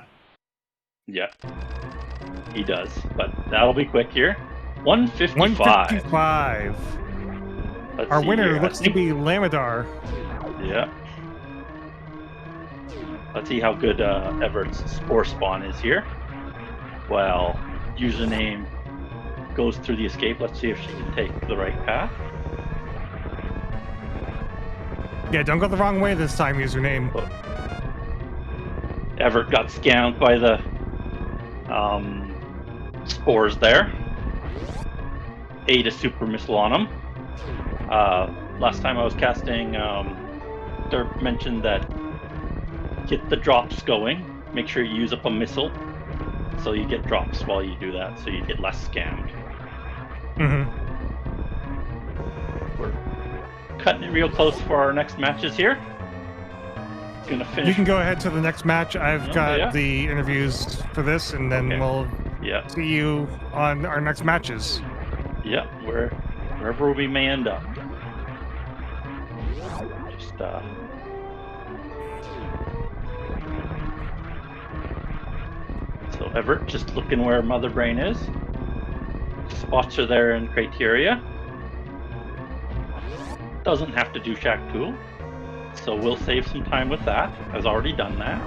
Yeah. He does, but that'll be quick here. 155. 155. Our winner looks to be Lamadar. Yeah. Let's see how good Evert's Spore Spawn is here. Well, username goes through the escape. Let's see if she can take the right path. Yeah, don't go the wrong way this time, username. Oh. Evert got scammed by the spores there. Ate a super missile on him. Last time I was casting, Derp mentioned that get the drops going. Make sure you use up a missile. so you get drops while you do that, so you get less scammed. Mm-hmm. We're cutting it real close for our next matches here. It's gonna finish. You can go ahead to the next match. I've got yeah. the interviews for this, and then we'll see you on our next matches. Yeah, wherever we may end up. Just so Evert just looking where Mother Brain is. Spots are there in criteria. Doesn't have to do Shack Pool, so we'll save some time with that. Has already done that.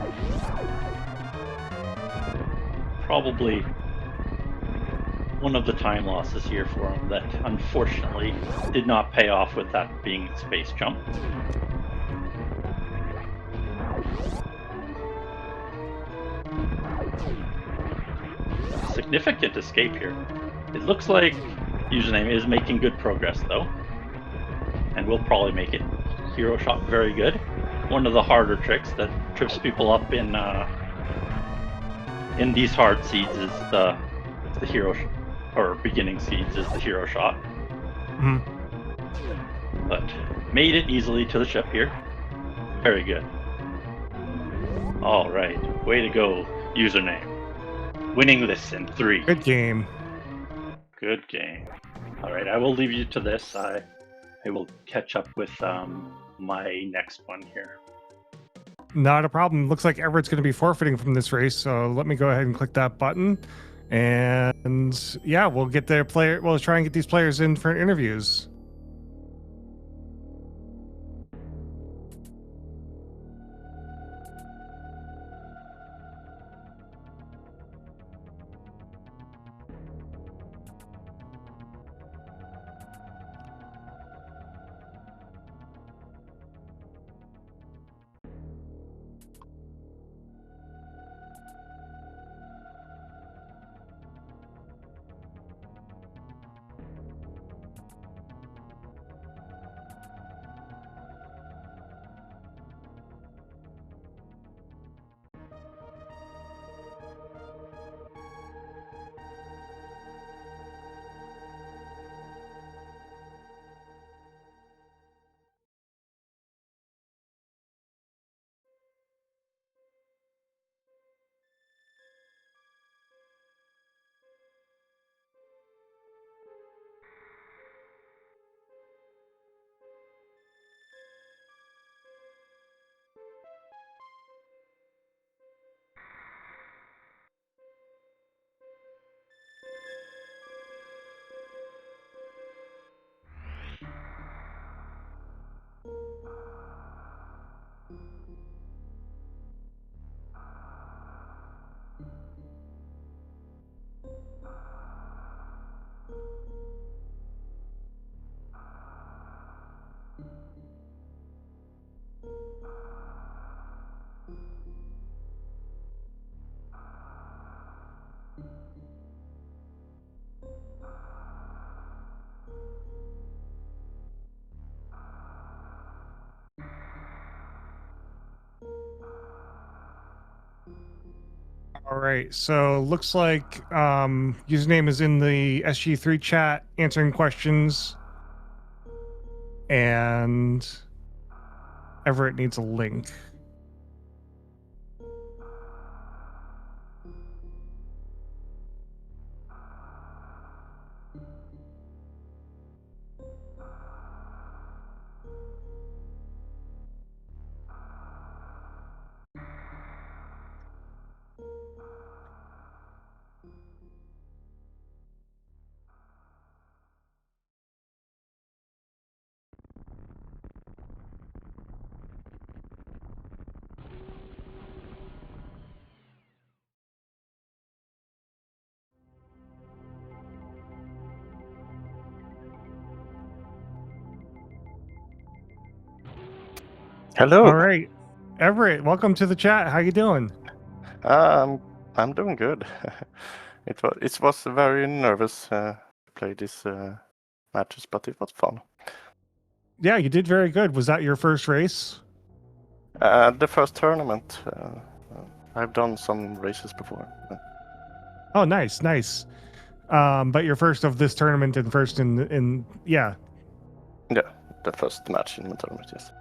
Probably one of the time losses here for him that unfortunately did not pay off with that being space jump. Significant escape here. It looks like username is making good progress though, and will probably make it. Hero shot very good. One of the harder tricks that trips people up in these hard seeds is the hero or beginning seeds is the hero shot. Mm-hmm. But made it easily to the ship here. Very good. All right, way to go, username. Winning this in 3. Good game. Good game. All right, I will leave you to this. I will catch up with my next one here. Not a problem. Looks like Everett's going to be forfeiting from this race, so let me go ahead and click that button. And yeah, we'll get their player. We'll try and get these players in for interviews. All right, so looks like username is in the SG3 chat answering questions, and Everett needs a link. Hello. All right, Everett, welcome to the chat. How you doing? I'm doing good. It was very nervous to play these matches, but it was fun. Yeah, you did very good. Was that your first race? The first tournament. I've done some races before. Oh, nice, nice. But you're first of this tournament and first in yeah. Yeah, the first match in the tournament, yes.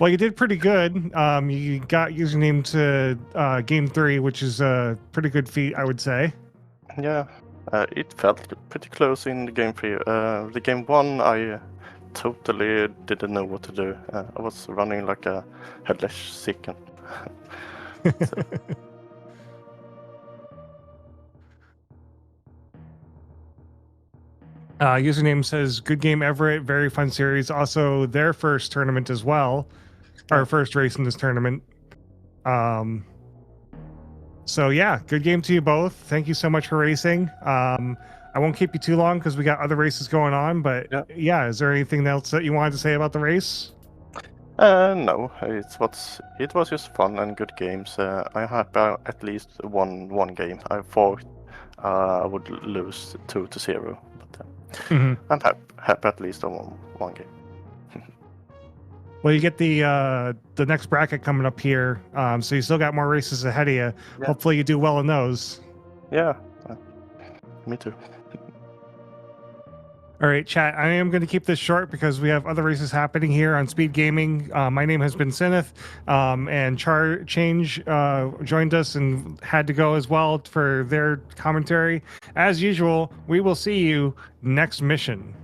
Well, you did pretty good. You got username to game 3, which is a pretty good feat, I would say. Yeah, it felt pretty close in the game 3. The game 1, I totally didn't know what to do. I was running like a headless chicken. So. Username says good game Everett, very fun series. Also their first tournament as well, our first race in this tournament. So yeah, good game to you both. Thank you so much for racing. I won't keep you too long because we got other races going on, but yeah, is there anything else that you wanted to say about the race? No, it was just fun and good games. I had at least one game. I thought I would lose 2-0, but I'm happy at least on one game. Well, you get the next bracket coming up here, so you still got more races ahead of you. Yeah. Hopefully, you do well in those. Yeah, me too. All right, chat. I am going to keep this short because we have other races happening here on Speed Gaming. My name has been Sineth, and Change joined us and had to go as well for their commentary. As usual, we will see you next mission.